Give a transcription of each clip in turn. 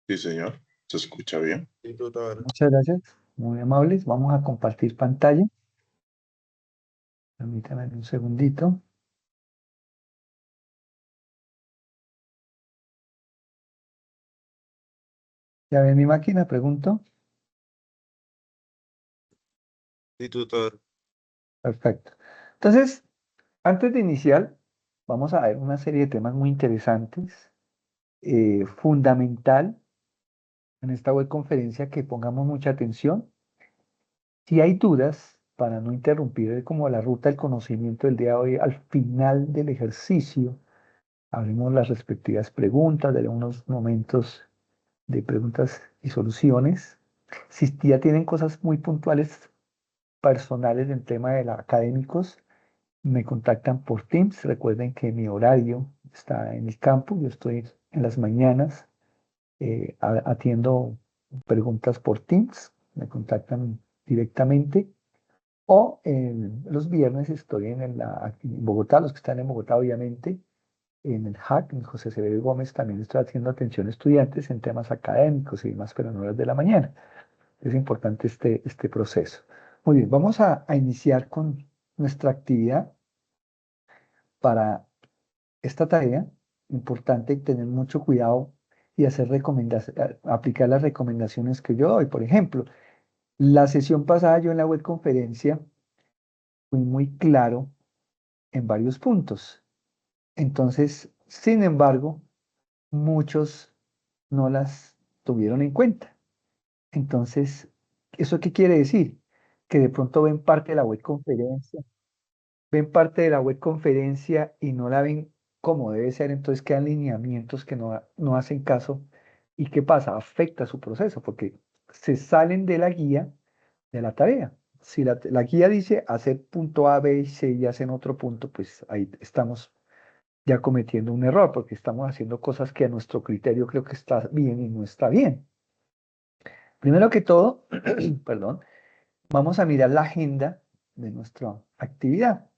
Sí, señor. ¿Se escucha bien? Sí, tutor. Muchas gracias, muy amables. Vamos a compartir pantalla. Permítanme un segundito. ¿Ya ven mi máquina? Pregunto. Sí, tutor. Perfecto. Entonces, antes de iniciar, vamos a ver una serie de temas muy interesantes. Fundamental en esta web conferencia que pongamos mucha atención. Si hay dudas, para no interrumpir como la ruta del conocimiento del día de hoy, al final del ejercicio, abrimos las respectivas preguntas, de unos momentos de preguntas y soluciones. Si ya tienen cosas muy puntuales, personales del tema de la académicos, me contactan por Teams. Recuerden que mi horario está en el campo, yo estoy en las mañanas, atiendo preguntas por Teams, me contactan directamente. O los viernes estoy aquí en Bogotá, los que están en Bogotá, obviamente, en el HAC, en José Cebreiro Gómez, también estoy haciendo atención a estudiantes en temas académicos y demás, pero en horas de la mañana. Es importante este proceso. Muy bien, vamos a iniciar con nuestra actividad para esta tarea. Importante tener mucho cuidado y hacer aplicar las recomendaciones que yo doy. Por ejemplo, la sesión pasada yo en la web conferencia fui muy claro en varios puntos. Entonces, sin embargo, muchos no las tuvieron en cuenta. Entonces, ¿eso qué quiere decir? Que de pronto ven parte de la web conferencia y no la ven como debe ser, entonces quedan lineamientos que no hacen caso. ¿Y qué pasa? Afecta su proceso porque se salen de la guía de la tarea. Si la guía dice hacer punto A, B y C y hacen otro punto, pues ahí estamos ya cometiendo un error porque estamos haciendo cosas que a nuestro criterio creo que está bien y no está bien. Primero que todo, perdón, vamos a mirar la agenda de nuestra actividad.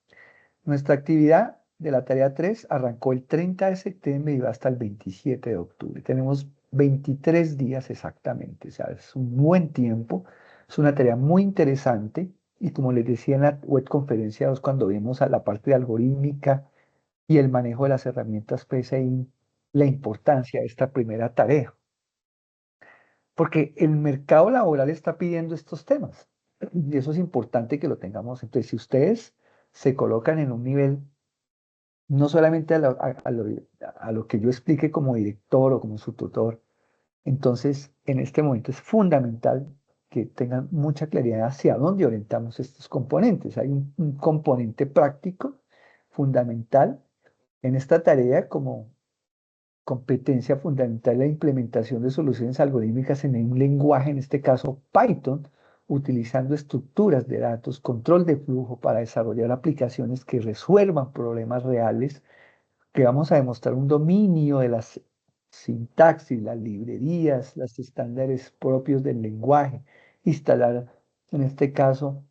Nuestra actividad de la tarea 3 arrancó el 30 de septiembre y va hasta el 27 de octubre. Tenemos 23 días exactamente, o sea, es un buen tiempo. Es una tarea muy interesante y como les decía en la web conferencia 2, cuando vimos a la parte de algorítmica y el manejo de las herramientas PSI, la importancia de esta primera tarea, porque el mercado laboral está pidiendo estos temas y eso es importante que lo tengamos. Entonces, si ustedes se colocan en un nivel no solamente a lo que yo explique como director o como su tutor. Entonces, en este momento es fundamental que tengan mucha claridad hacia dónde orientamos estos componentes. Hay un componente práctico fundamental en esta tarea como competencia fundamental la implementación de soluciones algorítmicas en un lenguaje, en este caso Python, utilizando estructuras de datos, control de flujo para desarrollar aplicaciones que resuelvan problemas reales, que vamos a demostrar un dominio de las sintaxis, las librerías, los estándares propios del lenguaje, instalar, en este caso,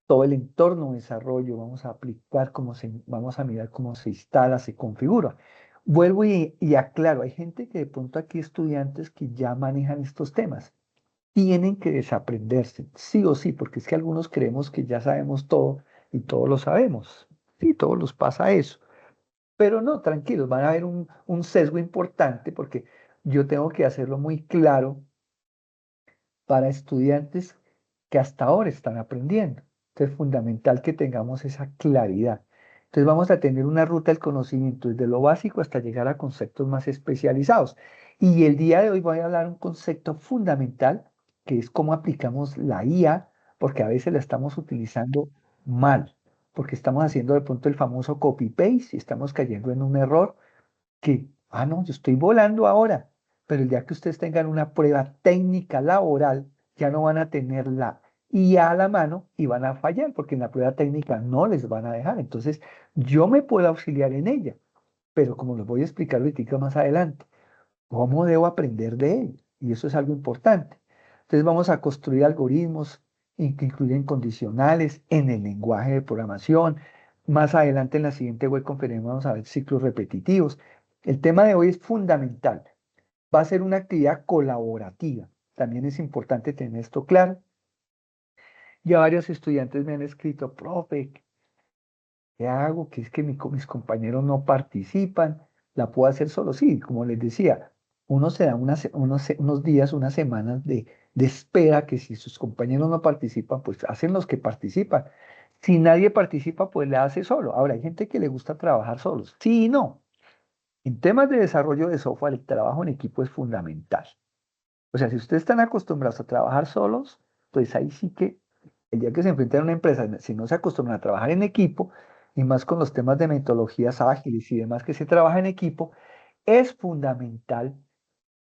todo el entorno de desarrollo, vamos a aplicar vamos a mirar cómo se instala, se configura. Vuelvo y aclaro, hay gente que de pronto aquí, estudiantes que ya manejan estos temas, tienen que desaprenderse, sí o sí, porque es que algunos creemos que ya sabemos todo y todos lo sabemos. Sí, todos los pasa eso. Pero no, tranquilos, van a haber un sesgo importante porque yo tengo que hacerlo muy claro para estudiantes que hasta ahora están aprendiendo. Entonces es fundamental que tengamos esa claridad. Entonces vamos a tener una ruta del conocimiento desde lo básico hasta llegar a conceptos más especializados. Y el día de hoy voy a hablar un concepto fundamental que es cómo aplicamos la IA, porque a veces la estamos utilizando mal, porque estamos haciendo de pronto el famoso copy-paste y estamos cayendo en un error no, yo estoy volando ahora, pero el día que ustedes tengan una prueba técnica laboral, ya no van a tener la IA a la mano y van a fallar, porque en la prueba técnica no les van a dejar. Entonces, yo me puedo auxiliar en ella, pero como les voy a explicar ahorita más adelante, ¿cómo debo aprender de él? Y eso es algo importante. Entonces, vamos a construir algoritmos que incluyen condicionales en el lenguaje de programación. Más adelante en la siguiente web conferencia vamos a ver ciclos repetitivos. El tema de hoy es fundamental. va a ser una actividad colaborativa. También es importante tener esto claro. Ya varios estudiantes me han escrito, profe, ¿qué hago? Que es que mis compañeros no participan, la puedo hacer solo. Sí, como les decía, uno se da unos días, unas semanas de espera que si sus compañeros no participan, pues hacen los que participan. Si nadie participa, pues la hace solo. Ahora, hay gente que le gusta trabajar solos. Sí y no. En temas de desarrollo de software, el trabajo en equipo es fundamental. O sea, si ustedes están acostumbrados a trabajar solos, pues ahí sí que el día que se enfrenten a una empresa, si no se acostumbran a trabajar en equipo, y más con los temas de metodologías ágiles y demás que se trabaja en equipo, es fundamental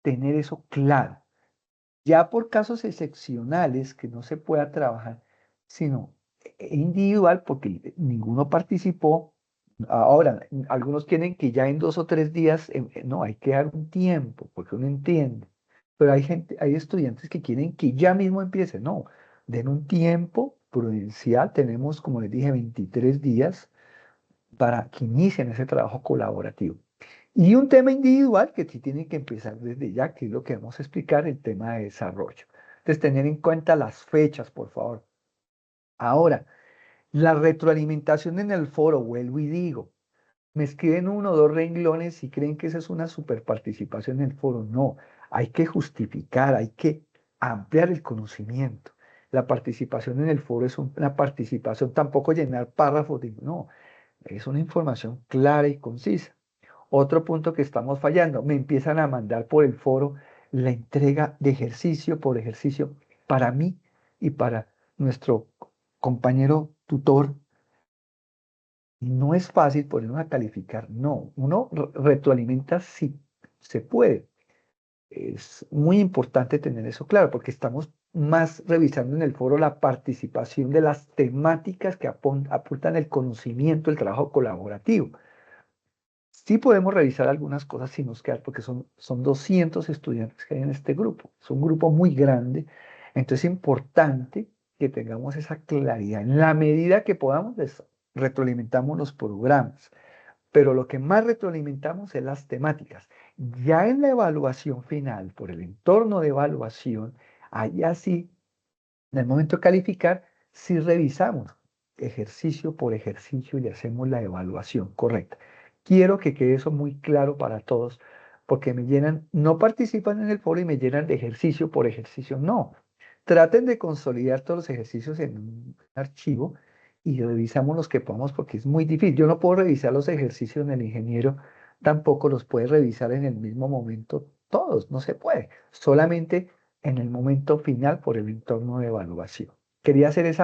tener eso claro. Ya por casos excepcionales que no se pueda trabajar, sino individual, porque ninguno participó. Ahora, algunos quieren que ya en 2 o 3 días, no, hay que dar un tiempo, porque uno entiende. Pero hay gente, hay estudiantes que quieren que ya mismo empiece. No, den un tiempo prudencial. Tenemos, como les dije, 23 días para que inicien ese trabajo colaborativo. Y un tema individual que sí tiene que empezar desde ya, que es lo que vamos a explicar, el tema de desarrollo. Entonces, tener en cuenta las fechas, por favor. Ahora, la retroalimentación en el foro, vuelvo y digo, me escriben 1 o 2 renglones y creen que esa es una super participación en el foro. No, hay que justificar, hay que ampliar el conocimiento. La participación en el foro es una participación, tampoco llenar párrafos, no, es una información clara y concisa. Otro punto que estamos fallando, me empiezan a mandar por el foro la entrega de ejercicio por ejercicio para mí y para nuestro compañero tutor. No es fácil ponernos a calificar, no. Uno retroalimenta si se puede. Es muy importante tener eso claro, porque estamos más revisando en el foro la participación de las temáticas que apuntan el conocimiento, el trabajo colaborativo. Sí podemos revisar algunas cosas sin nos quedar, porque son 200 estudiantes que hay en este grupo. Es un grupo muy grande, entonces es importante que tengamos esa claridad. En la medida que podamos, retroalimentamos los programas, pero lo que más retroalimentamos es las temáticas. Ya en la evaluación final, por el entorno de evaluación, allá sí, en el momento de calificar, sí revisamos ejercicio por ejercicio y le hacemos la evaluación correcta. Quiero que quede eso muy claro para todos, porque me llenan, no participan en el foro y me llenan de ejercicio por ejercicio. No, traten de consolidar todos los ejercicios en un archivo y revisamos los que podamos, porque es muy difícil. Yo no puedo revisar los ejercicios en el ingeniero, tampoco los puede revisar en el mismo momento todos, no se puede. Solamente en el momento final por el entorno de evaluación. Quería hacer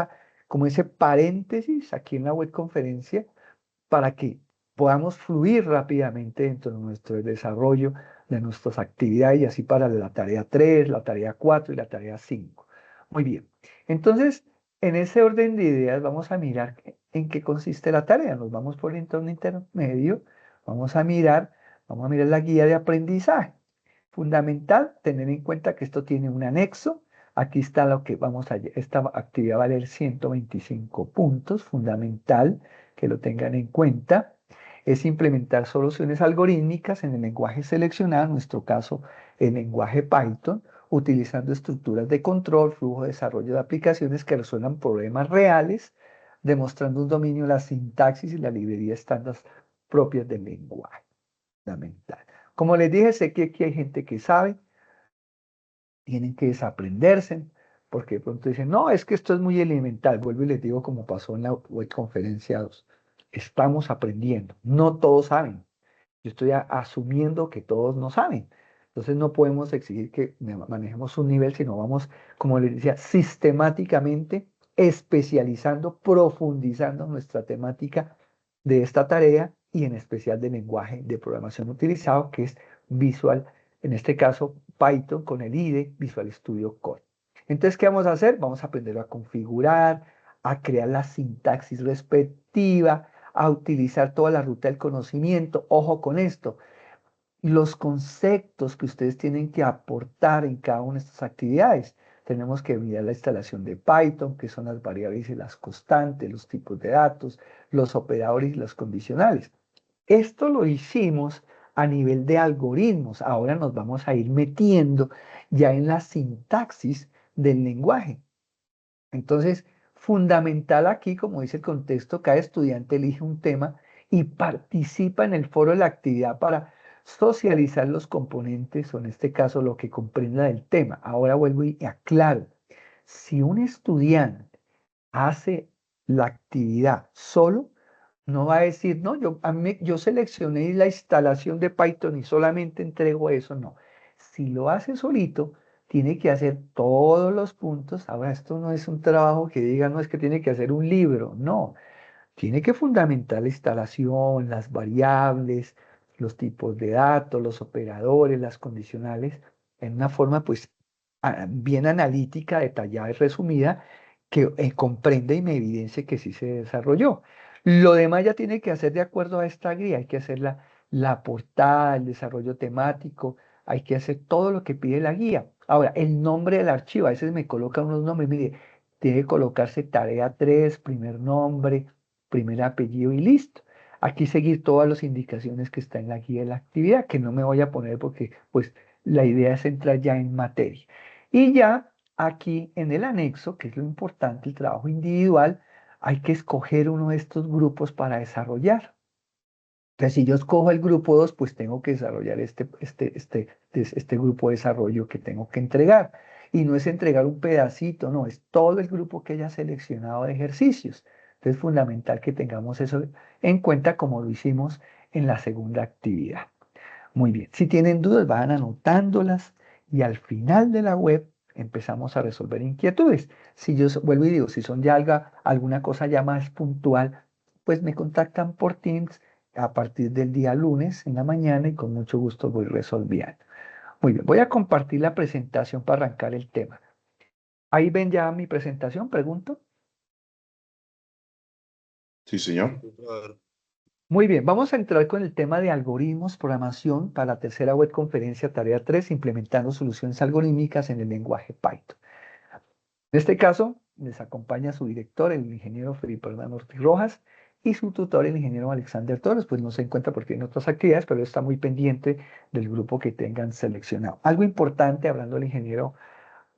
como ese paréntesis aquí en la web conferencia para que podamos fluir rápidamente dentro de nuestro desarrollo de nuestras actividades y así para la tarea 3, la tarea 4 y la tarea 5. Muy bien. Entonces, en ese orden de ideas vamos a mirar en qué consiste la tarea. Nos vamos por el entorno intermedio, vamos a mirar la guía de aprendizaje. Fundamental tener en cuenta que esto tiene un anexo. Aquí está lo que esta actividad va a valer 125 puntos. Fundamental que lo tengan en cuenta. Es implementar soluciones algorítmicas en el lenguaje seleccionado, en nuestro caso el lenguaje Python, utilizando estructuras de control, flujo de desarrollo de aplicaciones que resuelvan problemas reales, demostrando un dominio de la sintaxis y la librería estándar propias del lenguaje. Fundamental. Como les dije, sé que aquí hay gente que sabe, tienen que desaprenderse, porque de pronto dicen, no, es que esto es muy elemental. Vuelvo y les digo, como pasó en la web conferencia 2, estamos aprendiendo, no todos saben. Yo estoy asumiendo que todos no saben. Entonces no podemos exigir que manejemos un nivel, sino vamos, como les decía, sistemáticamente especializando, profundizando nuestra temática de esta tarea y en especial del lenguaje de programación utilizado, que es Visual, en este caso Python con el IDE, Visual Studio Code. Entonces, ¿qué vamos a hacer? Vamos a aprender a configurar, a crear la sintaxis respectiva, a utilizar toda la ruta del conocimiento. Ojo con esto, los conceptos que ustedes tienen que aportar en cada una de estas actividades. Tenemos que mirar la instalación de Python, que son las variables y las constantes, los tipos de datos, los operadores y los condicionales. Esto lo hicimos a nivel de algoritmos. Ahora nos vamos a ir metiendo ya en la sintaxis del lenguaje. Entonces, fundamental aquí, como dice el contexto, cada estudiante elige un tema y participa en el foro de la actividad para socializar los componentes, o en este caso lo que comprenda del tema. Ahora vuelvo y aclaro. Si un estudiante hace la actividad solo, no va a decir, no, yo seleccioné la instalación de Python y solamente entrego eso, no. Si lo hace solito, tiene que hacer todos los puntos. Ahora, esto no es un trabajo que diga, no es que tiene que hacer un libro, no. Tiene que fundamentar la instalación, las variables, los tipos de datos, los operadores, las condicionales, en una forma pues bien analítica, detallada y resumida, que comprenda y me evidencie que sí se desarrolló. Lo demás ya tiene que hacer de acuerdo a esta guía, hay que hacer la portada, el desarrollo temático, hay que hacer todo lo que pide la guía. Ahora, el nombre del archivo, a veces me colocan unos nombres, mire, tiene que colocarse tarea 3, primer nombre, primer apellido y listo. Aquí seguir todas las indicaciones que está en la guía de la actividad, que no me voy a poner porque pues la idea es entrar ya en materia. Y ya aquí en el anexo, que es lo importante, el trabajo individual, hay que escoger uno de estos grupos para desarrollar. Entonces, si yo escojo el grupo 2, pues tengo que desarrollar este grupo de desarrollo que tengo que entregar. Y no es entregar un pedacito, no, es todo el grupo que haya seleccionado de ejercicios. Entonces, es fundamental que tengamos eso en cuenta como lo hicimos en la segunda actividad. Muy bien, si tienen dudas, van anotándolas y al final de la web empezamos a resolver inquietudes. Si yo vuelvo y digo, si son ya alguna cosa ya más puntual, pues me contactan por Teams a partir del día lunes en la mañana y con mucho gusto voy resolviendo. Muy bien, voy a compartir la presentación para arrancar el tema. Ahí ven ya mi presentación, pregunto. Sí, señor. tutor, Muy bien, vamos a entrar con el tema de algoritmos, programación para la tercera web conferencia tarea 3, implementando soluciones algorítmicas en el lenguaje Python. En este caso, les acompaña su director, el ingeniero Felipe Hernán Ortiz Rojas, y su tutor, el ingeniero Alexander Torres, pues no se encuentra porque tiene otras actividades, pero está muy pendiente del grupo que tengan seleccionado. Algo importante, hablando del ingeniero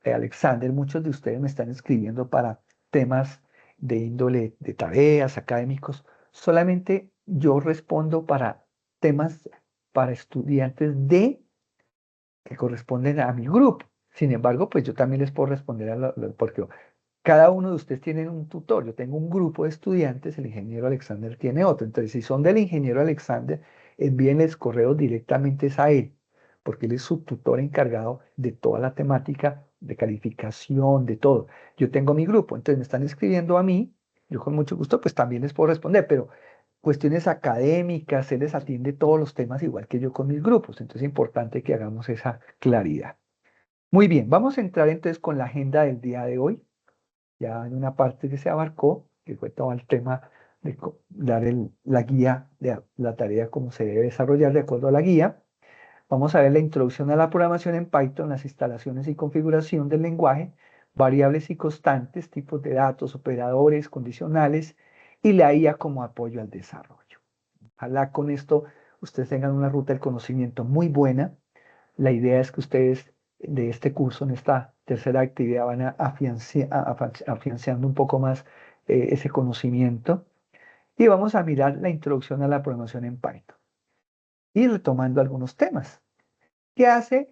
Alexander, muchos de ustedes me están escribiendo para temas de índole de tareas académicos. Solamente yo respondo para temas para estudiantes que corresponden a mi grupo. Sin embargo, pues yo también les puedo responder porque cada uno de ustedes tiene un tutor. Yo tengo un grupo de estudiantes, el ingeniero Alexander tiene otro. Entonces, si son del ingeniero Alexander, envíenles correos directamente a él, porque él es su tutor encargado de toda la temática de calificación, de todo. Yo tengo mi grupo, entonces me están escribiendo a mí, yo con mucho gusto pues también les puedo responder, pero cuestiones académicas, él les atiende todos los temas igual que yo con mis grupos. Entonces es importante que hagamos esa claridad. Muy bien, vamos a entrar entonces con la agenda del día de hoy ya en una parte que se abarcó, que fue todo el tema de dar la guía de la tarea como se debe desarrollar de acuerdo a la guía. Vamos a ver la introducción a la programación en Python, las instalaciones y configuración del lenguaje, variables y constantes, tipos de datos, operadores, condicionales y la IA como apoyo al desarrollo. Ojalá con esto ustedes tengan una ruta del conocimiento muy buena. La idea es que ustedes de este curso, en esta tercera actividad, van afianzando un poco más ese conocimiento. Y vamos a mirar la introducción a la programación en Python. Y retomando algunos temas. ¿Qué hace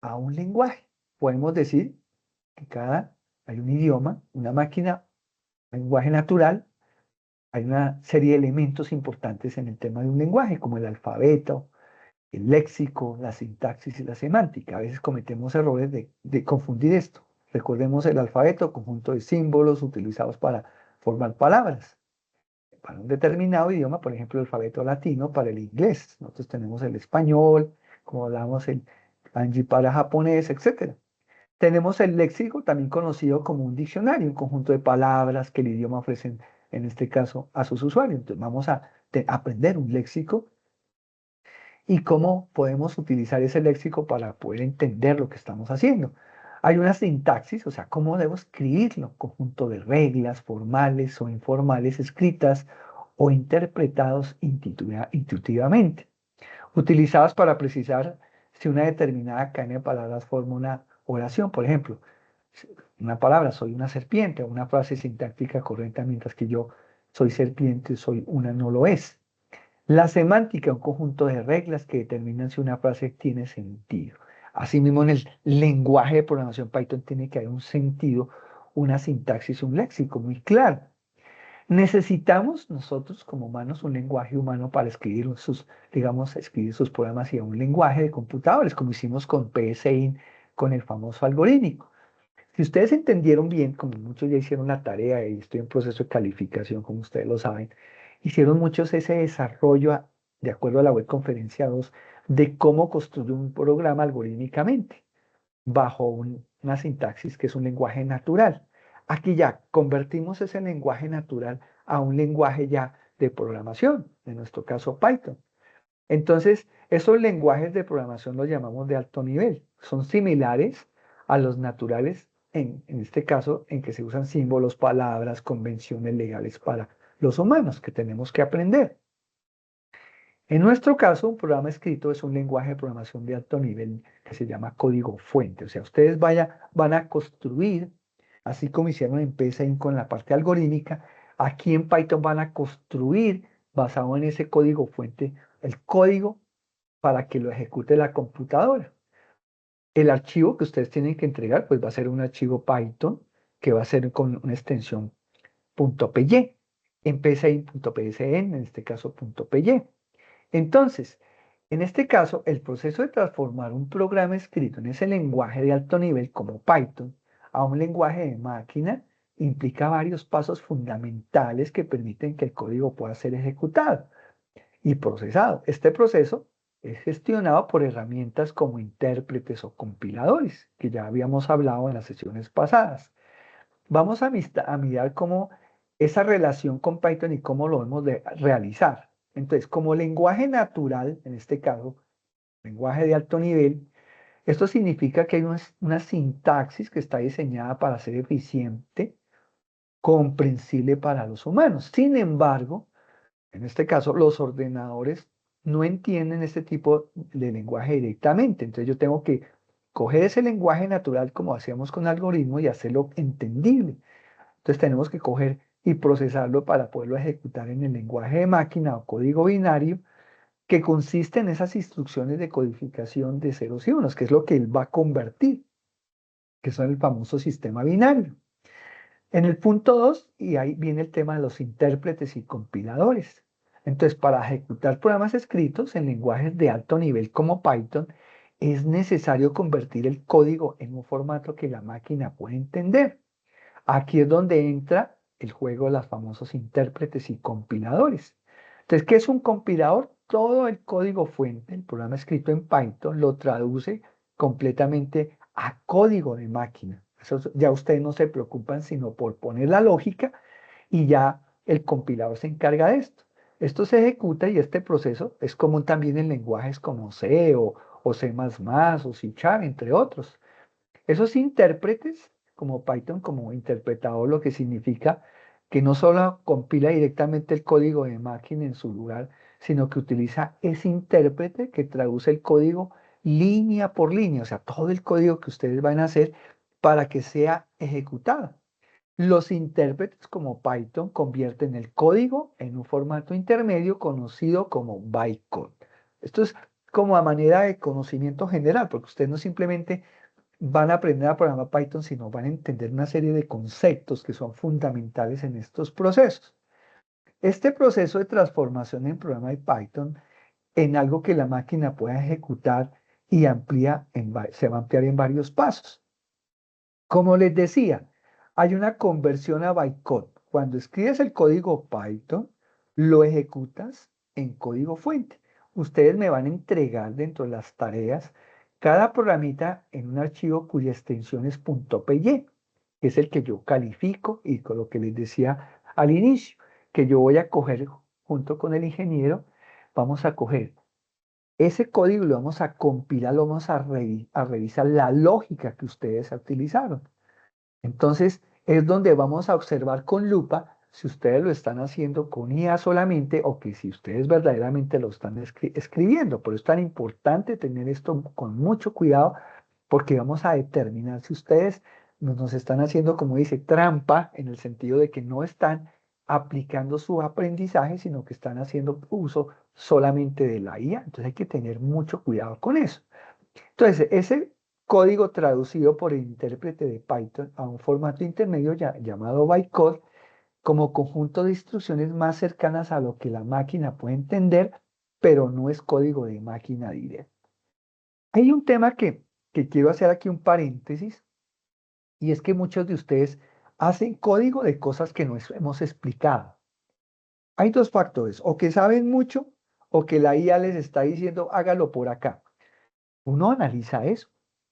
a un lenguaje? Podemos decir que hay un idioma, una máquina, un lenguaje natural. Hay una serie de elementos importantes en el tema de un lenguaje, como el alfabeto, el léxico, la sintaxis y la semántica. A veces cometemos errores de confundir esto. Recordemos el alfabeto, conjunto de símbolos utilizados para formar palabras. Para un determinado idioma, por ejemplo, el alfabeto latino para el inglés. Nosotros tenemos el español, como hablamos el kanji para japonés, etc. Tenemos el léxico, también conocido como un diccionario, un conjunto de palabras que el idioma ofrece, en este caso, a sus usuarios. Entonces, vamos a aprender un léxico y cómo podemos utilizar ese léxico para poder entender lo que estamos haciendo. Hay una sintaxis, o sea, cómo debo escribirlo, conjunto de reglas formales o informales escritas o interpretados intuitivamente. utilizadas para precisar si una determinada cadena de palabras forma una oración. Por ejemplo, una palabra, soy una serpiente, o una frase sintáctica correcta, mientras que yo soy serpiente, soy una, no lo es. La semántica, un conjunto de reglas que determinan si una frase tiene sentido. Asimismo, en el lenguaje de programación Python tiene que haber un sentido, una sintaxis, un léxico muy claro. Necesitamos nosotros como humanos un lenguaje humano para escribir sus, digamos, escribir sus programas y un lenguaje de computadores, como hicimos con PSIN, con el famoso algorítmico. Si ustedes entendieron bien, como muchos ya hicieron la tarea y estoy en proceso de calificación, como ustedes lo saben, hicieron muchos ese desarrollo, de acuerdo a la web conferencia 2, de cómo construir un programa algorítmicamente bajo una sintaxis que es un lenguaje natural. Aquí ya convertimos ese lenguaje natural a un lenguaje ya de programación, en nuestro caso Python. Entonces, esos lenguajes de programación los llamamos de alto nivel. Son similares a los naturales, en este caso, en que se usan símbolos, palabras, convenciones legales para los humanos que tenemos que aprender. En nuestro caso, un programa escrito es un lenguaje de programación de alto nivel que se llama código fuente. O sea, ustedes van a construir, así como hicieron en PSIN con la parte algorítmica, aquí en Python van a construir, basado en ese código fuente, el código para que lo ejecute la computadora. El archivo que ustedes tienen que entregar, pues va a ser un archivo Python que va a ser con una extensión .py, en PSIN.psn, en este caso .py. Entonces, en este caso, el proceso de transformar un programa escrito en ese lenguaje de alto nivel como Python a un lenguaje de máquina implica varios pasos fundamentales que permiten que el código pueda ser ejecutado y procesado. Este proceso es gestionado por herramientas como intérpretes o compiladores, que ya habíamos hablado en las sesiones pasadas. Vamos a mirar cómo esa relación con Python y cómo lo hemos de realizar. Entonces, como lenguaje natural, en este caso, lenguaje de alto nivel, esto significa que hay una sintaxis que está diseñada para ser eficiente, comprensible para los humanos. Sin embargo, en este caso, los ordenadores no entienden este tipo de lenguaje directamente. Entonces yo tengo que coger ese lenguaje natural como hacíamos con algoritmos y hacerlo entendible. Entonces tenemos que coger y procesarlo para poderlo ejecutar en el lenguaje de máquina o código binario que consiste en esas instrucciones de codificación de ceros y unos, que es lo que él va a convertir, que son el famoso sistema binario. En el punto 2, y ahí viene el tema de los intérpretes y compiladores. Entonces, para ejecutar programas escritos en lenguajes de alto nivel como Python, es necesario convertir el código en un formato que la máquina pueda entender. Aquí es donde entra el juego de los famosos intérpretes y compiladores. Entonces, ¿qué es un compilador? Todo el código fuente, el programa escrito en Python, lo traduce completamente a código de máquina. Eso ya ustedes no se preocupan sino por poner la lógica y ya el compilador se encarga de esto. Esto se ejecuta y este proceso es común también en lenguajes como C o C++ o C#, entre otros. Esos intérpretes, como Python, como interpretador, lo que significa que no solo compila directamente el código de máquina en su lugar, sino que utiliza ese intérprete que traduce el código línea por línea, o sea, todo el código que ustedes van a hacer para que sea ejecutado. Los intérpretes como Python convierten el código en un formato intermedio conocido como bytecode. Esto es como a manera de conocimiento general, porque ustedes no simplemente van a aprender a programar Python, sino van a entender una serie de conceptos que son fundamentales en estos procesos. Este proceso de transformación en programa de Python en algo que la máquina pueda ejecutar y se va a ampliar en varios pasos. Como les decía, hay una conversión a bytecode. Cuando escribes el código Python, lo ejecutas en código fuente. Ustedes me van a entregar dentro de las tareas cada programita en un archivo cuya extensión es .py, que es el que yo califico y con lo que les decía al inicio, que yo voy a coger junto con el ingeniero, vamos a coger ese código y lo vamos a compilar, lo vamos a revisar la lógica que ustedes utilizaron. Entonces es donde vamos a observar con lupa si ustedes lo están haciendo con IA solamente o que si ustedes verdaderamente lo están escribiendo. Por eso es tan importante tener esto con mucho cuidado porque vamos a determinar si ustedes nos están haciendo, como dice, trampa en el sentido de que no están aplicando su aprendizaje, sino que están haciendo uso solamente de la IA. Entonces hay que tener mucho cuidado con eso. Entonces, ese código traducido por el intérprete de Python a un formato intermedio llamado bytecode, como conjunto de instrucciones más cercanas a lo que la máquina puede entender, pero no es código de máquina directo. Hay un tema que quiero hacer aquí un paréntesis, y es que muchos de ustedes hacen código de cosas que no hemos explicado. Hay dos factores, o que saben mucho, o que la IA les está diciendo, hágalo por acá. Uno analiza eso,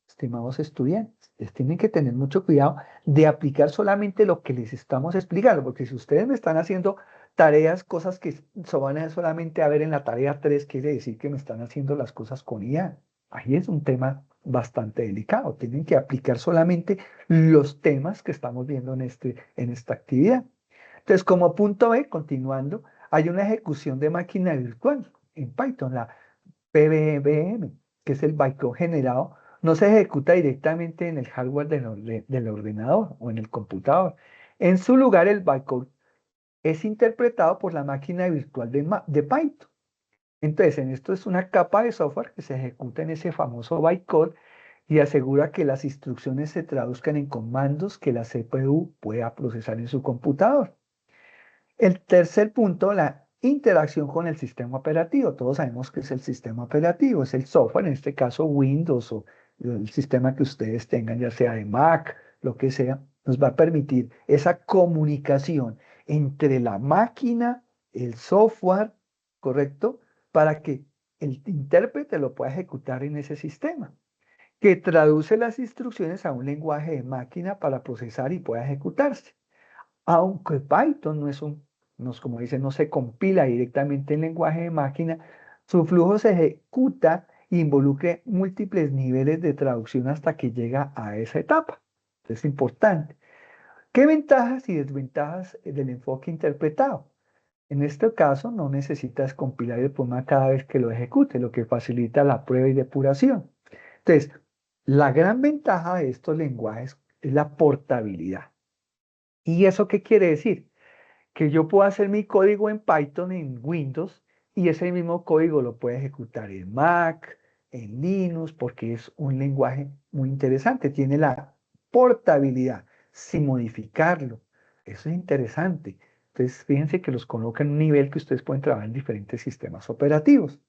estimados estudiantes. Les tienen que tener mucho cuidado de aplicar solamente lo que les estamos explicando, porque si ustedes me están haciendo tareas, cosas que van a solamente a ver en la tarea 3, quiere decir que me están haciendo las cosas con IA. Ahí es un tema bastante delicado. Tienen que aplicar solamente los temas que estamos viendo en esta actividad. Entonces, como punto B, continuando, hay una ejecución de máquina virtual en Python, la PBBM, que es el bytecode generado, no se ejecuta directamente en el hardware del ordenador o en el computador. En su lugar, el bytecode es interpretado por la máquina virtual de Python. Entonces, en esto es una capa de software que se ejecuta en ese famoso bytecode y asegura que las instrucciones se traduzcan en comandos que la CPU pueda procesar en su computador. El tercer punto, la interacción con el sistema operativo. Todos sabemos que es el sistema operativo, es el software, en este caso Windows o el sistema que ustedes tengan, ya sea de Mac, lo que sea, nos va a permitir esa comunicación entre la máquina, el software, ¿correcto? Para que el intérprete lo pueda ejecutar en ese sistema, que traduce las instrucciones a un lenguaje de máquina para procesar y pueda ejecutarse. Aunque Python como dicen, no se compila directamente en lenguaje de máquina, su flujo se ejecuta e involucra múltiples niveles de traducción hasta que llega a esa etapa. Entonces es importante. ¿Qué ventajas y desventajas del enfoque interpretado? En este caso, no necesitas compilar el programa cada vez que lo ejecute, lo que facilita la prueba y depuración. Entonces, la gran ventaja de estos lenguajes es la portabilidad. ¿Y eso qué quiere decir? Que yo puedo hacer mi código en Python en Windows y ese mismo código lo puedo ejecutar en Mac, en Linux, porque es un lenguaje muy interesante. Tiene la portabilidad sin modificarlo. Eso es interesante. Entonces, fíjense que los coloca en un nivel que ustedes pueden trabajar en diferentes sistemas operativos.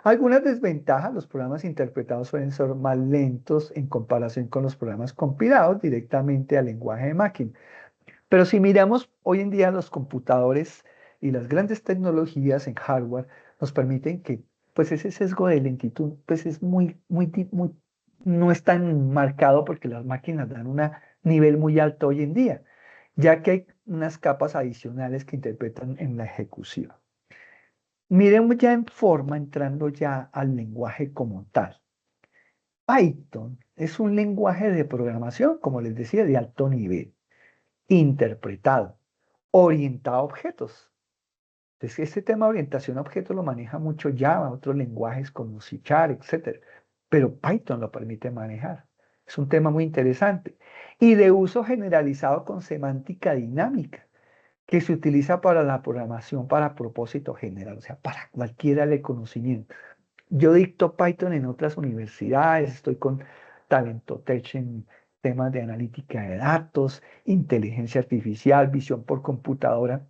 Algunas desventajas, los programas interpretados suelen ser más lentos en comparación con los programas compilados directamente al lenguaje de máquina. Pero si miramos hoy en día los computadores y las grandes tecnologías en hardware nos permiten que pues ese sesgo de lentitud pues es no es tan marcado porque las máquinas dan un nivel muy alto hoy en día, ya que hay unas capas adicionales que interpretan en la ejecución. Miremos ya en forma, entrando ya al lenguaje como tal. Python es un lenguaje de programación, como les decía, de alto nivel, interpretado, orientado a objetos. Entonces, este tema de orientación a objetos lo maneja mucho Java, otros lenguajes como C#, etc. Pero Python lo permite manejar. Es un tema muy interesante. Y de uso generalizado con semántica dinámica, que se utiliza para la programación para propósito general, o sea, para cualquier área de conocimiento. Yo dicto Python en otras universidades, estoy con Talento Tech en temas de analítica de datos, inteligencia artificial, visión por computadora.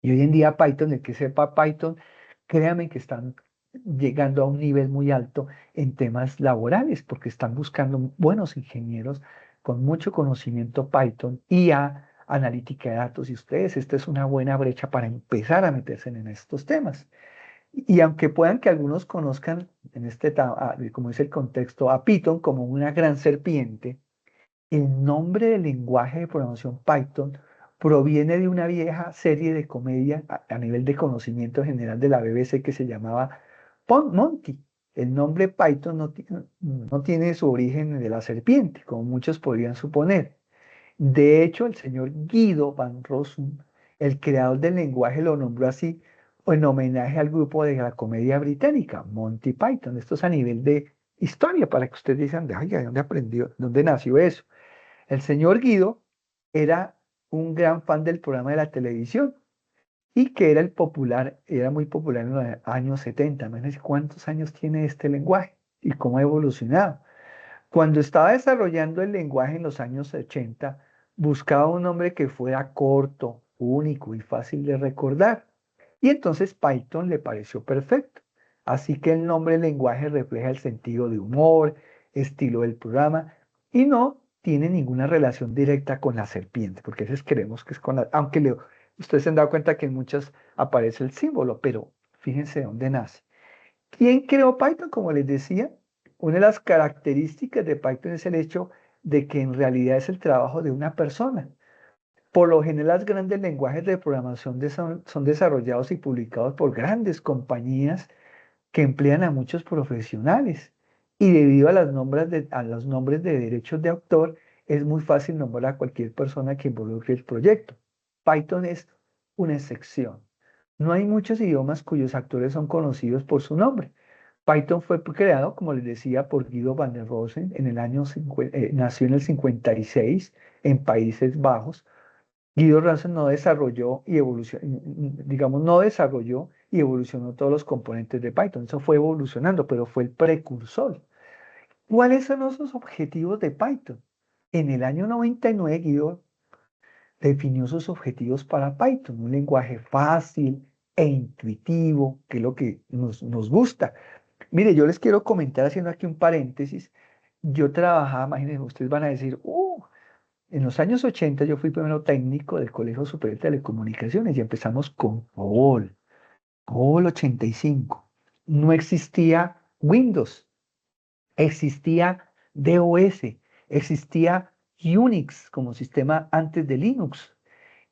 Y hoy en día Python, el que sepa Python, créanme que están llegando a un nivel muy alto en temas laborales, porque están buscando buenos ingenieros con mucho conocimiento Python, IA, analítica de datos. Y ustedes, esta es una buena brecha para empezar a meterse en estos temas. Y aunque puedan que algunos conozcan, como es el contexto, a Python como una gran serpiente, el nombre del lenguaje de programación Python proviene de una vieja serie de comedia a nivel de conocimiento general de la BBC que se llamaba Monty. El nombre Python no tiene su origen de la serpiente, como muchos podrían suponer. De hecho, el señor Guido van Rossum El creador del lenguaje lo nombró así en homenaje al grupo de la comedia británica, Monty Python. Esto es a nivel de historia, para que ustedes digan, "Oiga, ¿de dónde aprendió? ¿Dónde nació eso?". El señor Guido era un gran fan del programa de la televisión y que era muy popular en los años 70. Imagínense cuántos años tiene este lenguaje y cómo ha evolucionado. Cuando estaba desarrollando el lenguaje en los años 80, buscaba un nombre que fuera corto, único y fácil de recordar. Y entonces Python le pareció perfecto. Así que el nombre del lenguaje refleja el sentido de humor, estilo del programa y no tiene ninguna relación directa con la serpiente, porque a veces creemos que es con la... Ustedes se han dado cuenta que en muchas aparece el símbolo, pero fíjense de dónde nace. ¿Quién creó Python? Como les decía, una de las características de Python es el hecho de que en realidad es el trabajo de una persona. Por lo general, los grandes lenguajes de programación son desarrollados y publicados por grandes compañías que emplean a muchos profesionales. Y debido a a los nombres de derechos de autor, es muy fácil nombrar a cualquier persona que involucre el proyecto. Python es una excepción. No hay muchos idiomas cuyos actores son conocidos por su nombre. Python fue creado, como les decía, por Guido van der Rosen en el año 50, nació en el 56 en Países Bajos. Guido Rosen no desarrolló y evolucionó, digamos, no desarrolló y evolucionó todos los componentes de Python. Eso fue evolucionando, pero fue el precursor. ¿Cuáles son los objetivos de Python? En el año 99, Guido definió sus objetivos para Python, un lenguaje fácil e intuitivo, que es lo que nos gusta. Mire, yo les quiero comentar haciendo aquí un paréntesis. Yo trabajaba, imagínense, ustedes van a decir, en los años 80 yo fui primero técnico del Colegio Superior de Telecomunicaciones y empezamos con COBOL 85. No existía Windows, existía DOS, existía Unix como sistema antes de Linux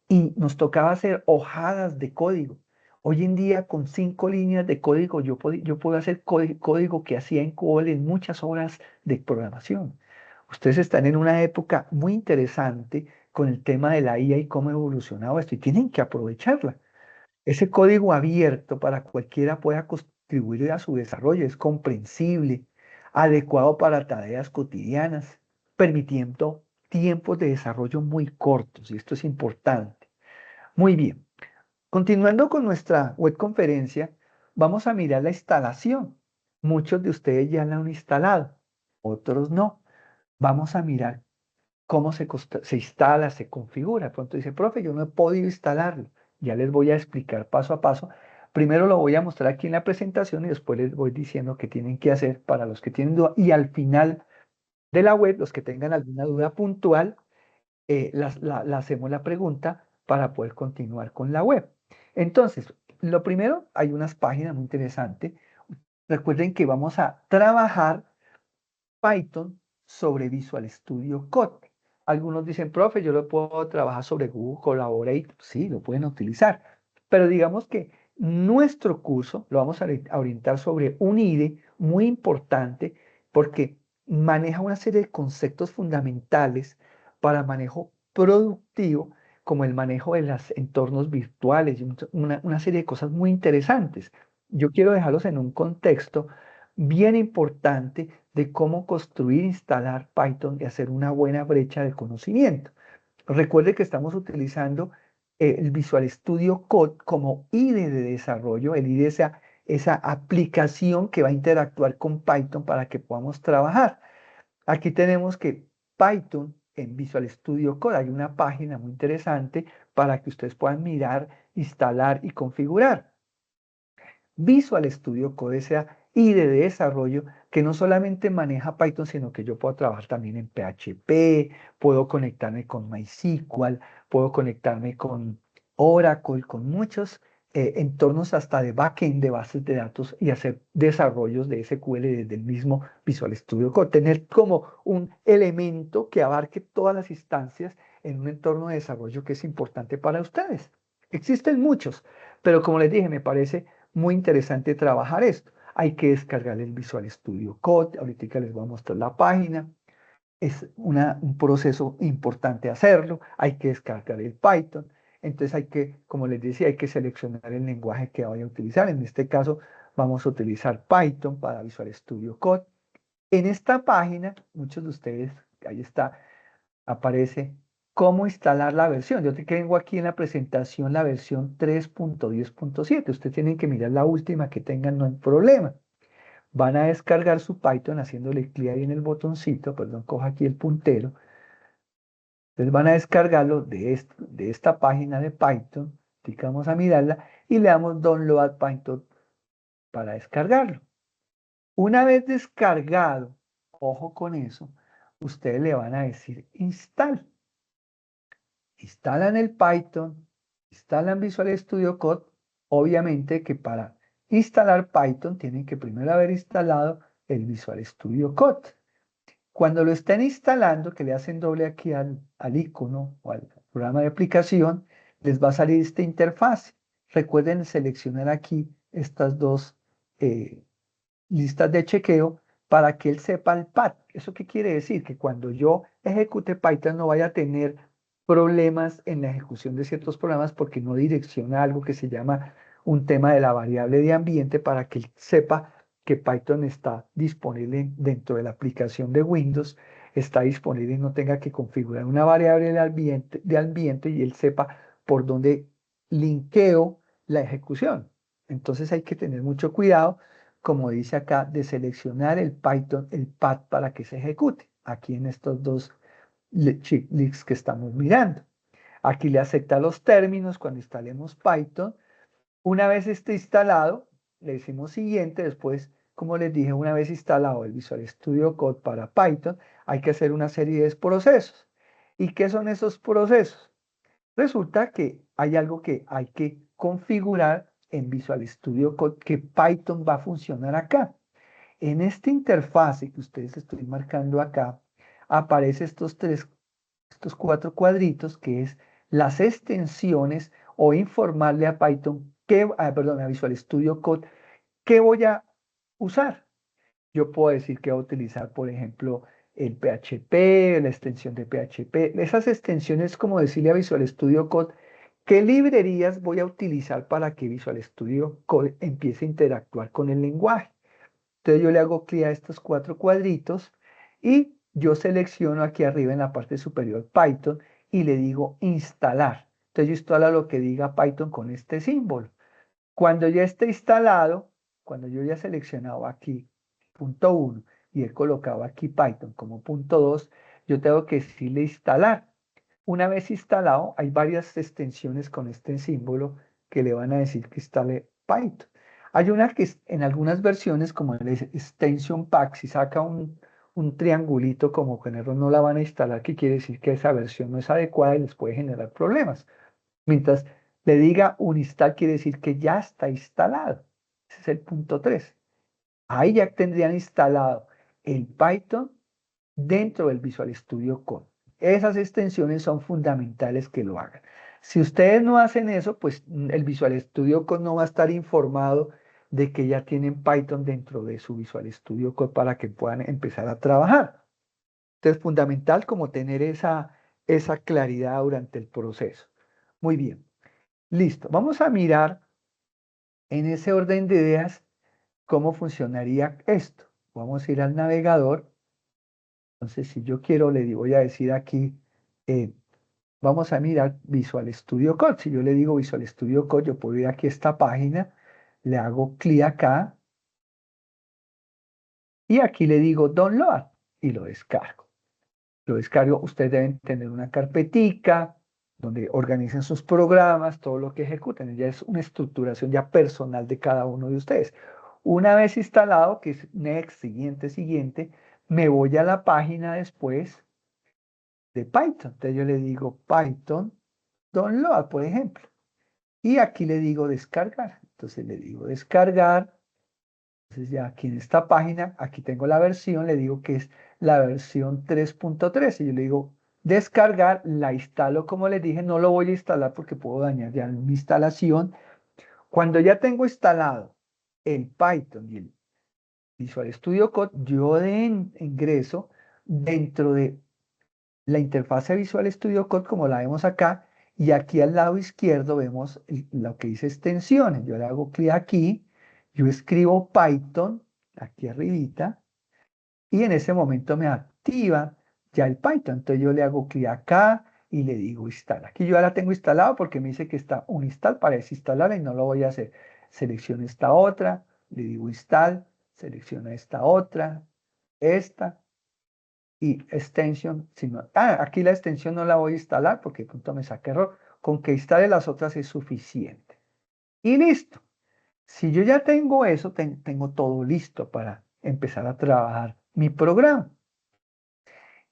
y nos tocaba hacer hojadas de código. Hoy en día, con 5 líneas de código, yo puedo hacer código que hacía en COBOL en muchas horas de programación. Ustedes están en una época muy interesante con el tema de la IA y cómo ha evolucionado esto, y tienen que aprovecharla. Ese código abierto para cualquiera pueda contribuir a su desarrollo, es comprensible, adecuado para tareas cotidianas, permitiendo tiempos de desarrollo muy cortos, y esto es importante. Muy bien, continuando con nuestra web conferencia, vamos a mirar la instalación. Muchos de ustedes ya la han instalado, otros no. Vamos a mirar cómo se instala, se configura. De pronto dice, profe, yo no he podido instalarlo. Ya les voy a explicar paso a paso. Primero lo voy a mostrar aquí en la presentación y después les voy diciendo qué tienen que hacer para los que tienen duda. Y al final de la web, los que tengan alguna duda puntual, hacemos la pregunta para poder continuar con la web. Entonces, lo primero, hay unas páginas muy interesantes. Recuerden que vamos a trabajar Python sobre Visual Studio Code. Algunos dicen, profe, yo lo puedo trabajar sobre Google Collaborate. Sí, lo pueden utilizar. Pero digamos que nuestro curso lo vamos a orientar sobre un IDE muy importante porque maneja una serie de conceptos fundamentales para manejo productivo, como el manejo de los entornos virtuales y una serie de cosas muy interesantes. Yo quiero dejarlos en un contexto bien importante de cómo construir, instalar Python y hacer una buena brecha de conocimiento. Recuerde que estamos utilizando el Visual Studio Code como IDE de desarrollo. El IDE es esa aplicación que va a interactuar con Python para que podamos trabajar. Aquí tenemos que Python en Visual Studio Code, hay una página muy interesante para que ustedes puedan mirar, instalar y configurar. Visual Studio Code sea IDE de desarrollo que no solamente maneja Python, sino que yo puedo trabajar también en PHP, puedo conectarme con MySQL, puedo conectarme con Oracle, con muchos entornos hasta de backend de bases de datos y hacer desarrollos de SQL desde el mismo Visual Studio Code. Tener como un elemento que abarque todas las instancias en un entorno de desarrollo que es importante para ustedes. Existen muchos, pero como les dije, me parece muy interesante trabajar esto. Hay que descargar el Visual Studio Code. Ahorita les voy a mostrar la página. Es un proceso importante hacerlo. Hay que descargar el Python. entonces hay que, como les decía, hay que seleccionar el lenguaje que vaya a utilizar. En este caso vamos a utilizar Python para Visual Studio Code. En esta página, muchos de ustedes, ahí está, aparece cómo instalar la versión. Yo tengo aquí en la presentación la versión 3.10.7. Ustedes tienen que mirar la última que tengan, no hay problema. Van a descargar su Python haciéndole clic ahí en el botoncito, perdón, coja aquí el puntero. Entonces van a descargarlo de esta página de Python, clicamos a mirarla y le damos Download Python para descargarlo. Una vez descargado, ojo con eso, ustedes le van a decir install. Instalan el Python, instalan Visual Studio Code. Obviamente que para instalar Python tienen que primero haber instalado el Visual Studio Code. Cuando lo estén instalando, que le hacen doble aquí al icono o al programa de aplicación, les va a salir esta interfaz. Recuerden seleccionar aquí estas dos listas de chequeo para que él sepa el path. ¿Eso qué quiere decir? Que cuando yo ejecute Python no vaya a tener problemas en la ejecución de ciertos programas porque no direcciona algo que se llama un tema de la variable de ambiente para que él sepa que Python está disponible dentro de la aplicación de Windows, está disponible y no tenga que configurar una variable de ambiente y él sepa por dónde linkeo la ejecución. Entonces hay que tener mucho cuidado, como dice acá, de seleccionar el Python, el path para que se ejecute. Aquí en estos dos checklists que estamos mirando. Aquí le acepta los términos cuando instalemos Python. Una vez esté instalado, le decimos siguiente. Después, como les dije, una vez instalado el Visual Studio Code para Python, hay que hacer una serie de procesos. ¿Y qué son esos procesos? Resulta que hay algo que hay que configurar en Visual Studio Code que Python va a funcionar acá. En esta interfase que ustedes estoy marcando acá, aparece estos cuatro cuadritos que es las extensiones o informarle a Python a Visual Studio Code qué voy a usar. Yo puedo decir que voy a utilizar, por ejemplo, el PHP, la extensión de PHP. Esas extensiones, como decirle a Visual Studio Code, qué librerías voy a utilizar para que Visual Studio Code empiece a interactuar con el lenguaje. Entonces yo le hago clic a estos cuatro cuadritos y yo selecciono aquí arriba en la parte superior Python y le digo instalar. Entonces yo instalo lo que diga Python con este símbolo. Cuando ya esté instalado, cuando yo ya he seleccionado aquí punto 1 y he colocado aquí Python como punto 2, yo tengo que decirle instalar. Una vez instalado, hay varias extensiones con este símbolo que le van a decir que instale Python. Hay una que en algunas versiones, como el Extension Pack, si saca un triangulito como con error no la van a instalar, que quiere decir que esa versión no es adecuada y les puede generar problemas. Mientras le diga uninstall, quiere decir que ya está instalado. Ese es el punto 3. Ahí ya tendrían instalado el Python dentro del Visual Studio Code. Esas extensiones son fundamentales que lo hagan. Si ustedes no hacen eso, pues el Visual Studio Code no va a estar informado de que ya tienen Python dentro de su Visual Studio Code para que puedan empezar a trabajar. Entonces, fundamental como tener esa claridad durante el proceso. Muy bien, listo. Vamos a mirar en ese orden de ideas cómo funcionaría esto. Vamos a ir al navegador. Entonces, si yo quiero, voy a decir aquí, vamos a mirar Visual Studio Code. Si yo le digo Visual Studio Code, yo puedo ir aquí a esta página, le hago clic acá y aquí le digo Download y lo descargo. Lo descargo, ustedes deben tener una carpetica donde organicen sus programas, todo lo que ejecuten. Ya es una estructuración ya personal de cada uno de ustedes. Una vez instalado, que es next, siguiente, me voy a la página después de Python. Entonces yo le digo Python Download, por ejemplo. Y aquí le digo descargar. Entonces le digo descargar. Entonces ya aquí en esta página, aquí tengo la versión, le digo que es la versión 3.3 y yo le digo descargar, la instalo como les dije, no lo voy a instalar porque puedo dañar ya mi instalación. Cuando ya tengo instalado el Python y el Visual Studio Code, yo ingreso dentro de la interfaz de Visual Studio Code como la vemos acá Y aquí al lado izquierdo vemos lo que dice extensiones. Yo le hago clic aquí, yo escribo Python, aquí arribita, y en ese momento me activa ya el Python. Entonces yo le hago clic acá y le digo instala. Aquí yo ya la tengo instalado porque me dice que está un install para desinstalarla y no lo voy a hacer. Selecciono esta otra, le digo install, selecciono esta otra, esta y extension. Aquí la extensión no la voy a instalar porque de pronto me saca error. Con que instale las otras es suficiente. Y listo. Si yo ya tengo eso, tengo todo listo para empezar a trabajar mi programa.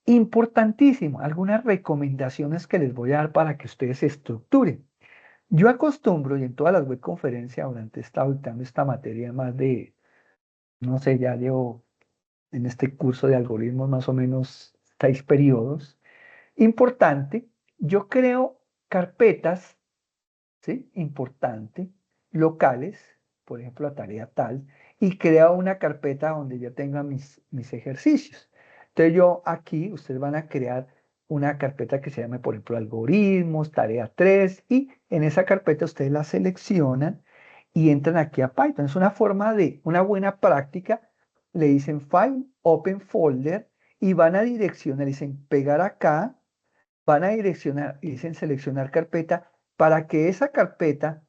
Importantísimo, algunas recomendaciones que les voy a dar para que ustedes se estructuren. Yo acostumbro, y en todas las webconferencias, durante he estado dictando esta materia más de, no sé, ya llevo en este curso de algoritmos más o menos 6 periodos. Importante, yo creo carpetas, ¿sí? Importante, locales, por ejemplo, la tarea tal, y creo una carpeta donde yo tenga mis ejercicios. Entonces yo aquí, ustedes van a crear una carpeta que se llame, por ejemplo, algoritmos, tarea 3, y en esa carpeta ustedes la seleccionan y entran aquí a Python. Es una forma de, una buena práctica, le dicen File, Open Folder, y van a direccionar, dicen pegar acá, van a direccionar y dicen seleccionar carpeta para que esa carpeta,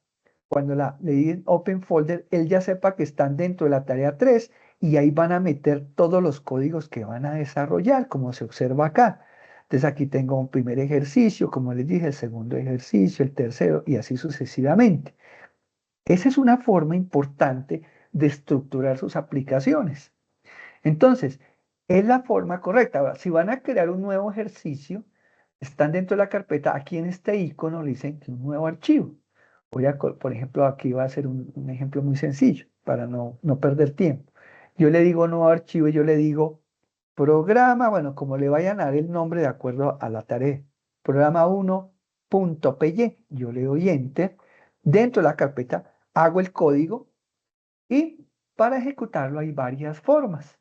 cuando le den Open Folder, él ya sepa que están dentro de la tarea 3 y ahí van a meter todos los códigos que van a desarrollar, como se observa acá. Entonces aquí tengo un primer ejercicio, como les dije, el segundo ejercicio, el tercero y así sucesivamente. Esa es una forma importante de estructurar sus aplicaciones. Entonces, es la forma correcta. Ahora, si van a crear un nuevo ejercicio, están dentro de la carpeta, aquí en este icono le dicen que un nuevo archivo. Por ejemplo, aquí va a ser un ejemplo muy sencillo para no perder tiempo. Yo le digo nuevo archivo y yo le digo programa, bueno, como le vayan a dar el nombre de acuerdo a la tarea. Programa 1.py, yo le doy enter. Dentro de la carpeta hago el código y para ejecutarlo hay varias formas.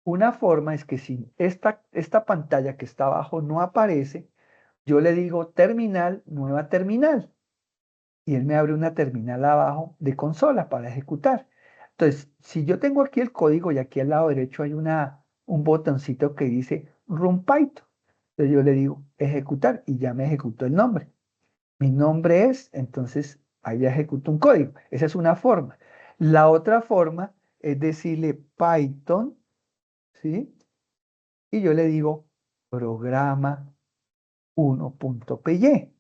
Una forma es que si esta pantalla que está abajo no aparece, yo le digo terminal, nueva terminal. Y él me abre una terminal abajo de consola para ejecutar. Entonces, si yo tengo aquí el código y aquí al lado derecho hay un botoncito que dice Run Python. Entonces yo le digo ejecutar y ya me ejecutó el nombre. Mi nombre es, entonces ahí ya ejecuto un código. Esa es una forma. La otra forma es decirle Python, ¿sí? Y yo le digo programa 1.py.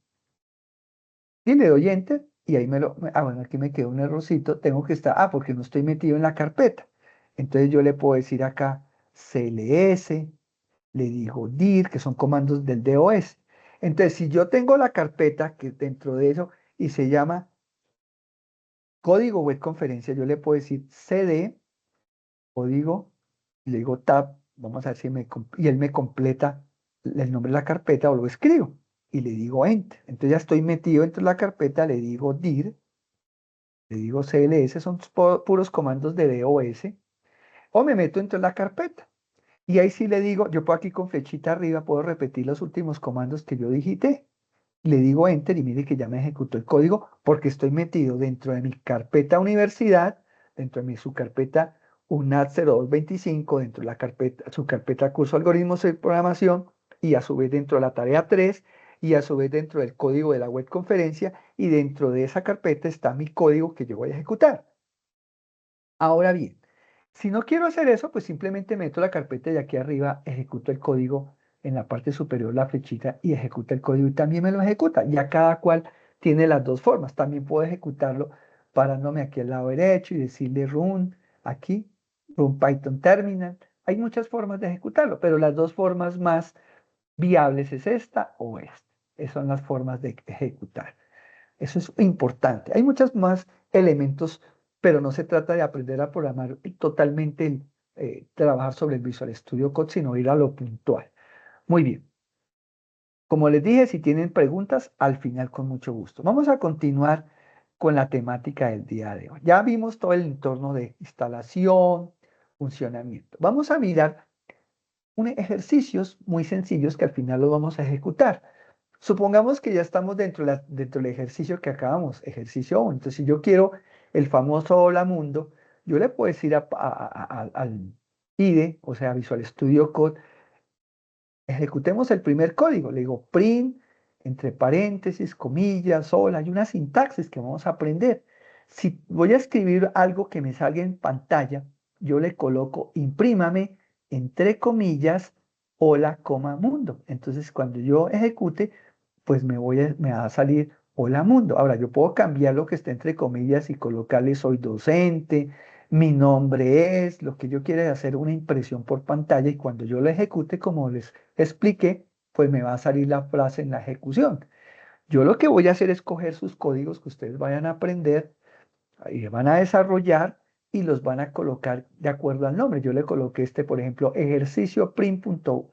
Y le doy enter y ahí bueno, aquí me quedó un errorcito. Tengo que estar, porque no estoy metido en la carpeta. Entonces yo le puedo decir acá cls, le digo dir, que son comandos del DOS. Entonces, si yo tengo la carpeta que dentro de eso y se llama código web conferencia, yo le puedo decir cd, código, y le digo tab, vamos a ver si y él me completa el nombre de la carpeta o lo escribo y le digo enter. Entonces ya estoy metido dentro de la carpeta, le digo dir, le digo cls, son puros comandos de DOS, o me meto dentro de la carpeta. Y ahí sí le digo, yo puedo aquí con flechita arriba, puedo repetir los últimos comandos que yo digité. Le digo enter y mire que ya me ejecutó el código porque estoy metido dentro de mi carpeta universidad, dentro de mi subcarpeta UNAT 0225, dentro de la carpeta, subcarpeta curso algoritmos de programación y a su vez dentro de la tarea 3 y a su vez dentro del código de la web conferencia y dentro de esa carpeta está mi código que yo voy a ejecutar. Ahora bien, si no quiero hacer eso, pues simplemente meto la carpeta y aquí arriba ejecuto el código en la parte superior, la flechita, y ejecuta el código y también me lo ejecuta. Ya cada cual tiene las dos formas. También puedo ejecutarlo parándome aquí al lado derecho y decirle run, aquí, run Python terminal. Hay muchas formas de ejecutarlo, pero las dos formas más viables es esta o esta. Esas son las formas de ejecutar. Eso es importante. Hay muchos más elementos, pero no se trata de aprender a programar totalmente, trabajar sobre el Visual Studio Code, sino ir a lo puntual. Muy bien. Como les dije, si tienen preguntas, al final con mucho gusto. Vamos a continuar con la temática del día de hoy. Ya vimos todo el entorno de instalación, funcionamiento. Vamos a mirar ejercicios muy sencillos que al final los vamos a ejecutar. Supongamos que ya estamos dentro del ejercicio que acabamos, ejercicio 1. Entonces, si yo quiero el famoso Hola Mundo, yo le puedo decir al IDE, o sea, Visual Studio Code, ejecutemos el primer código. Le digo print, entre paréntesis, comillas, hola, hay una sintaxis que vamos a aprender. Si voy a escribir algo que me salga en pantalla, yo le coloco imprímame, entre comillas, hola, coma, mundo. Entonces, cuando yo ejecute, pues me va a salir hola mundo. Ahora, yo puedo cambiar lo que esté entre comillas y colocarle soy docente, mi nombre es, lo que yo quiera hacer una impresión por pantalla y cuando yo lo ejecute, como les expliqué, pues me va a salir la frase en la ejecución. Yo lo que voy a hacer es coger sus códigos que ustedes vayan a aprender y van a desarrollar y los van a colocar de acuerdo al nombre. Yo le coloqué este, por ejemplo, ejercicio print.py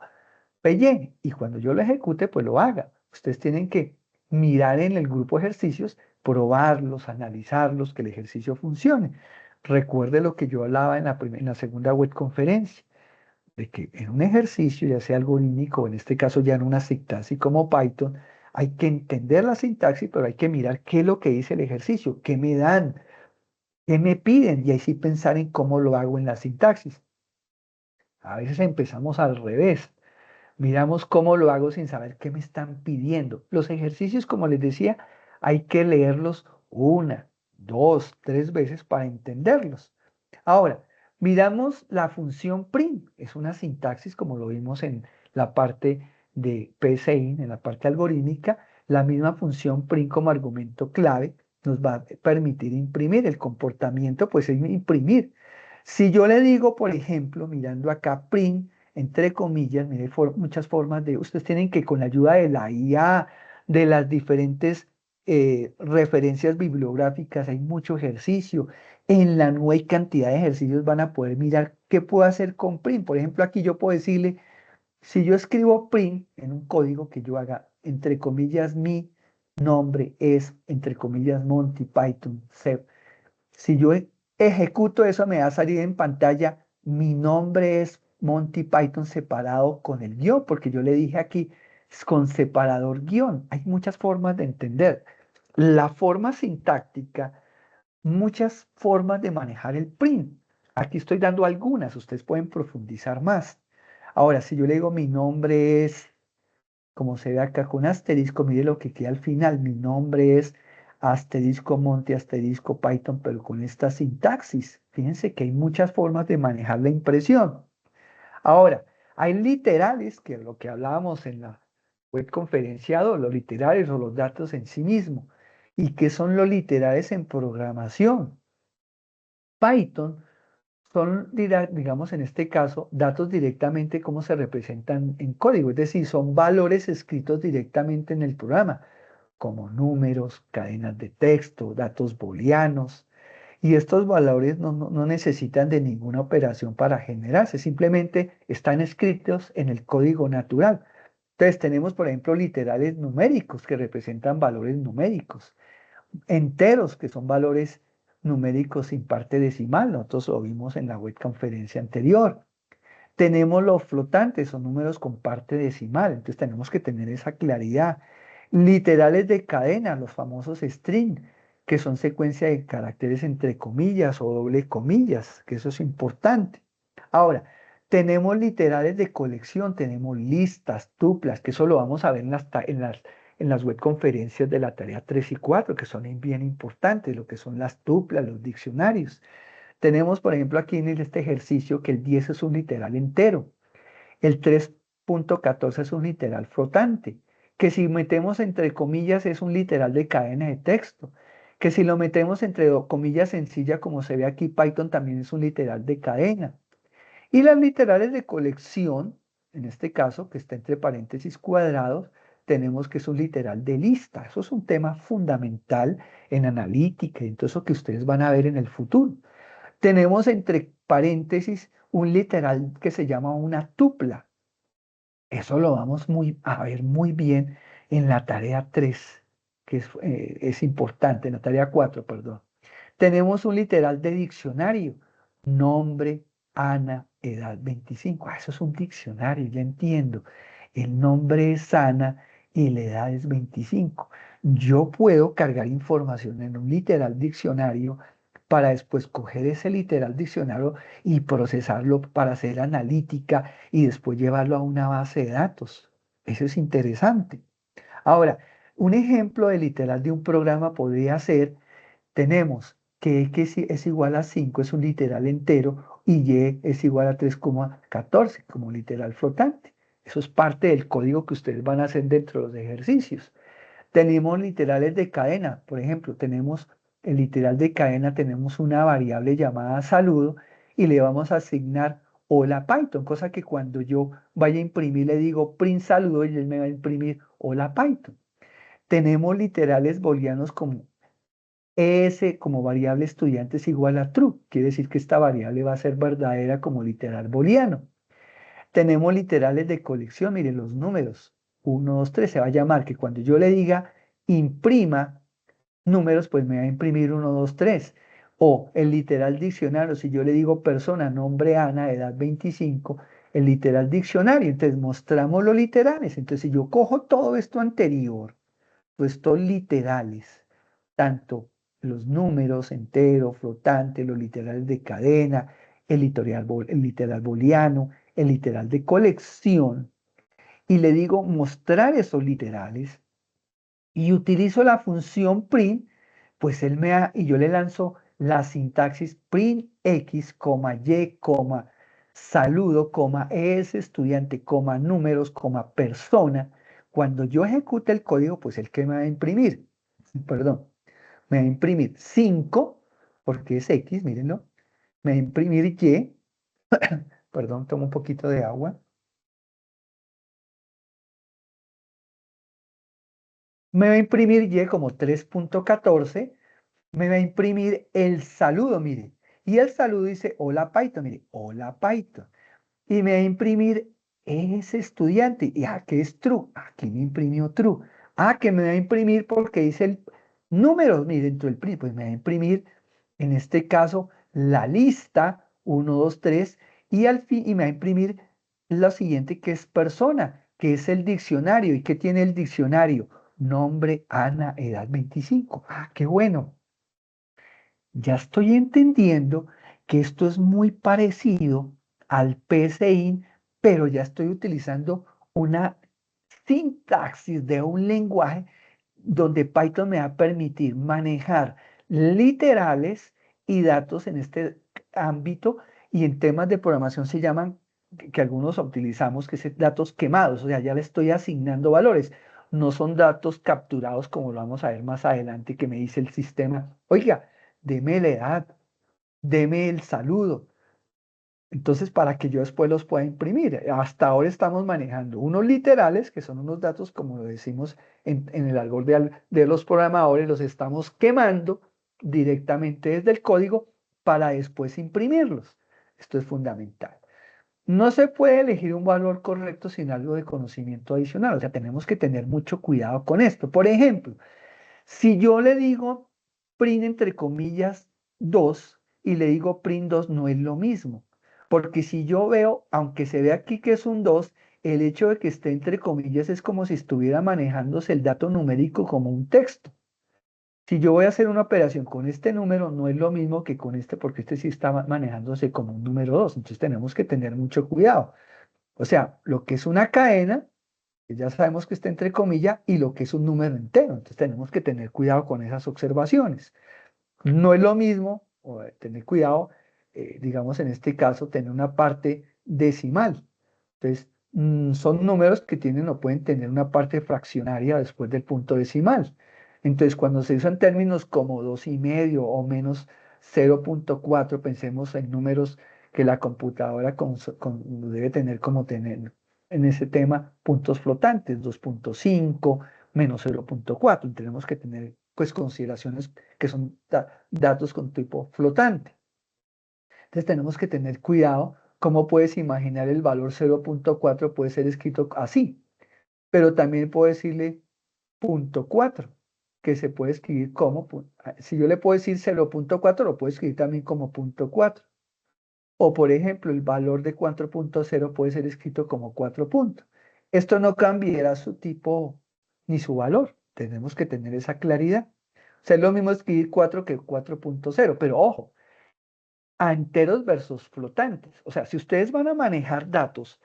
y cuando yo lo ejecute, pues lo haga. Ustedes tienen que mirar en el grupo ejercicios, probarlos, analizarlos, que el ejercicio funcione. Recuerde lo que yo hablaba en la segunda web conferencia, de que en un ejercicio, ya sea algorítmico, o en este caso ya en una sintaxis como Python, hay que entender la sintaxis, pero hay que mirar qué es lo que dice el ejercicio, qué me dan, qué me piden, y ahí sí pensar en cómo lo hago en la sintaxis. A veces empezamos al revés. Miramos cómo lo hago sin saber qué me están pidiendo. Los ejercicios, como les decía, hay que leerlos una, dos, tres veces para entenderlos. Ahora, miramos la función print. Es una sintaxis, como lo vimos en la parte de PSI, en la parte algorítmica. La misma función print como argumento clave nos va a permitir imprimir. El comportamiento, pues es imprimir. Si yo le digo, por ejemplo, mirando acá, print, entre comillas, mire, muchas formas de, ustedes tienen que con la ayuda de la IA, de las diferentes referencias bibliográficas, hay mucho ejercicio. En la nube hay cantidad de ejercicios, van a poder mirar qué puedo hacer con print. Por ejemplo, aquí yo puedo decirle, si yo escribo print en un código que yo haga, entre comillas, mi nombre es, entre comillas, Monty Python, C. Si yo ejecuto eso, me va a salir en pantalla, mi nombre es Monty Python separado con el guión, porque yo le dije aquí, es con separador guión. Hay muchas formas de entender. La forma sintáctica, muchas formas de manejar el print. Aquí estoy dando algunas, ustedes pueden profundizar más. Ahora, si yo le digo mi nombre es, como se ve acá con asterisco, mire lo que queda al final, mi nombre es asterisco Monte, asterisco Python, pero con esta sintaxis. Fíjense que hay muchas formas de manejar la impresión. Ahora, hay literales, que es lo que hablábamos en la web conferenciado, los literales o los datos en sí mismo. ¿Y qué son los literales en programación? Python son, digamos en este caso, datos directamente como se representan en código, es decir, son valores escritos directamente en el programa, como números, cadenas de texto, datos booleanos, y estos valores no necesitan de ninguna operación para generarse, simplemente están escritos en el código natural. Entonces tenemos, por ejemplo, literales numéricos que representan valores numéricos enteros, que son valores numéricos sin parte decimal. Nosotros lo vimos en la web conferencia anterior. Tenemos los flotantes, son números con parte decimal. Entonces tenemos que tener esa claridad. Literales de cadena, los famosos string, que son secuencia de caracteres entre comillas o doble comillas, que eso es importante. Ahora, tenemos literales de colección, tenemos listas, tuplas, que eso lo vamos a ver en las web conferencias de la tarea 3 y 4, que son bien importantes, lo que son las tuplas, los diccionarios. Tenemos, por ejemplo, aquí en este ejercicio que el 10 es un literal entero, el 3.14 es un literal flotante, que si metemos entre comillas es un literal de cadena de texto, que si lo metemos entre comillas sencilla, como se ve aquí, Python también es un literal de cadena. Y las literales de colección, en este caso, que está entre paréntesis cuadrados, tenemos que es un literal de lista. Eso es un tema fundamental en analítica y en todo eso que ustedes van a ver en el futuro. Tenemos entre paréntesis un literal que se llama una tupla. Eso lo vamos a ver muy bien en la tarea 3, que es importante, en la tarea 4, perdón. Tenemos un literal de diccionario, nombre, Ana, edad 25. Eso es un diccionario, ya entiendo. El nombre es Ana y la edad es 25. Yo puedo cargar información en un literal diccionario para después coger ese literal diccionario y procesarlo para hacer analítica y después llevarlo a una base de datos. Eso es interesante. Ahora, un ejemplo de literal de un programa podría ser, tenemos que X es igual a 5, es un literal entero, y Y es igual a 3,14 como literal flotante. Eso es parte del código que ustedes van a hacer dentro de los ejercicios. Tenemos literales de cadena, por ejemplo, tenemos el literal de cadena, tenemos una variable llamada saludo y le vamos a asignar hola Python, cosa que cuando yo vaya a imprimir le digo print saludo y él me va a imprimir hola Python. Tenemos literales booleanos como ES como variable estudiante es igual a true, quiere decir que esta variable va a ser verdadera como literal booleano. Tenemos literales de colección, miren los números, 1, 2, 3, se va a llamar que cuando yo le diga imprima números, pues me va a imprimir 1, 2, 3. O el literal diccionario, si yo le digo persona, nombre Ana, edad 25, el literal diccionario, entonces mostramos los literales. Entonces, si yo cojo todo esto anterior, pues estos literales, tanto los números enteros, flotantes, los literales de cadena, el literal booleano, el literal de colección, y le digo mostrar esos literales, y utilizo la función print, pues él me da, y yo le lanzo la sintaxis print x, y, saludo, es estudiante, números, persona. Cuando yo ejecute el código, pues el que me va a imprimir, perdón, me va a imprimir 5, porque es x, mírenlo, me va a imprimir y, perdón, tomo un poquito de agua, me va a imprimir y como 3,14, me va a imprimir el saludo, mire. Y el saludo dice, hola Python, mire, hola Python. Y me va a imprimir ese estudiante. Y que es true. Aquí me imprimió true. Que me va a imprimir porque dice el número, mire, dentro del print, pues me va a imprimir, en este caso, la lista 1, 2, 3. Y al fin, y me va a imprimir lo siguiente que es persona, que es el diccionario. ¿Y qué tiene el diccionario? Nombre, Ana, edad 25. Qué bueno. Ya estoy entendiendo que esto es muy parecido al PSIN, pero ya estoy utilizando una sintaxis de un lenguaje donde Python me va a permitir manejar literales y datos en este ámbito, y en temas de programación se llaman, que algunos utilizamos, que es datos quemados, o sea, ya le estoy asignando valores. No son datos capturados como lo vamos a ver más adelante, que me dice el sistema, oiga, deme la edad, deme el saludo. Entonces, para que yo después los pueda imprimir. Hasta ahora estamos manejando unos literales, que son unos datos, como lo decimos en el algoritmo de los programadores, los estamos quemando directamente desde el código para después imprimirlos. Esto es fundamental. No se puede elegir un valor correcto sin algo de conocimiento adicional. O sea, tenemos que tener mucho cuidado con esto. Por ejemplo, si yo le digo print entre comillas 2 y le digo print 2 no es lo mismo. Porque si yo veo, aunque se ve aquí que es un 2, el hecho de que esté entre comillas es como si estuviera manejándose el dato numérico como un texto. Si yo voy a hacer una operación con este número, no es lo mismo que con este, porque este sí está manejándose como un número 2. Entonces tenemos que tener mucho cuidado. O sea, lo que es una cadena, que ya sabemos que está entre comillas, y lo que es un número entero. Entonces tenemos que tener cuidado con esas observaciones. No es lo mismo, tener cuidado, digamos en este caso, tener una parte decimal. Entonces, son números que tienen o pueden tener una parte fraccionaria después del punto decimal. Entonces, cuando se usan términos como 2,5 o menos 0,4, pensemos en números que la computadora debe tener como tener en ese tema puntos flotantes, 2,5 menos 0,4. Tenemos que tener pues consideraciones que son datos con tipo flotante. Entonces tenemos que tener cuidado. ¿Cómo puedes imaginar el valor 0,4? Puede ser escrito así, pero también puedo decirle 0,4, que se puede escribir como, si yo le puedo decir 0,4, lo puedo escribir también como 0,4. O por ejemplo, el valor de 4,0 puede ser escrito como 4 puntos. Esto no cambiará su tipo ni su valor. Tenemos que tener esa claridad. O sea, es lo mismo escribir 4 que 4.0, pero ojo, a enteros versus flotantes. O sea, si ustedes van a manejar datos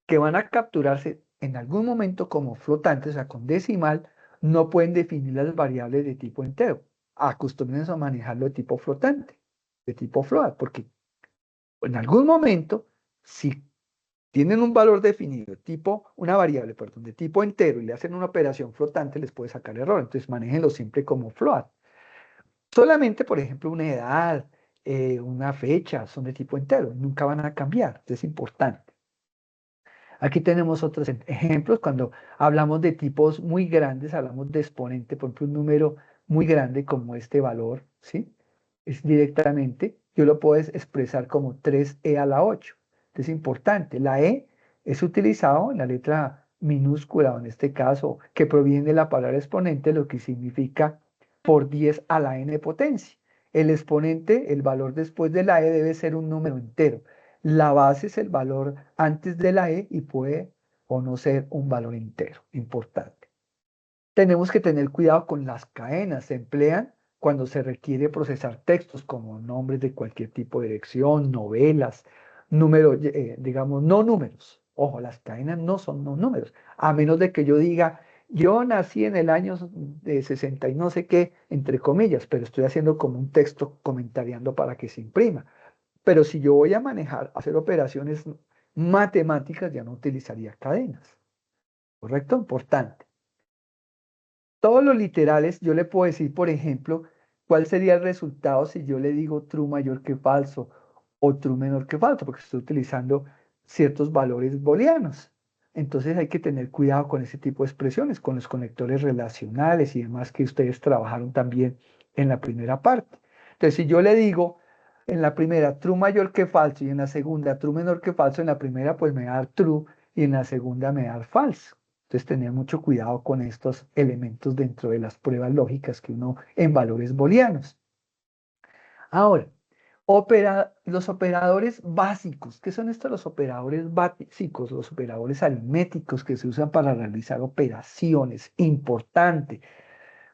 que van a capturarse en algún momento como flotantes, o sea, con decimal, no pueden definir las variables de tipo entero. Acostúmbrense a manejarlo de tipo flotante, de tipo float, porque en algún momento, si tienen un valor definido, una variable, perdón, de tipo entero y le hacen una operación flotante, les puede sacar error. Entonces, manéjenlo siempre como float. Solamente, por ejemplo, una edad, una fecha son de tipo entero, nunca van a cambiar. Esto es importante. Aquí tenemos otros ejemplos. Cuando hablamos de tipos muy grandes, hablamos de exponente, por ejemplo, un número muy grande como este valor, ¿sí? Es directamente, yo lo puedo expresar como 3e a la 8. Es importante. La e es utilizado en la letra minúscula, o en este caso, que proviene de la palabra exponente, lo que significa por 10 a la n potencia. El exponente, el valor después de la e debe ser un número entero. La base es el valor antes de la e y puede o no ser un valor entero. Importante. Tenemos que tener cuidado con las cadenas. Se emplean cuando se requiere procesar textos como nombres de cualquier tipo de dirección, novelas, números, digamos, no números. Ojo, las cadenas no son no números, a menos de que yo diga, yo nací en el año de 60 y no sé qué, entre comillas, pero estoy haciendo como un texto comentariando para que se imprima. Pero si yo voy a hacer operaciones matemáticas, ya no utilizaría cadenas. ¿Correcto? Importante. Todos los literales, yo le puedo decir, por ejemplo, cuál sería el resultado si yo le digo true mayor que falso o true menor que falso, porque estoy utilizando ciertos valores booleanos. Entonces hay que tener cuidado con ese tipo de expresiones, con los conectores relacionales y demás que ustedes trabajaron también en la primera parte. Entonces, si yo le digo en la primera true mayor que falso y en la segunda true menor que falso, en la primera pues me va a dar true y en la segunda me va a dar falso. Entonces, tener mucho cuidado con estos elementos dentro de las pruebas lógicas que uno en valores booleanos. Ahora, los operadores básicos. ¿Qué son estos los operadores básicos? Los operadores aritméticos que se usan para realizar operaciones. Importante.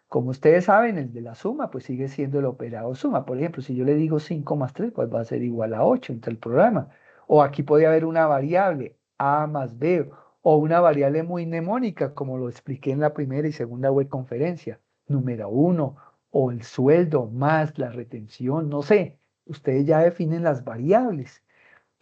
Como ustedes saben, el de la suma, pues sigue siendo el operador suma. Por ejemplo, si yo le digo 5 más 3, pues va a ser igual a 8 entre el programa. O aquí puede haber una variable, a más b, o una variable muy mnemónica, como lo expliqué en la primera y segunda web conferencia. Número 1, o el sueldo más la retención, no sé. Ustedes ya definen las variables.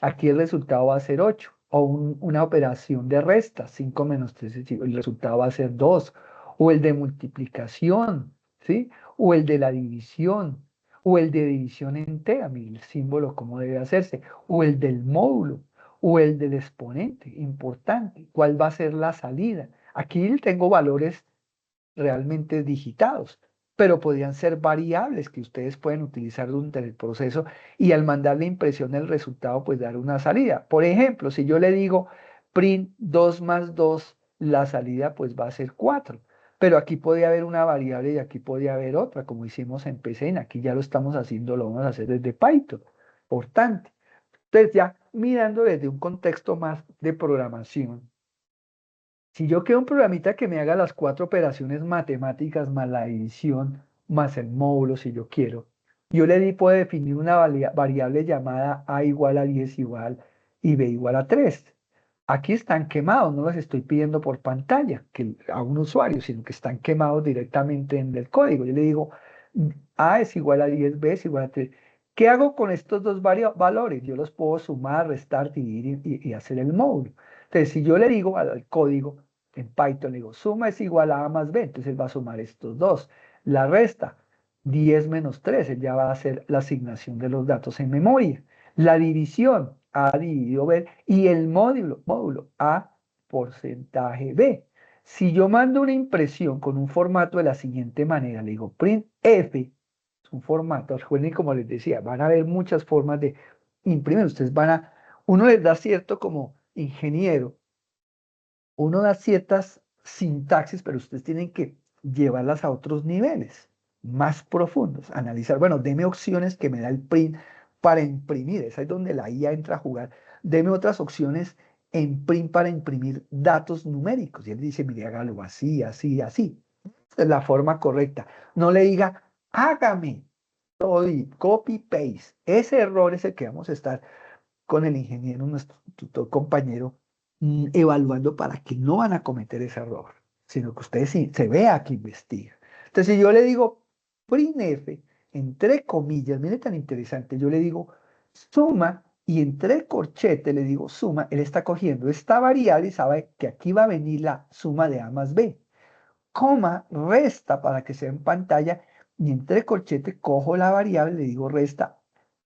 Aquí el resultado va a ser 8. O una operación de resta, 5 menos 3, el resultado va a ser 2. O el de multiplicación, ¿sí? O el de la división. O el de división entera, mire el símbolo cómo debe hacerse. O el del módulo. O el del exponente, importante. ¿Cuál va a ser la salida? Aquí tengo valores realmente digitados, pero podrían ser variables que ustedes pueden utilizar durante el proceso y al mandar la impresión el resultado, pues dar una salida. Por ejemplo, si yo le digo print 2 más 2, la salida pues va a ser 4. Pero aquí podría haber una variable y aquí podría haber otra, como hicimos en PCN. Aquí ya lo estamos haciendo, lo vamos a hacer desde Python. Importante. Entonces ya mirando desde un contexto más de programación, si yo quiero un programita que me haga las 4 operaciones matemáticas más la división más el módulo, si yo quiero, yo puedo definir una variable llamada a igual a 10 igual y b igual a 3. Aquí están quemados, no los estoy pidiendo por pantalla a un usuario, sino que están quemados directamente en el código. Yo le digo, a es igual a 10, b es igual a 3. ¿Qué hago con estos dos valores? Yo los puedo sumar, restar, dividir y hacer el módulo. Entonces, si yo le digo al código, en Python le digo, suma es igual a más b, entonces él va a sumar estos dos. La resta, 10 menos 3, él ya va a hacer la asignación de los datos en memoria. La división, a dividido b, y el módulo a porcentaje b. Si yo mando una impresión con un formato de la siguiente manera, le digo print f, es un formato, recuerden como les decía, van a haber muchas formas de imprimir, uno les da cierto como ingeniero, uno da ciertas sintaxis, pero ustedes tienen que llevarlas a otros niveles más profundos, analizar, bueno, deme opciones que me da el print para imprimir, esa es donde la IA entra a jugar, deme otras opciones en print para imprimir datos numéricos. Y él dice, mire, hágalo así, así, así. Esa es la forma correcta. No le diga, hágame todo y copy, paste. Ese error es el que vamos a estar con el ingeniero, nuestro tutor compañero, evaluando para que no van a cometer ese error, sino que ustedes se vea que investiga. Entonces, si yo le digo printf, entre comillas, mire tan interesante, yo le digo suma y entre corchetes le digo suma, él está cogiendo esta variable y sabe que aquí va a venir la suma de A más B. Coma, resta para que sea en pantalla y entre corchetes cojo la variable, le digo resta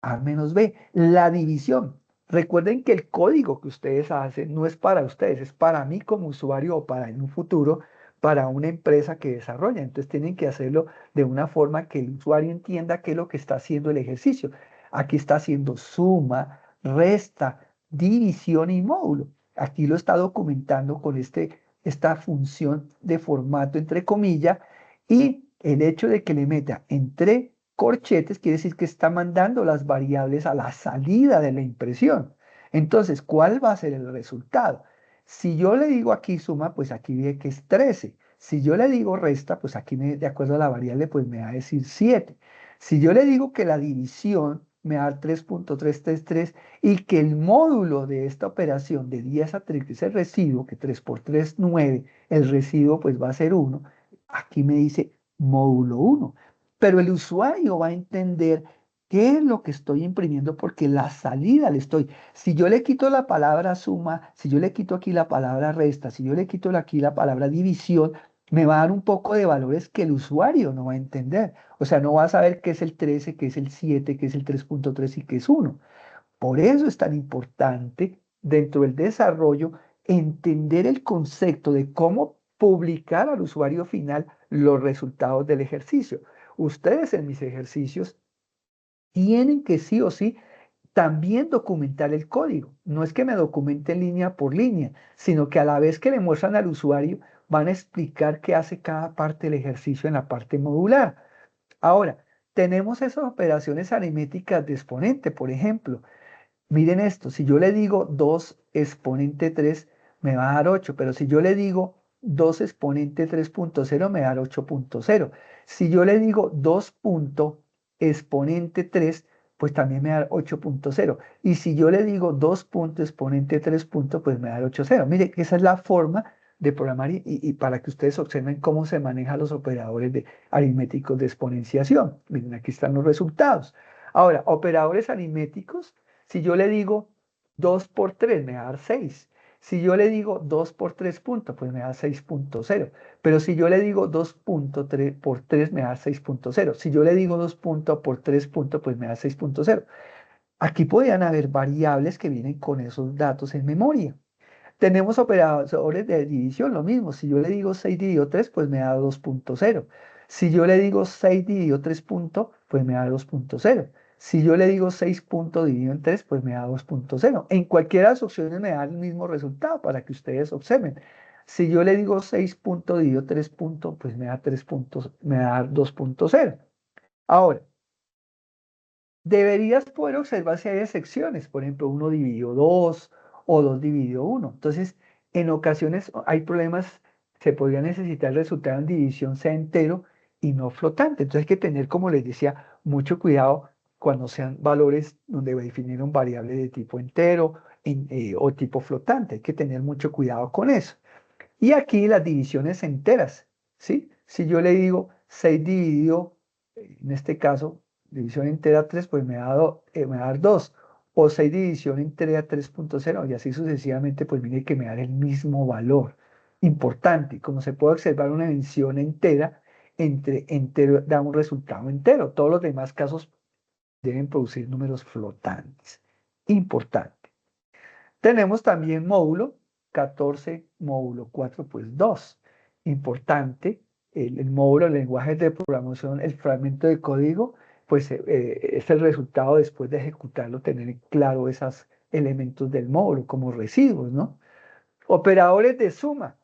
A menos B. La división. Recuerden que el código que ustedes hacen no es para ustedes, es para mí como usuario o para en un futuro, para una empresa que desarrolla. Entonces tienen que hacerlo de una forma que el usuario entienda qué es lo que está haciendo el ejercicio. Aquí está haciendo suma, resta, división y módulo. Aquí lo está documentando con esta función de formato entre comillas y el hecho de que le meta entre corchetes quiere decir que está mandando las variables a la salida de la impresión. Entonces, ¿cuál va a ser el resultado? Si yo le digo aquí suma, pues aquí ve que es 13. Si yo le digo resta, pues aquí de acuerdo a la variable, pues me va a decir 7. Si yo le digo que la división me va a dar 3.333 y que el módulo de esta operación de 10 a 3, que es el residuo, que 3 por 3, 9, el residuo pues va a ser 1, aquí me dice módulo 1. Pero el usuario va a entender qué es lo que estoy imprimiendo porque la salida le estoy. Si yo le quito la palabra suma, si yo le quito aquí la palabra resta, si yo le quito aquí la palabra división, me va a dar un poco de valores que el usuario no va a entender. O sea, no va a saber qué es el 13, qué es el 7, qué es el 3.3 y qué es 1. Por eso es tan importante dentro del desarrollo entender el concepto de cómo publicar al usuario final los resultados del ejercicio. Ustedes en mis ejercicios tienen que sí o sí también documentar el código. No es que me documente línea por línea, sino que a la vez que le muestran al usuario, van a explicar qué hace cada parte del ejercicio en la parte modular. Ahora, tenemos esas operaciones aritméticas de exponente, por ejemplo. Miren esto, si yo le digo 2 exponente 3, me va a dar 8, pero si yo le digo 2 exponente 3.0, me va a dar 8.0. Si yo le digo 2 punto exponente 3, pues también me va a dar 8.0. Y si yo le digo 2 punto exponente 3 punto, pues me va a dar 8.0. Mire, esa es la forma de programar y para que ustedes observen cómo se manejan los operadores aritméticos de exponenciación. Miren, aquí están los resultados. Ahora, operadores aritméticos. Si yo le digo 2 por 3 me va a dar 6. Si yo le digo 2 por 3 puntos, pues me da 6.0. Pero si yo le digo 2 por 3 me da 6.0. Si yo le digo 2 puntos por 3 puntos, pues me da 6.0. Aquí podrían haber variables que vienen con esos datos en memoria. Tenemos operadores de división, lo mismo. Si yo le digo 6 dividido 3, pues me da 2.0. Si yo le digo 6 dividido 3 puntos, pues me da 2.0. Si yo le digo 6 puntos dividido en 3, pues me da 2.0. En cualquiera de las opciones me da el mismo resultado para que ustedes observen. Si yo le digo 6 puntos dividido 3 puntos, pues me da 3 puntos, me da 2.0. Ahora, deberías poder observar si hay excepciones, por ejemplo, 1 dividido 2 o 2 dividido 1. Entonces, en ocasiones hay problemas, se podría necesitar el resultado en división sea entero y no flotante. Entonces hay que tener, como les decía, mucho cuidado cuando sean valores donde definieron variables de tipo entero o tipo flotante. Hay que tener mucho cuidado con eso. Y aquí las divisiones enteras, ¿sí? Si yo le digo 6 dividido, en este caso, división entera 3, pues me va a dar 2. O 6 división entera 3.0 y así sucesivamente, pues mire que me da el mismo valor. Importante, como se puede observar una división entera, entre entero da un resultado entero. Todos los demás casos deben producir números flotantes. Importante. Tenemos también módulo 14, módulo 4, pues 2. Importante, el módulo de lenguajes de programación, el fragmento de código, pues es el resultado después de ejecutarlo, tener claro esos elementos del módulo como residuos, ¿no? Operadores de suma.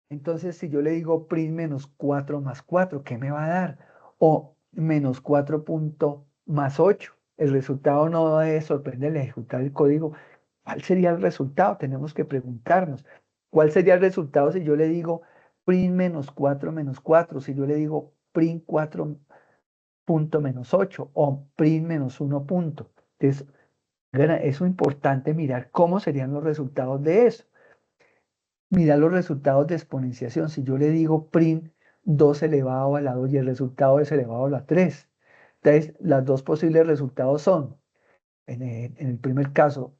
Entonces, si yo le digo print menos 4 más 4, ¿qué me va a dar? O menos 4 punto más 8. El resultado no debe sorprender al ejecutar el código. ¿Cuál sería el resultado? Tenemos que preguntarnos. ¿Cuál sería el resultado si yo le digo prin menos 4 menos 4? Si yo le digo prin 4 punto menos 8 o prin menos 1 punto. Entonces, es importante mirar cómo serían los resultados de eso. Mirar los resultados de exponenciación. Si yo le digo prin 2 elevado a la 2 y el resultado es elevado a la 3. Entonces, los dos posibles resultados son, en el primer caso,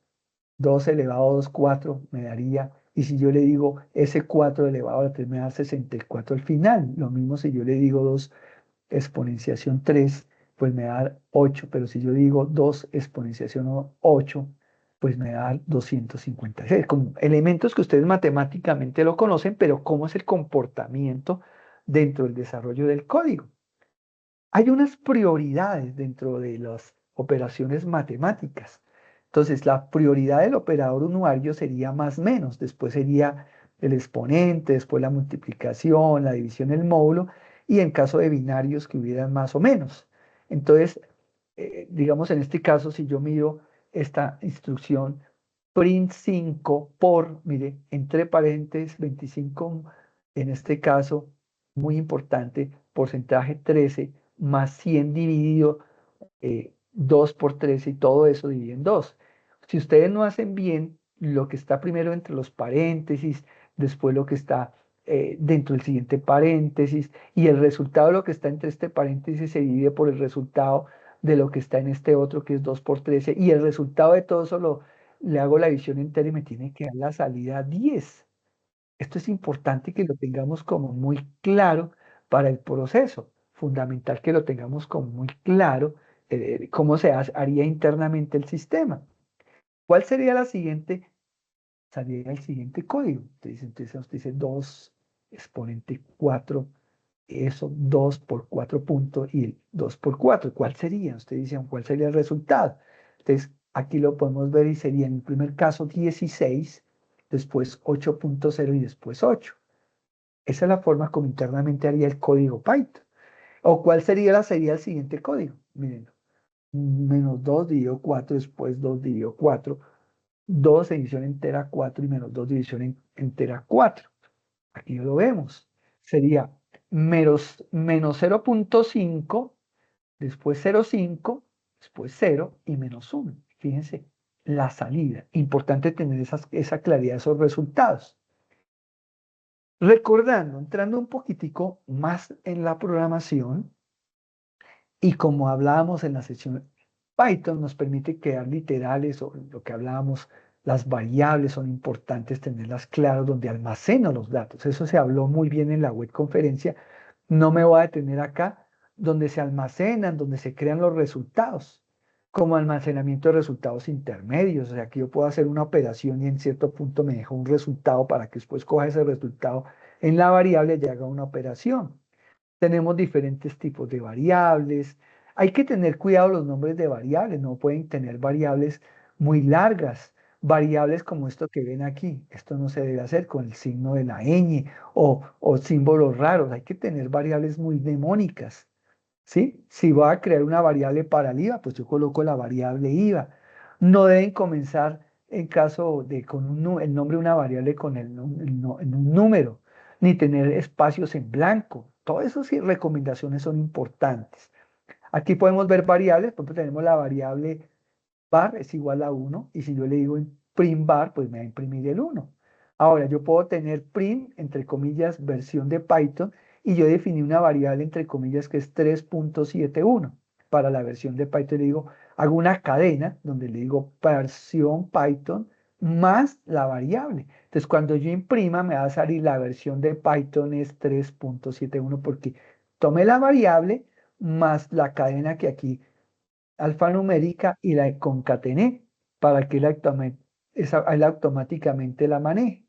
2 elevado a 2, 4 me daría, y si yo le digo ese 4 elevado a la 3 me da 64 al final. Lo mismo si yo le digo 2 exponenciación 3, pues me da 8, pero si yo digo 2 exponenciación 8, pues me da 256. Como elementos que ustedes matemáticamente lo conocen, pero ¿cómo es el comportamiento dentro del desarrollo del código? Hay unas prioridades dentro de las operaciones matemáticas. Entonces, la prioridad del operador unuario sería más menos, después sería el exponente, después la multiplicación, la división, el módulo, y en caso de binarios que hubieran más o menos. Entonces, digamos en este caso, si yo miro esta instrucción, print 5 por, mire, entre paréntesis 25, en este caso, muy importante, porcentaje 13 más 100 dividido 2 por 13 y todo eso divide en 2. Si ustedes no hacen bien lo que está primero entre los paréntesis, después lo que está dentro del siguiente paréntesis y el resultado de lo que está entre este paréntesis se divide por el resultado de lo que está en este otro que es 2 por 13 y el resultado de todo eso le hago la división entera y me tiene que dar la salida 10. Esto es importante que lo tengamos como muy claro para el proceso. Fundamental que lo tengamos como muy claro cómo haría internamente el sistema. ¿Cuál sería la siguiente? Sería el siguiente código. Entonces nos dice 2 exponente 4, eso 2 por 4 puntos y el 2 por 4. ¿Cuál sería? Ustedes dicen, ¿cuál sería el resultado? Entonces aquí lo podemos ver y sería en el primer caso 16, después 8.0 y después 8. Esa es la forma como internamente haría el código Python. ¿O cuál sería el siguiente código? Miren, menos 2 dividido 4, después 2 dividido 4, 2 división entera 4 y menos 2 división entera 4. Aquí lo vemos. Sería menos 0.5, después 0.5, después 0 y menos 1. Fíjense, la salida. Importante tener esa claridad de esos resultados. Recordando, entrando un poquitico más en la programación, y como hablábamos en la sección, Python nos permite crear literales o lo que hablábamos, las variables son importantes tenerlas claras donde almaceno los datos. Eso se habló muy bien en la web conferencia. No me voy a detener acá, donde se almacenan, donde se crean los resultados, como almacenamiento de resultados intermedios. O sea, que yo puedo hacer una operación y en cierto punto me deja un resultado para que después coja ese resultado en la variable y haga una operación. Tenemos diferentes tipos de variables. Hay que tener cuidado los nombres de variables, no pueden tener variables muy largas. Variables como esto que ven aquí, esto no se debe hacer con el signo de la ñ o símbolos raros. Hay que tener variables muy mnemónicas, ¿sí? Si voy a crear una variable para el IVA, pues yo coloco la variable IVA. No deben comenzar en caso de con el nombre de una variable con en un número, ni tener espacios en blanco. Todas esas recomendaciones son importantes. Aquí podemos ver variables, por ejemplo, tenemos la variable var es igual a 1, y si yo le digo print var, pues me va a imprimir el 1. Ahora, yo puedo tener print, entre comillas, versión de Python, y yo definí una variable, entre comillas, que es 3.71. Para la versión de Python le digo, hago una cadena donde le digo versión Python más la variable. Entonces, cuando yo imprima, me va a salir la versión de Python es 3.71 porque tomé la variable más la cadena que aquí alfanumérica y la concatené para que él automáticamente la maneje.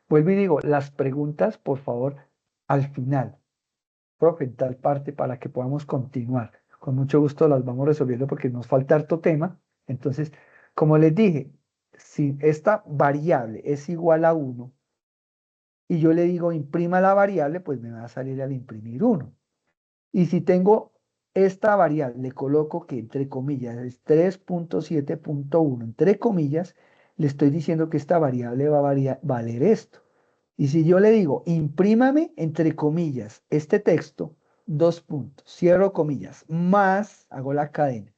Vuelvo y digo, las preguntas, por favor, al final, profe, en tal parte para que podamos continuar. Con mucho gusto las vamos resolviendo porque nos falta harto tema. Entonces, como les dije, si esta variable es igual a 1 y yo le digo imprima la variable, pues me va a salir al imprimir 1. Y si tengo esta variable, le coloco que entre comillas es 3.7.1, entre comillas, le estoy diciendo que esta variable va a valer esto. Y si yo le digo, imprímame, entre comillas, este texto, dos puntos, cierro comillas, más, hago la cadena.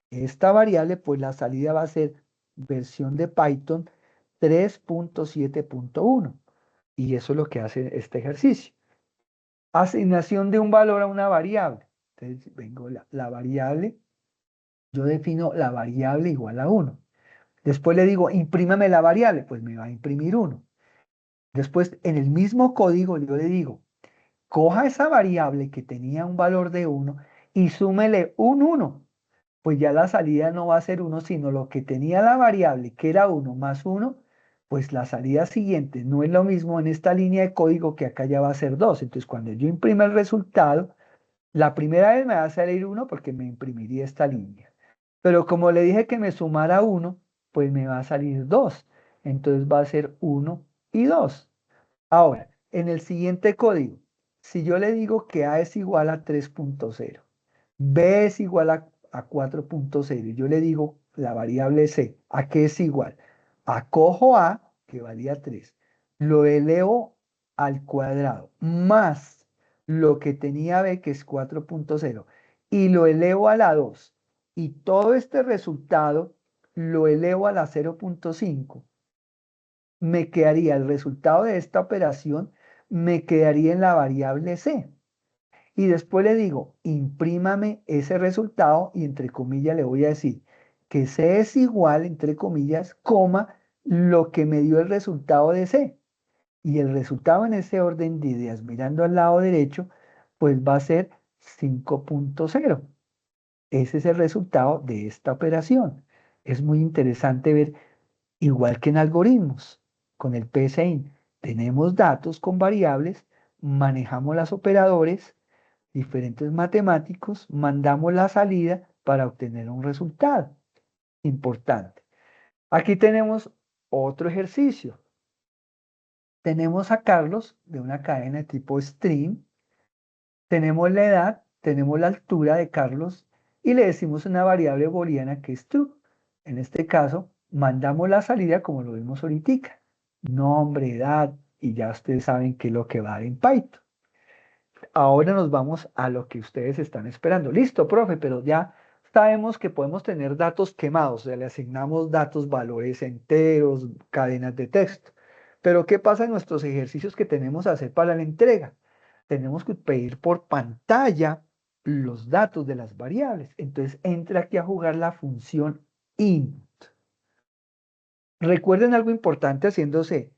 Esta variable, pues la salida va a ser versión de Python 3.7.1. Y eso es lo que hace este ejercicio. Asignación de un valor a una variable. Entonces, vengo la variable, yo defino la variable igual a 1. Después le digo, imprímame la variable, pues me va a imprimir 1. Después, en el mismo código, yo le digo, coja esa variable que tenía un valor de 1 y súmele un 1. Pues ya la salida no va a ser 1, sino lo que tenía la variable, que era 1 más 1, pues la salida siguiente no es lo mismo en esta línea de código que acá ya va a ser 2. Entonces, cuando yo imprima el resultado, la primera vez me va a salir 1 porque me imprimiría esta línea. Pero como le dije que me sumara 1, pues me va a salir 2. Entonces va a ser 1 y 2. Ahora, en el siguiente código, si yo le digo que A es igual a 3.0, B es igual a 4.0, y yo le digo la variable C, ¿a qué es igual? Acojo A, que valía 3, lo elevo al cuadrado, más lo que tenía B, que es 4.0, y lo elevo a la 2, y todo este resultado lo elevo a la 0.5, me quedaría el resultado de esta operación, me quedaría en la variable C. Y después le digo, imprímame ese resultado y entre comillas le voy a decir que C es igual, entre comillas, coma, lo que me dio el resultado de C. Y el resultado en ese orden de ideas, mirando al lado derecho, pues va a ser 5.0. Ese es el resultado de esta operación. Es muy interesante ver, igual que en algoritmos, con el PSIN, tenemos datos con variables, manejamos las operadores, diferentes matemáticos, mandamos la salida para obtener un resultado importante. Aquí tenemos otro ejercicio. Tenemos a Carlos de una cadena de tipo string, tenemos la edad, tenemos la altura de Carlos y le decimos una variable booleana que es true. En este caso, mandamos la salida como lo vimos ahorita, nombre, edad, y ya ustedes saben qué es lo que va a dar en Python. Ahora nos vamos a lo que ustedes están esperando. Listo, profe, pero ya sabemos que podemos tener datos quemados, o sea, le asignamos datos, valores enteros, cadenas de texto. Pero ¿qué pasa en nuestros ejercicios que tenemos que hacer para la entrega? Tenemos que pedir por pantalla los datos de las variables. Entonces entra aquí a jugar la función int. Recuerden algo importante haciéndose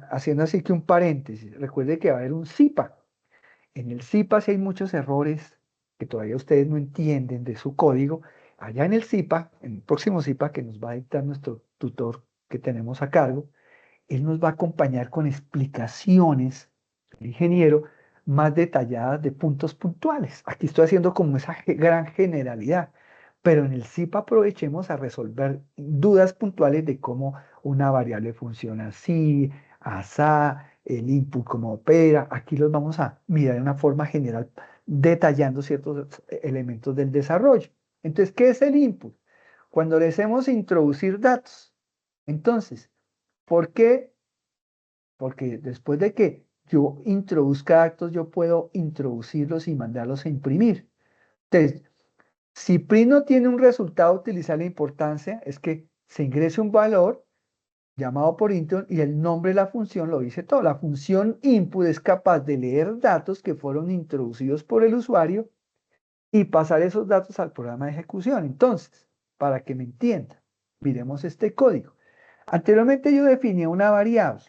haciendo así que un paréntesis. Recuerden que va a haber un zipa. En el zipa, si hay muchos errores que todavía ustedes no entienden de su código, allá en el zipa, en el próximo zipa que nos va a dictar nuestro tutor que tenemos a cargo, él nos va a acompañar con explicaciones, el ingeniero, más detalladas de puntos puntuales. Aquí estoy haciendo como esa gran generalidad, pero en el zipa aprovechemos a resolver dudas puntuales de cómo una variable funciona así, asá, el input cómo opera. Aquí los vamos a mirar de una forma general, detallando ciertos elementos del desarrollo. Entonces, ¿qué es el input? Cuando le hacemos introducir datos. Entonces, ¿por qué? Porque después de que yo introduzca datos, yo puedo introducirlos y mandarlos a imprimir. Entonces, si print no tiene un resultado, utilizar la importancia es que se ingrese un valor llamado por int y el nombre de la función lo dice todo. La función input es capaz de leer datos que fueron introducidos por el usuario y pasar esos datos al programa de ejecución. Entonces, para que me entiendan, miremos este código. Anteriormente yo definí una variable.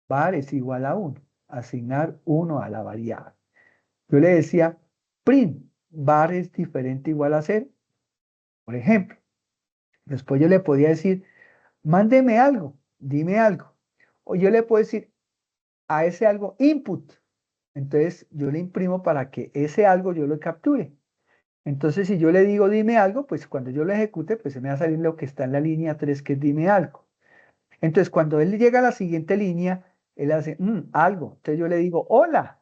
Var es igual a 1. Asignar 1 a la variable. Yo le decía, print, var es diferente igual a 0. Por ejemplo, después yo le podía decir, mándeme algo, dime algo. O yo le puedo decir a ese algo input. Entonces yo le imprimo para que ese algo yo lo capture. Entonces si yo le digo dime algo, pues cuando yo lo ejecute, pues se me va a salir lo que está en la línea 3, que es dime algo. Entonces cuando él llega a la siguiente línea, él hace algo. Entonces yo le digo hola,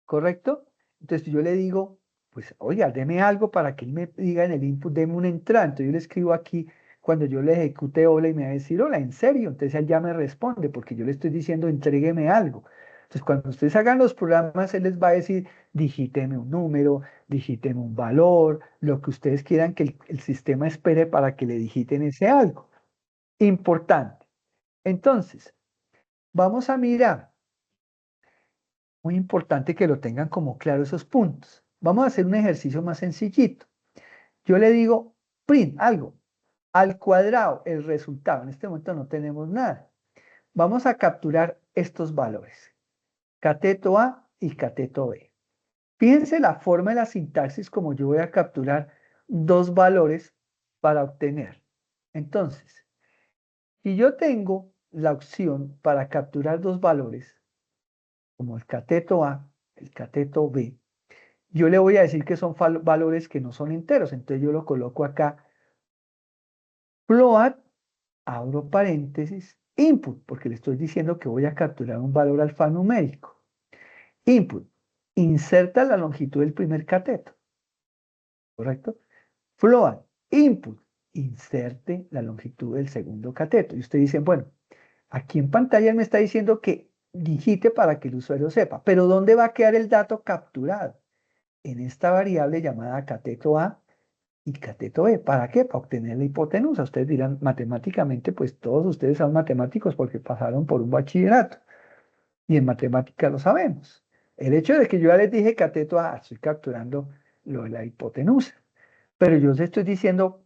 ¿correcto? Entonces yo le digo, pues oiga, deme algo para que él me diga en el input, deme una entrada. Entonces yo le escribo aquí cuando yo le ejecute hola y me va a decir hola, ¿en serio? Entonces él ya me responde porque yo le estoy diciendo entrégueme algo. Entonces cuando ustedes hagan los programas, él les va a decir digíteme un número, digíteme un valor, lo que ustedes quieran que el sistema espere para que le digiten ese algo. Importante. Entonces, vamos a mirar. Muy importante que lo tengan como claro esos puntos. Vamos a hacer un ejercicio más sencillito. Yo le digo print algo, al cuadrado, el resultado. En este momento no tenemos nada. Vamos a capturar estos valores, cateto A y cateto B. Fíjense la forma de la sintaxis como yo voy a capturar dos valores para obtener. Entonces, si yo tengo la opción para capturar dos valores, como el cateto A, el cateto B, yo le voy a decir que son valores que no son enteros. Entonces yo lo coloco acá, float, abro paréntesis, input, porque le estoy diciendo que voy a capturar un valor alfanumérico. Input, inserta la longitud del primer cateto, ¿correcto? Float, input, inserte la longitud del segundo cateto. Y usted dice, bueno, aquí en pantalla él me está diciendo que digite para que el usuario sepa, pero ¿dónde va a quedar el dato capturado? En esta variable llamada cateto A y cateto B. ¿Para qué? Para obtener la hipotenusa. Ustedes dirán, matemáticamente, pues todos ustedes son matemáticos porque pasaron por un bachillerato. Y en matemática lo sabemos. El hecho de que yo ya les dije cateto A, estoy capturando lo de la hipotenusa. Pero yo les estoy diciendo,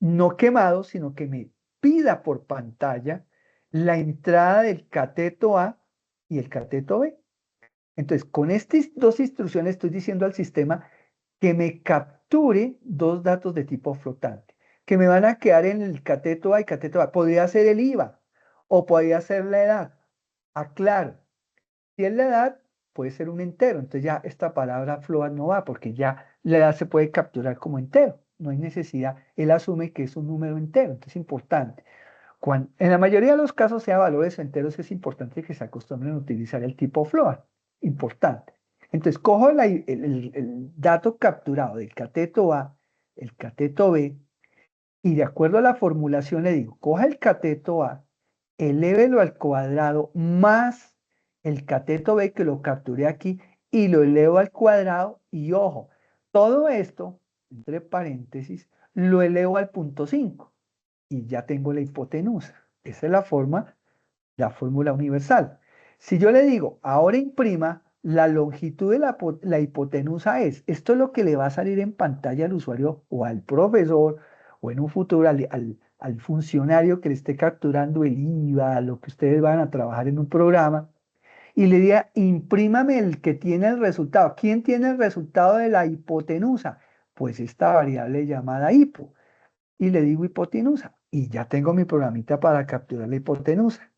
no quemado, sino que me pida por pantalla la entrada del cateto A y el cateto B. Entonces, con estas dos instrucciones estoy diciendo al sistema que me capture dos datos de tipo flotante, que me van a quedar en el cateto A y cateto A. Podría ser el IVA o podría ser la edad. Aclaro, si es la edad, puede ser un entero. Entonces ya esta palabra float no va porque ya la edad se puede capturar como entero. No hay necesidad. Él asume que es un número entero. Entonces es importante. En la mayoría de los casos, sea valores o enteros, es importante que se acostumbren a utilizar el tipo float. Importante. Entonces, cojo el dato capturado del cateto A, el cateto B, y de acuerdo a la formulación le digo, coja el cateto A, elévelo al cuadrado más el cateto B que lo capturé aquí y lo elevo al cuadrado y ojo, todo esto, entre paréntesis, lo elevo al punto 5 y ya tengo la hipotenusa. Esa es la fórmula universal. Si yo le digo, ahora imprima, la longitud de la hipotenusa esto es lo que le va a salir en pantalla al usuario o al profesor o en un futuro al funcionario que le esté capturando el IVA, lo que ustedes van a trabajar en un programa, y le diga, imprímame el que tiene el resultado. ¿Quién tiene el resultado de la hipotenusa? Pues esta variable llamada hipo. Y le digo hipotenusa, y ya tengo mi programita para capturar la hipotenusa.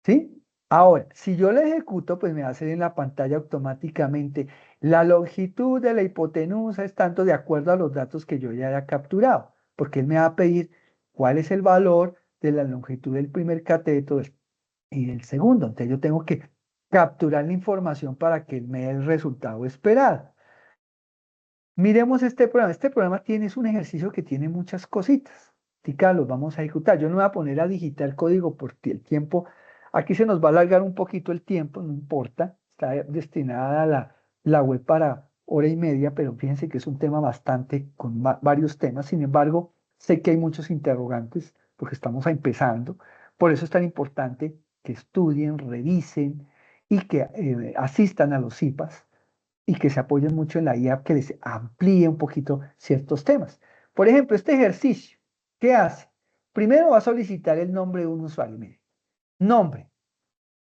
¿Sí? Ahora, si yo lo ejecuto, pues me va a salir en la pantalla automáticamente la longitud de la hipotenusa es tanto de acuerdo a los datos que yo ya haya capturado, porque él me va a pedir cuál es el valor de la longitud del primer cateto y del segundo. Entonces yo tengo que capturar la información para que él me dé el resultado esperado. Miremos este programa. Este programa es un ejercicio que tiene muchas cositas. Tica, los vamos a ejecutar. Yo no voy a poner a digitar código porque el tiempo, aquí se nos va a alargar un poquito el tiempo, no importa. Está destinada a la web para hora y media, pero fíjense que es un tema bastante, con varios temas. Sin embargo, sé que hay muchos interrogantes porque estamos empezando. Por eso es tan importante que estudien, revisen y que asistan a los CIPAS y que se apoyen mucho en la IA que les amplíe un poquito ciertos temas. Por ejemplo, este ejercicio, ¿qué hace? Primero va a solicitar el nombre de un usuario. Miren, nombre,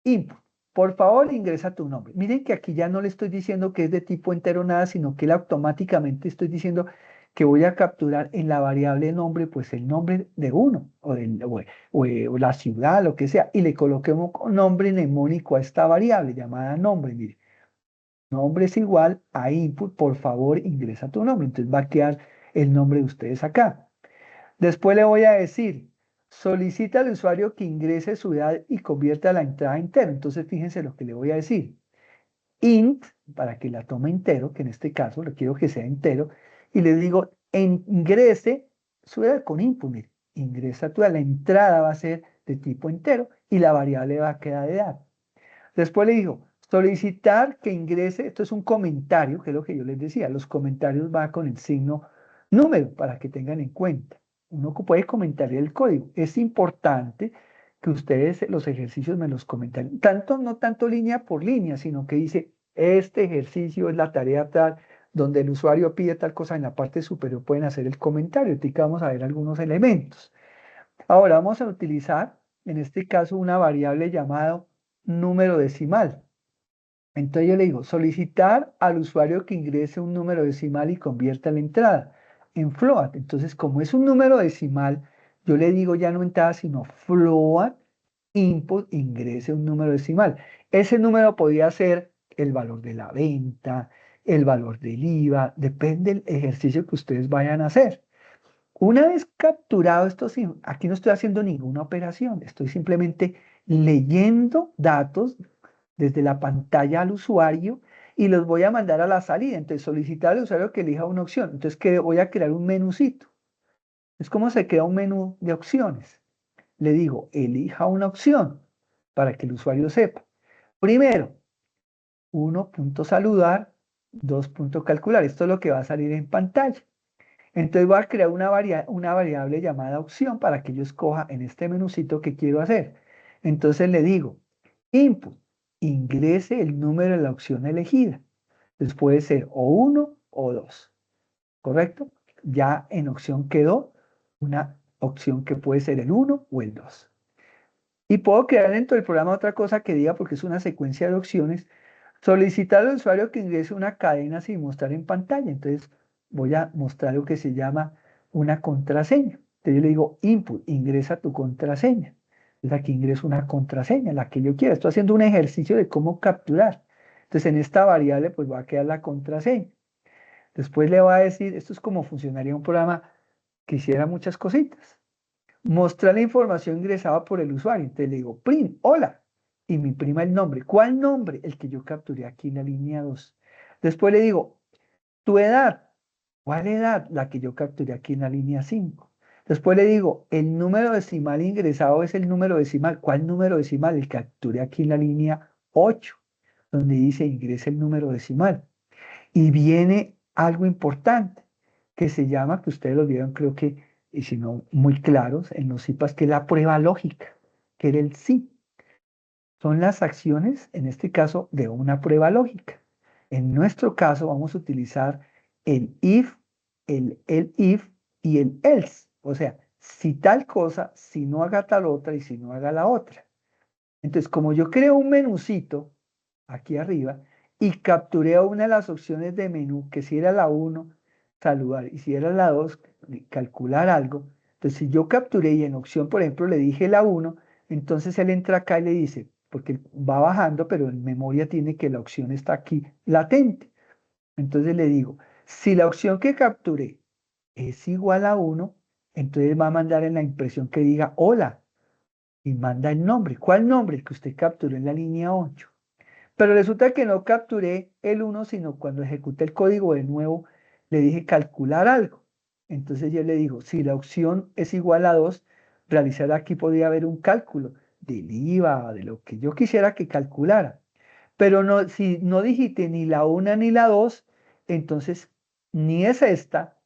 input. Por favor, ingresa tu nombre. Miren que aquí ya no le estoy diciendo que es de tipo entero nada, sino que él automáticamente estoy diciendo que voy a capturar en la variable nombre, pues el nombre de uno, o la ciudad, lo que sea, y le coloquemos nombre mnemónico a esta variable llamada nombre. Miren. Nombre es igual a input, por favor ingresa tu nombre. Entonces va a quedar el nombre de ustedes acá. Después le voy a decir, solicita al usuario que ingrese su edad y convierta la entrada entera. Entonces fíjense lo que le voy a decir. Int, para que la tome entero, que en este caso lo quiero que sea entero, y le digo, ingrese su edad con input. Mire, ingresa tu edad. La entrada va a ser de tipo entero y la variable va a quedar de edad. Después le digo, solicitar que ingrese, esto es un comentario, que es lo que yo les decía, los comentarios van con el signo número para que tengan en cuenta. Uno puede comentar el código. Es importante que ustedes los ejercicios me los comenten, no tanto línea por línea, sino que dice, este ejercicio es la tarea tal, donde el usuario pide tal cosa en la parte superior, pueden hacer el comentario, y vamos a ver algunos elementos. Ahora vamos a utilizar, en este caso, una variable llamada número decimal. Entonces yo le digo, solicitar al usuario que ingrese un número decimal y convierta la entrada en float. Entonces, como es un número decimal, yo le digo ya no entrada, sino float input, ingrese un número decimal. Ese número podría ser el valor de la venta, el valor del IVA, depende del ejercicio que ustedes vayan a hacer. Una vez capturado esto, aquí no estoy haciendo ninguna operación, estoy simplemente leyendo datos desde la pantalla al usuario y los voy a mandar a la salida. Entonces, solicitar al usuario que elija una opción. Entonces, voy a crear un menucito. Es como se crea un menú de opciones. Le digo, elija una opción para que el usuario sepa. Primero, 1.saludar, 2.calcular. Esto es lo que va a salir en pantalla. Entonces voy a crear una variable llamada opción para que yo escoja en este menucito que quiero hacer. Entonces le digo, input, ingrese el número de la opción elegida. Entonces puede ser o 1 o 2, ¿correcto? Ya en opción quedó una opción que puede ser el 1 o el 2. Y puedo crear dentro del programa otra cosa que diga, porque es una secuencia de opciones, solicitar al usuario que ingrese una cadena sin mostrar en pantalla. Entonces voy a mostrar lo que se llama una contraseña. Entonces yo le digo input, ingresa tu contraseña. Entonces aquí ingreso una contraseña, la que yo quiera. Estoy haciendo un ejercicio de cómo capturar. Entonces en esta variable pues va a quedar la contraseña. Después le voy a decir, esto es como funcionaría un programa que hiciera muchas cositas. Mostrar la información ingresada por el usuario. Entonces le digo, print, hola, y me imprima el nombre. ¿Cuál nombre? El que yo capturé aquí en la línea 2. Después le digo, tu edad. ¿Cuál edad? La que yo capturé aquí en la línea 5. Después le digo, el número decimal ingresado es el número decimal. ¿Cuál número decimal? El que capturé aquí en la línea 8, donde dice ingresa el número decimal. Y viene algo importante que se llama, que ustedes lo vieron, creo que, y si no muy claros, en los CIPAS, que es la prueba lógica, que era el sí. Son las acciones, en este caso, de una prueba lógica. En nuestro caso vamos a utilizar el if, el if y el else. O sea, si tal cosa, si no haga tal otra y si no haga la otra. Entonces, como yo creo un menucito aquí arriba y capturé una de las opciones de menú, que si era la 1, saludar, y si era la 2, calcular algo. Entonces, si yo capturé y en opción, por ejemplo, le dije la 1, entonces él entra acá y le dice, porque va bajando, pero en memoria tiene que la opción está aquí latente. Entonces le digo, si la opción que capturé es igual a 1, entonces va a mandar en la impresión que diga hola y manda el nombre. ¿Cuál nombre? El que usted capturó en la línea 8. Pero resulta que no capturé el 1, sino cuando ejecuté el código de nuevo, le dije calcular algo. Entonces yo le digo, si la opción es igual a 2, realizar aquí podría haber un cálculo del IVA, de lo que yo quisiera que calculara. Pero no, si no digité ni la 1 ni la 2, entonces ni es esta,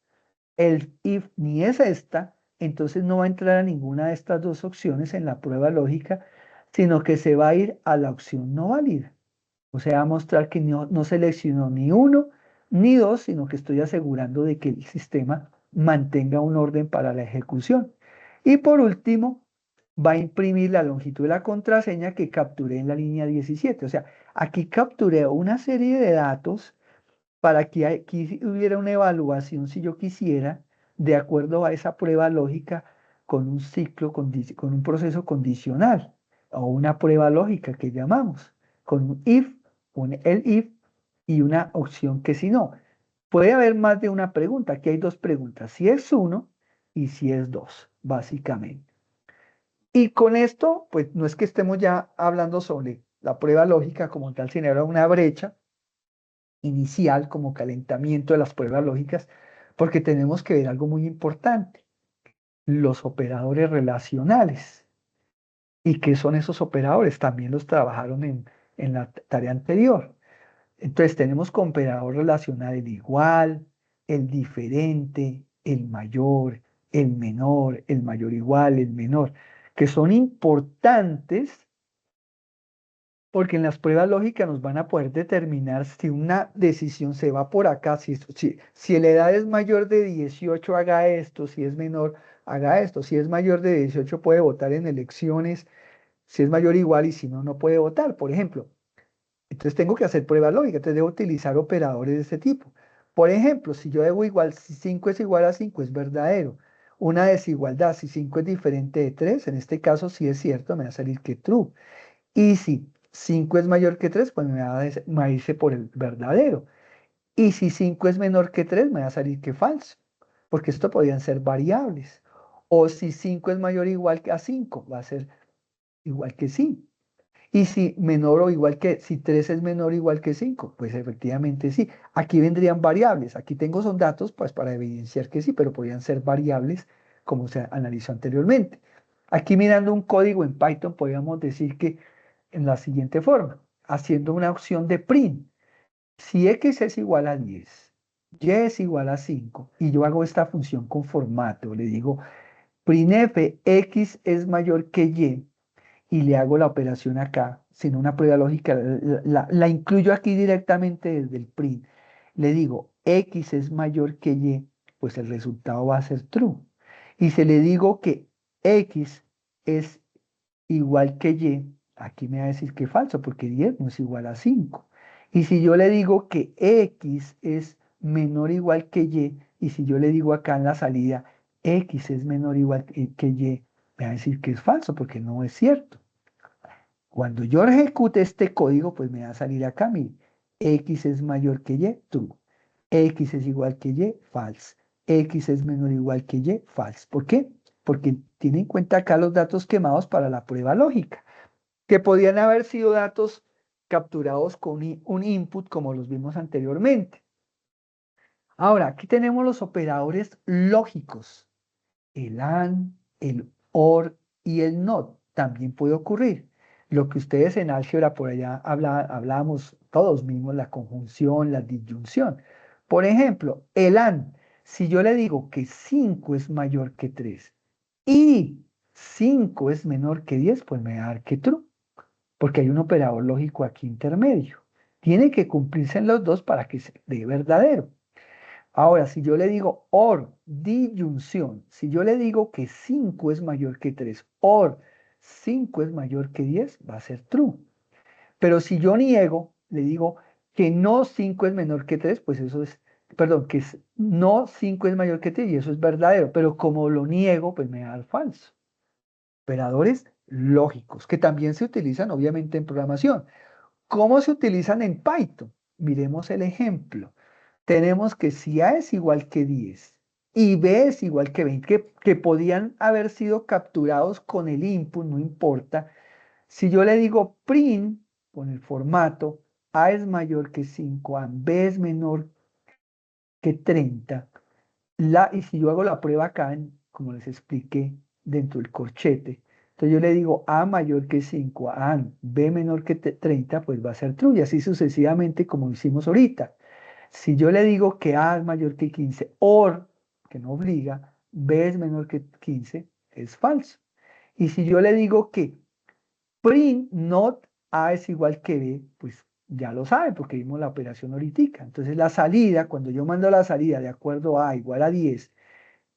el if ni es esta, entonces no va a entrar a ninguna de estas dos opciones en la prueba lógica, sino que se va a ir a la opción no válida. O sea, a mostrar que no seleccionó ni 1 ni 2, sino que estoy asegurando de que el sistema mantenga un orden para la ejecución. Y por último, va a imprimir la longitud de la contraseña que capturé en la línea 17. O sea, aquí capturé una serie de datos para que aquí hubiera una evaluación, si yo quisiera, de acuerdo a esa prueba lógica, con un ciclo, con un proceso condicional, o una prueba lógica que llamamos, con un if, el if y una opción que si no. Puede haber más de una pregunta. Aquí hay dos preguntas, si es 1 y si es 2, básicamente. Y con esto, pues no es que estemos ya hablando sobre la prueba lógica como tal, sino era una brecha inicial como calentamiento de las pruebas lógicas, porque tenemos que ver algo muy importante. los operadores relacionales. ¿Y qué son esos operadores? También los trabajaron en la tarea anterior. Entonces tenemos como operador relacional el igual, el diferente, el mayor, el menor, el mayor igual, el menor, que son importantes porque en las pruebas lógicas nos van a poder determinar si una decisión se va por acá, si la edad es mayor de 18 haga esto, si es menor haga esto, si es mayor de 18 puede votar en elecciones, si es mayor igual y si no, no puede votar, por ejemplo. Entonces tengo que hacer pruebas lógicas, entonces debo utilizar operadores de este tipo. Por ejemplo, si yo debo igual, si 5 es igual a 5 es verdadero. Una desigualdad, si 5 es diferente de 3 en este caso sí es cierto, me va a salir que true. Y si 5 es mayor que 3 pues me va a irse por el verdadero. Y si 5 es menor que 3 me va a salir que falso, porque esto podrían ser variables. O si 5 es mayor o igual que a 5 va a ser igual que sí. Y si menor o igual que, si 3 es menor o igual que 5 pues efectivamente sí. Aquí vendrían variables. Aquí tengo son datos pues para evidenciar que sí, pero podrían ser variables como se analizó anteriormente. Aquí mirando un código en Python podríamos decir que en la siguiente forma, haciendo una opción de print. Si x es igual a 10, y es igual a 5, y yo hago esta función con formato, le digo printf x es mayor que y le hago la operación acá, sin una prueba lógica, la incluyo aquí directamente desde el print. Le digo x es mayor que pues el resultado va a ser true. Y si le digo que x es igual que aquí me va a decir que es falso, porque 10 no es igual a 5. Y si yo le digo que x es menor o igual que y si yo le digo acá en la salida, x es menor o igual que me va a decir que es falso, porque no es cierto. Cuando yo ejecute este código, pues me va a salir acá, mire, x es mayor que true. X es igual que false. X es menor o igual que false. ¿Por qué? Porque tiene en cuenta acá los datos quemados para la prueba lógica, que podían haber sido datos capturados con un input como los vimos anteriormente. Ahora, aquí tenemos los operadores lógicos. El AND, el OR y el NOT. También puede ocurrir. Lo que ustedes en álgebra por allá hablábamos todos mismos, la conjunción, la disyunción. Por ejemplo, el AND, si yo le digo que 5 es mayor que 3 y 5 es menor que 10, pues me va a dar que true, porque hay un operador lógico aquí intermedio. Tiene que cumplirse en los dos para que se dé verdadero. Ahora, si yo le digo OR, disyunción, si yo le digo que 5 es mayor que 3, OR 5 es mayor que 10, va a ser true. Pero si yo niego, le digo que no 5 es menor que 3, pues eso es, perdón, que no 5 es mayor que 3 y eso es verdadero. Pero como lo niego, pues me va a dar falso. Operadores lógicos, que también se utilizan obviamente en programación. ¿Cómo se utilizan en Python? Miremos el ejemplo. Tenemos que si A es igual que 10 y B es igual que 20, que podían haber sido capturados con el input, no importa. Si yo le digo print con el formato, A es mayor que 5, B es menor que 30, y si yo hago la prueba acá, como les expliqué, dentro del corchete, entonces yo le digo A mayor que 5, B menor que 30, pues va a ser true, y así sucesivamente como hicimos ahorita. Si yo le digo que A es mayor que 15, OR, que no obliga, B es menor que 15, es falso. Y si yo le digo que print not A es igual que B, pues ya lo sabe porque vimos la operación ahorita. Entonces la salida, cuando yo mando la salida de acuerdo a A igual a 10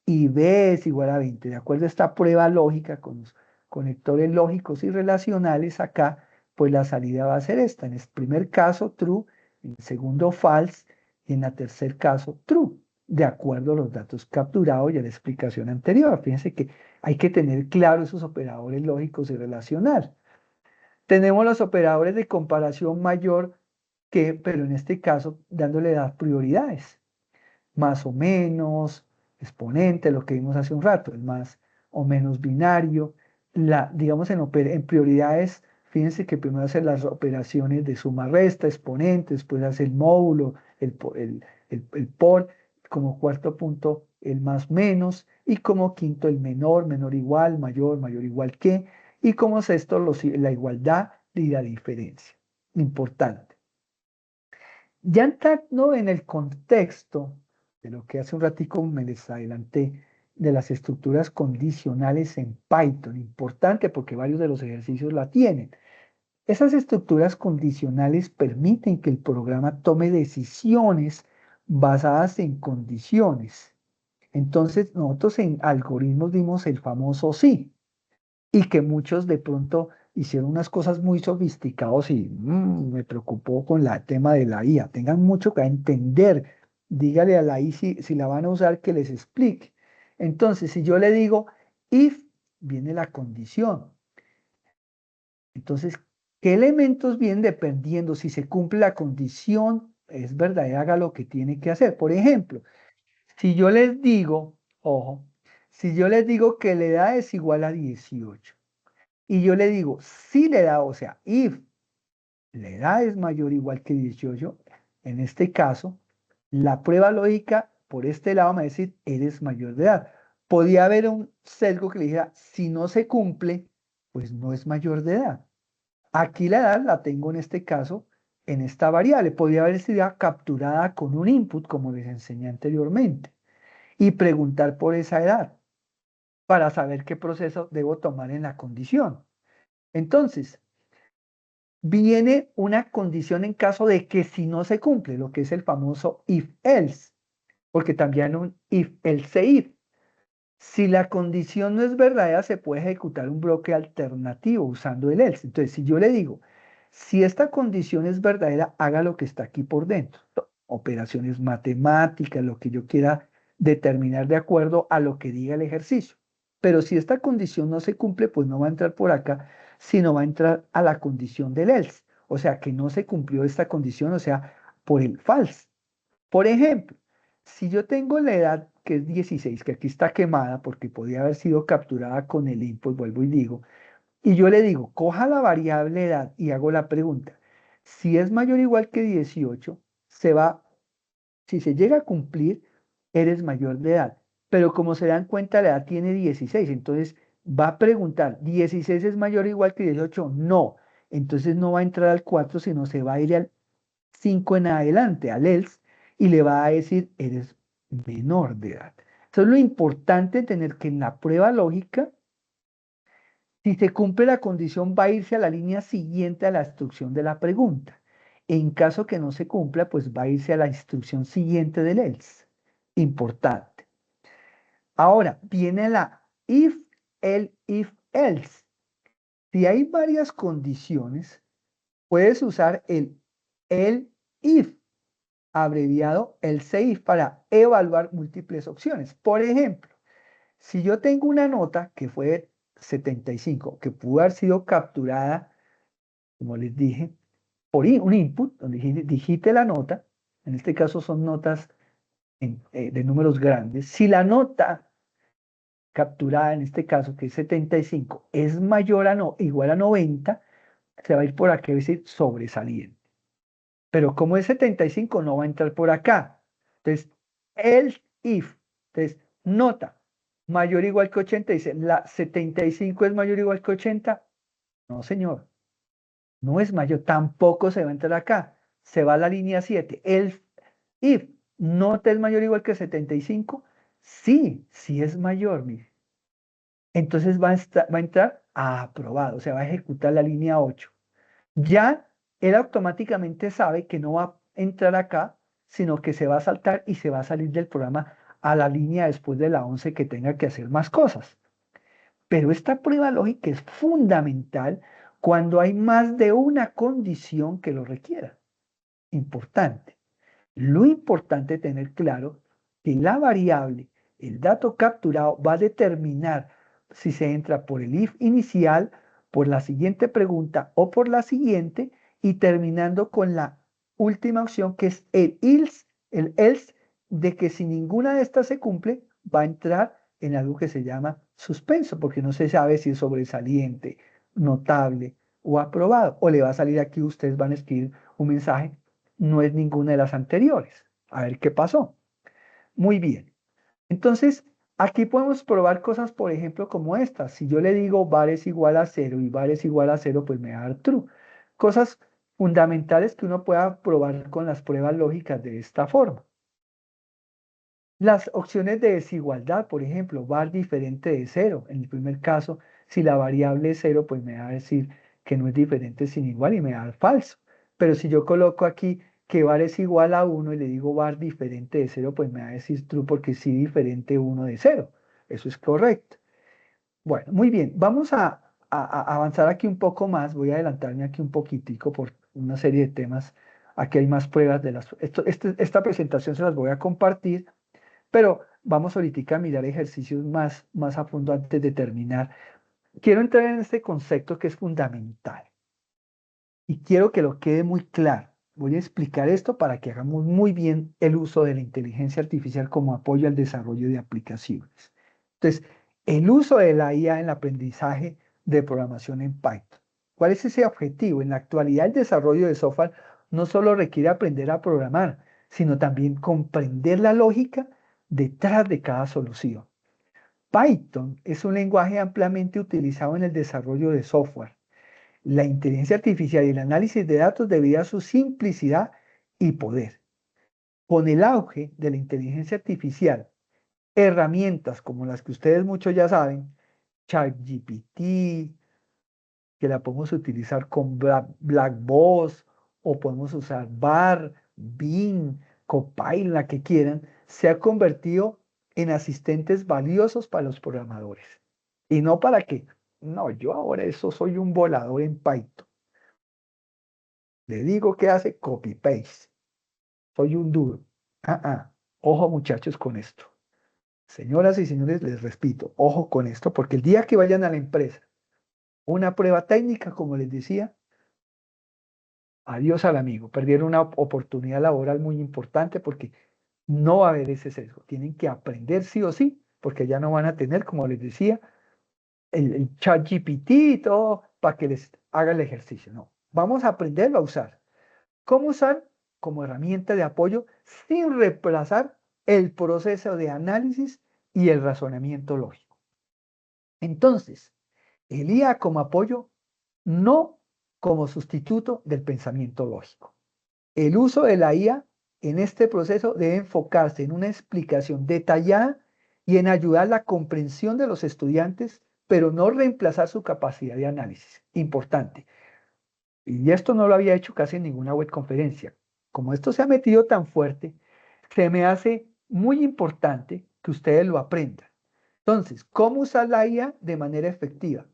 y B es igual a 20, de acuerdo a esta prueba lógica con los conectores lógicos y relacionales acá, pues la salida va a ser esta. En el primer caso, true, en el segundo, false, y en el tercer caso, true, de acuerdo a los datos capturados y a la explicación anterior. Fíjense que hay que tener claro esos operadores lógicos y relacionales. Tenemos los operadores de comparación mayor que, pero en este caso, dándole las prioridades más o menos, exponente, lo que vimos hace un rato, el más o menos binario. Digamos en prioridades, fíjense que primero hace las operaciones de suma resta, exponente, después hace el módulo, el por, como cuarto punto el más menos, y como quinto el menor, menor igual, mayor, mayor igual que, y como sexto la igualdad y la diferencia. Importante. Ya entrando en el contexto de lo que hace un ratico me les adelanté, de las estructuras condicionales en Python, importante porque varios de los ejercicios la tienen. Esas estructuras condicionales permiten que el programa tome decisiones basadas en condiciones. Entonces, nosotros en algoritmos vimos el famoso sí, y que muchos de pronto hicieron unas cosas muy sofisticadas y me preocupó con el tema de la IA. Tengan mucho que entender. Dígale a la IA si la van a usar que les explique. Entonces, si yo le digo if, viene la condición. Entonces, ¿qué elementos vienen dependiendo si se cumple la condición? Es verdad, haga lo que tiene que hacer. Por ejemplo, si yo les digo, ojo, si yo les digo que la edad es igual a 18 y yo le digo si la edad, o sea, if la edad es mayor o igual que 18, en este caso, la prueba lógica por este lado me va a decir eres mayor de edad. Podía haber un sesgo que le dijera si no se cumple, pues no es mayor de edad. Aquí la edad la tengo en este caso en esta variable. Podría haber sido capturada con un input, como les enseñé anteriormente, y preguntar por esa edad para saber qué proceso debo tomar en la condición. Entonces, viene una condición en caso de que si no se cumple, lo que es el famoso if-else, porque también un if-else-if. Si la condición no es verdadera, se puede ejecutar un bloque alternativo usando el else. Entonces, si yo le digo, si esta condición es verdadera, haga lo que está aquí por dentro. Operaciones matemáticas, lo que yo quiera determinar de acuerdo a lo que diga el ejercicio. Pero si esta condición no se cumple, pues no va a entrar por acá, sino va a entrar a la condición del else. O sea, que no se cumplió esta condición, o sea, por el false. Por ejemplo, si yo tengo la edad que es 16, que aquí está quemada porque podía haber sido capturada con el input, vuelvo y digo, y yo le digo, coja la variable edad y hago la pregunta, si es mayor o igual que 18, si se llega a cumplir, eres mayor de edad. Pero como se dan cuenta, la edad tiene 16, entonces va a preguntar, ¿16 es mayor o igual que 18? No. Entonces no va a entrar al 4, sino se va a ir al 5 en adelante, al else, y le va a decir, eres menor de edad. Eso es lo importante, tener que en la prueba lógica, si se cumple la condición, va a irse a la línea siguiente a la instrucción de la pregunta. En caso que no se cumpla, pues va a irse a la instrucción siguiente del else. Importante. Ahora, viene la if, el, if, else. Si hay varias condiciones, puedes usar el if, abreviado el else if, para evaluar múltiples opciones. Por ejemplo, si yo tengo una nota que fue 75, que pudo haber sido capturada, como les dije, por un input, donde digite la nota, en este caso son notas de números grandes, si la nota capturada, en este caso, que es 75, es mayor a igual a 90, se va a ir por aquí, a decir sobresaliente. Pero como es 75, no va a entrar por acá. Entonces, el if, entonces, nota, mayor o igual que 80, dice, ¿la 75 es mayor o igual que 80? No, señor, no es mayor, tampoco se va a entrar acá. Se va a la línea 7. El if, nota es mayor o igual que 75, sí, sí es mayor, mire. Entonces va a entrar a aprobado, o sea, va a ejecutar la línea 8. Ya él automáticamente sabe que no va a entrar acá, sino que se va a saltar y se va a salir del programa a la línea después de la 11 que tenga que hacer más cosas. Pero esta prueba lógica es fundamental cuando hay más de una condición que lo requiera. Importante. Lo importante es tener claro que la variable, el dato capturado, va a determinar si se entra por el if inicial, por la siguiente pregunta o por la siguiente, y terminando con la última opción que es el else, de que si ninguna de estas se cumple, va a entrar en algo que se llama suspenso, porque no se sabe si es sobresaliente, notable o aprobado. O le va a salir aquí, ustedes van a escribir un mensaje, no es ninguna de las anteriores. A ver qué pasó. Muy bien. Entonces, aquí podemos probar cosas, por ejemplo, como esta. Si yo le digo var es igual a 0 y var es igual a 0, pues me va a dar true. Cosas fundamentales que uno pueda probar con las pruebas lógicas de esta forma. Las opciones de desigualdad, por ejemplo, var diferente de 0. En el primer caso, si la variable es 0, pues me va a decir que no es diferente sin igual y me va a dar falso. Pero si yo coloco aquí que var es igual a 1 y le digo var diferente de 0, pues me va a decir true porque sí diferente 1 de 0. Eso es correcto. Bueno, muy bien. Vamos a avanzar aquí un poco más. Voy a adelantarme aquí un poquitico por una serie de temas. Aquí hay más pruebas de las... esta presentación se las voy a compartir, pero vamos ahorita a mirar ejercicios más a fondo antes de terminar. Quiero entrar en este concepto que es fundamental y quiero que lo quede muy claro. Voy a explicar esto para que hagamos muy bien el uso de la inteligencia artificial como apoyo al desarrollo de aplicaciones. Entonces, el uso de la IA en el aprendizaje de programación en Python. ¿Cuál es ese objetivo? En la actualidad, el desarrollo de software no solo requiere aprender a programar, sino también comprender la lógica detrás de cada solución. Python es un lenguaje ampliamente utilizado en el desarrollo de software. La inteligencia artificial y el análisis de datos debido a su simplicidad y poder. Con el auge de la inteligencia artificial, herramientas como las que ustedes muchos ya saben, ChatGPT, que la podemos utilizar con Blackbox, o podemos usar BAR, Bing, Copilot, la que quieran, se ha convertido en asistentes valiosos para los programadores. Y no para que, no, yo ahora eso soy un volador en Python. Le digo que hace copy-paste. Soy un duro. Ojo muchachos con esto. Señoras y señores, les repito, ojo con esto, porque el día que vayan a la empresa, una prueba técnica, como les decía, adiós al amigo. Perdieron una oportunidad laboral muy importante porque no va a haber ese sesgo. Tienen que aprender sí o sí, porque ya no van a tener, como les decía, el chat GPT y todo para que les haga el ejercicio. No, vamos a aprenderlo a usar. ¿Cómo usar? Como herramienta de apoyo sin reemplazar el proceso de análisis y el razonamiento lógico. Entonces, el IA como apoyo, no como sustituto del pensamiento lógico. El uso de la IA en este proceso debe enfocarse en una explicación detallada y en ayudar a la comprensión de los estudiantes, pero no reemplazar su capacidad de análisis. Importante. Y esto no lo había hecho casi en ninguna web conferencia. Como esto se ha metido tan fuerte, se me hace muy importante que ustedes lo aprendan. Entonces, ¿cómo usar la IA de manera efectiva?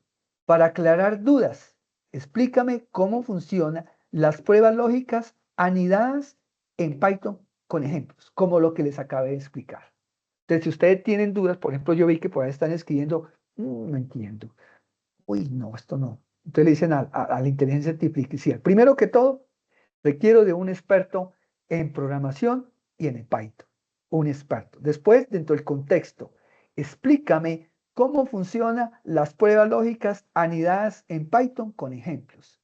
Para aclarar dudas, explícame cómo funcionan las pruebas lógicas anidadas en Python con ejemplos, como lo que les acabé de explicar. Entonces, si ustedes tienen dudas, por ejemplo, yo vi que por ahí están escribiendo, no entiendo, uy, no, esto no. Entonces le dicen a la inteligencia artificial, primero que todo, requiero de un experto en programación y en el Python, un experto. Después, dentro del contexto, explícame cómo funcionan las pruebas lógicas anidadas en Python con ejemplos.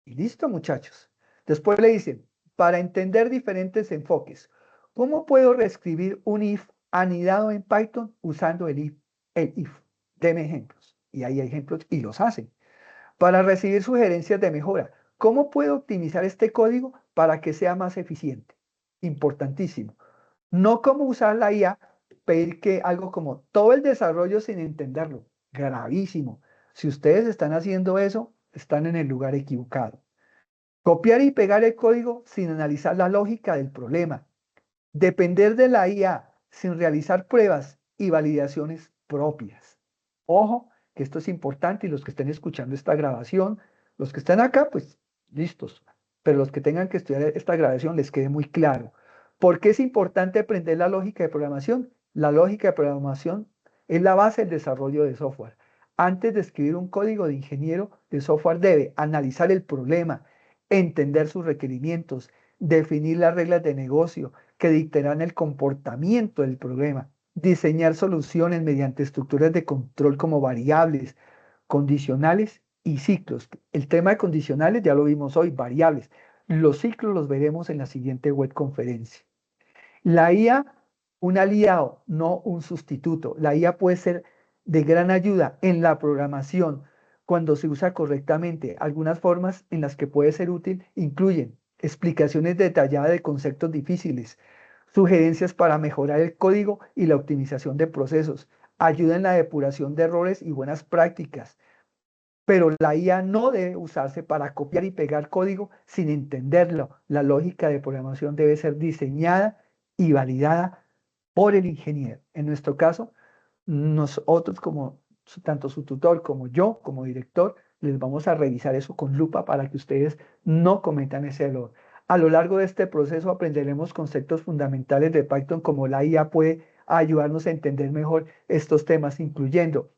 Y listo, muchachos. Después le dicen, para entender diferentes enfoques, ¿cómo puedo reescribir un if anidado en Python usando el if? Deme ejemplos. Y hay ejemplos y los hacen. Para recibir sugerencias de mejora, ¿cómo puedo optimizar este código para que sea más eficiente? Importantísimo. No cómo usar la IA, pedir que algo como todo el desarrollo sin entenderlo. Gravísimo. Si ustedes están haciendo eso, están en el lugar equivocado. Copiar y pegar el código sin analizar la lógica del problema. Depender de la IA sin realizar pruebas y validaciones propias. Ojo, que esto es importante y los que estén escuchando esta grabación, los que están acá, pues listos. Pero los que tengan que estudiar esta grabación les quede muy claro. ¿Por qué es importante aprender la lógica de programación? La lógica de programación es la base del desarrollo de software. Antes de escribir un código de ingeniero de software debe analizar el problema, entender sus requerimientos, definir las reglas de negocio que dictarán el comportamiento del problema, diseñar soluciones mediante estructuras de control como variables, condicionales y ciclos. El tema de condicionales ya lo vimos hoy, variables. Los ciclos los veremos en la siguiente web conferencia. La IA un aliado, no un sustituto. La IA puede ser de gran ayuda en la programación cuando se usa correctamente. Algunas formas en las que puede ser útil incluyen explicaciones detalladas de conceptos difíciles, sugerencias para mejorar el código y la optimización de procesos, ayuda en la depuración de errores y buenas prácticas. Pero la IA no debe usarse para copiar y pegar código sin entenderlo. La lógica de programación debe ser diseñada y validada por el ingeniero. En nuestro caso, nosotros como tanto su tutor como yo como director, les vamos a revisar eso con lupa para que ustedes no cometan ese error. A lo largo de este proceso aprenderemos conceptos fundamentales de Python como la IA puede ayudarnos a entender mejor estos temas, incluyendo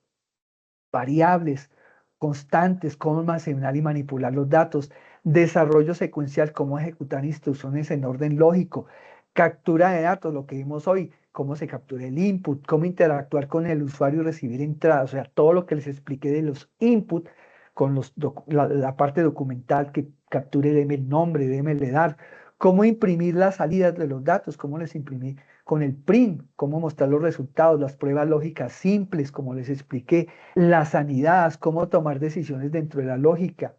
variables, constantes, cómo almacenar y manipular los datos, desarrollo secuencial, cómo ejecutar instrucciones en orden lógico, captura de datos, lo que vimos hoy, cómo se captura el input, cómo interactuar con el usuario y recibir entradas, o sea, todo lo que les expliqué de los input con la parte documental que capture, deme el nombre, deme el edad, cómo imprimir las salidas de los datos, cómo les imprimí con el print, cómo mostrar los resultados, las pruebas lógicas simples, como les expliqué, las sanidades, cómo tomar decisiones dentro de la lógica,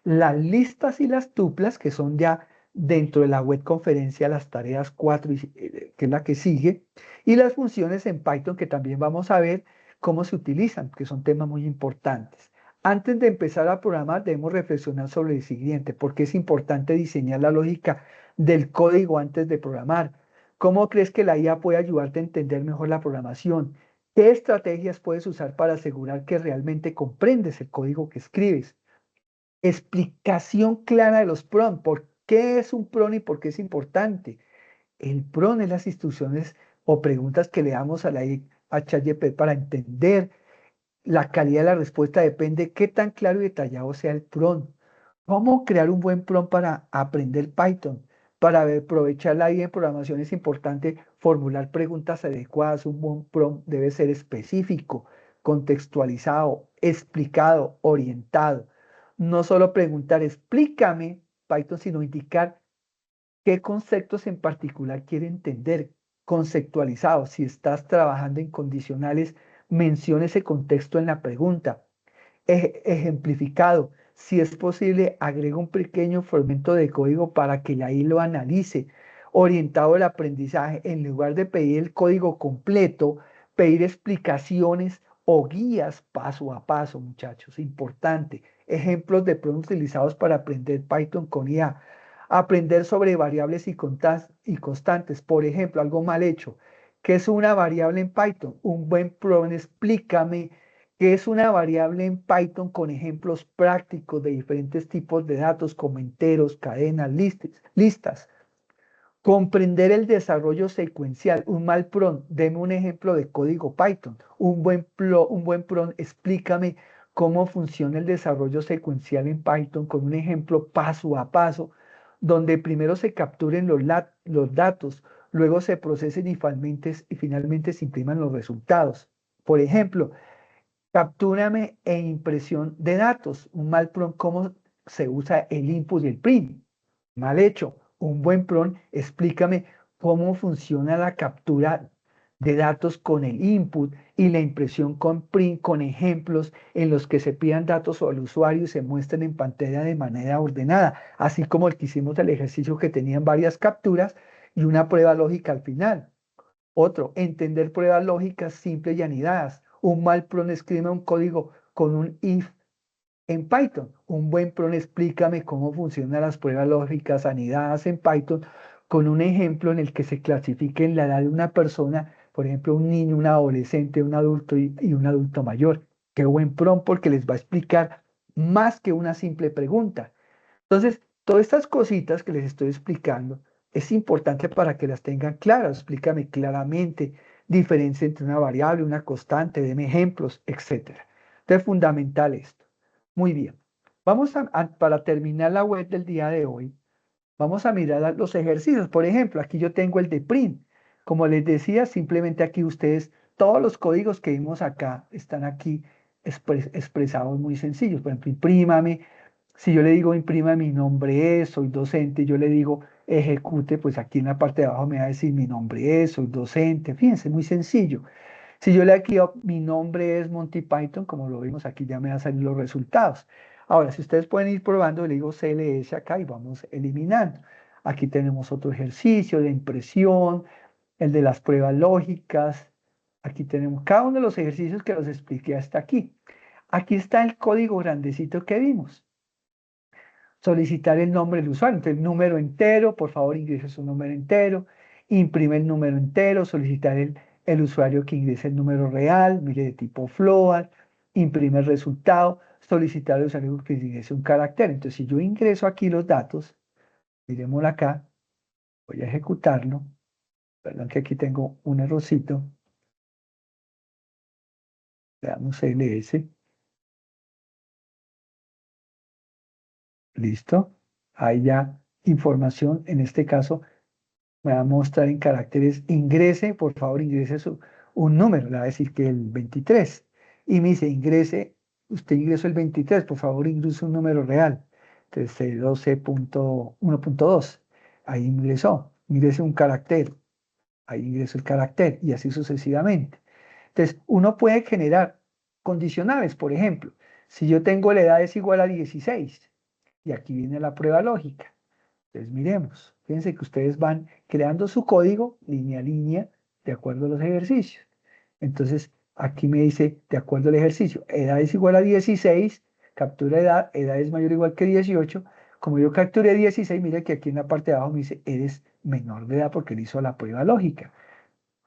las listas y las tuplas, que son ya dentro de la web conferencia las tareas 4, que es la que sigue, y las funciones en Python, que también vamos a ver cómo se utilizan, que son temas muy importantes. Antes de empezar a programar, debemos reflexionar sobre el siguiente: ¿por qué es importante diseñar la lógica del código antes de programar? ¿Cómo crees que la IA puede ayudarte a entender mejor la programación? ¿Qué estrategias puedes usar para asegurar que realmente comprendes el código que escribes? Explicación clara de los prompts. ¿Por qué es un prompt y por qué es importante? El prompt es las instrucciones o preguntas que le damos a ChatGPT para entender. La calidad de la respuesta depende de qué tan claro y detallado sea el prompt. ¿Cómo crear un buen prompt para aprender Python? Para aprovechar la IA en programación es importante formular preguntas adecuadas. Un buen prompt debe ser específico, contextualizado, explicado, orientado. No solo preguntar, explícame Python, sino indicar qué conceptos en particular quiere entender, conceptualizado. Si estás trabajando en condicionales, menciona ese contexto en la pregunta. Ejemplificado. Si es posible, agrega un pequeño fragmento de código para que la IA lo analice. Orientado al aprendizaje, en lugar de pedir el código completo, pedir explicaciones o guías paso a paso, muchachos. Importante. Ejemplos de prompts utilizados para aprender Python con IA. Aprender sobre variables y constantes. Por ejemplo, algo mal hecho. ¿Qué es una variable en Python? Un buen prompt, explícame qué es una variable en Python con ejemplos prácticos de diferentes tipos de datos como enteros, cadenas, listas. Comprender el desarrollo secuencial. Un mal prompt, deme un ejemplo de código Python. Un buen prompt, explícame cómo funciona el desarrollo secuencial en Python con un ejemplo paso a paso, donde primero se capturen los datos, luego se procesen y finalmente se impriman los resultados. Por ejemplo, captúrame e impresión de datos. Un mal prompt, cómo se usa el input y el print. Mal hecho. Un buen prompt, explícame cómo funciona la captura de datos con el input y la impresión con print, con ejemplos en los que se pidan datos al usuario y se muestren en pantalla de manera ordenada, así como el que hicimos el ejercicio que tenían varias capturas y una prueba lógica al final. Otro, entender pruebas lógicas simples y anidadas. Un mal prompt, escribe un código con un if en Python. Un buen prompt, explícame cómo funcionan las pruebas lógicas anidadas en Python con un ejemplo en el que se clasifique la edad de una persona, por ejemplo, un niño, un adolescente, un adulto y un adulto mayor. Qué buen prompt, porque les va a explicar más que una simple pregunta. Entonces, todas estas cositas que les estoy explicando es importante para que las tengan claras. Explícame claramente diferencia entre una variable, una constante, deme ejemplos, etcétera. Entonces, es fundamental esto. Muy bien. Para terminar la web del día de hoy, vamos a mirar los ejercicios. Por ejemplo, aquí yo tengo el de print. Como les decía, simplemente aquí ustedes, todos los códigos que vimos acá están aquí expresados muy sencillos. Por ejemplo, imprímame. Si yo le digo imprima mi nombre es, soy docente, yo le digo ejecute, pues aquí en la parte de abajo me va a decir mi nombre es, soy docente, fíjense, muy sencillo. Si yo le aquí mi nombre es Monty Python, como lo vimos aquí, ya me van a salir los resultados. Ahora, si ustedes pueden ir probando, le digo CLS acá y vamos eliminando. Aquí tenemos otro ejercicio de impresión, el de las pruebas lógicas. Aquí tenemos cada uno de los ejercicios que los expliqué hasta aquí. Aquí está el código grandecito que vimos. Solicitar el nombre del usuario. Entonces, número entero, por favor ingrese su número entero. Imprime el número entero, solicitar el usuario que ingrese el número real, mire de tipo float, imprime el resultado, solicitar al usuario que ingrese un carácter. Entonces, si yo ingreso aquí los datos, miremoslo acá, voy a ejecutarlo. Perdón que aquí tengo un errorcito. Veamos CLS. Listo. Ahí ya información, en este caso, me va a mostrar en caracteres, ingrese, por favor, ingrese un número, le va a decir que el 23. Y me dice, ingrese, usted ingresó el 23, por favor, ingrese un número real. Entonces, 12.1.2. Ahí ingresó, ingrese un carácter, ahí ingresó el carácter, y así sucesivamente. Entonces, uno puede generar condicionales, por ejemplo, si yo tengo la edad es igual a 16, y aquí viene la prueba lógica. Entonces, miremos, fíjense que ustedes van creando su código línea a línea de acuerdo a los ejercicios. Entonces, aquí me dice, de acuerdo al ejercicio, edad es igual a 16, captura edad, edad es mayor o igual que 18. Como yo capturé 16, mira que aquí en la parte de abajo me dice, eres menor de edad porque él hizo la prueba lógica.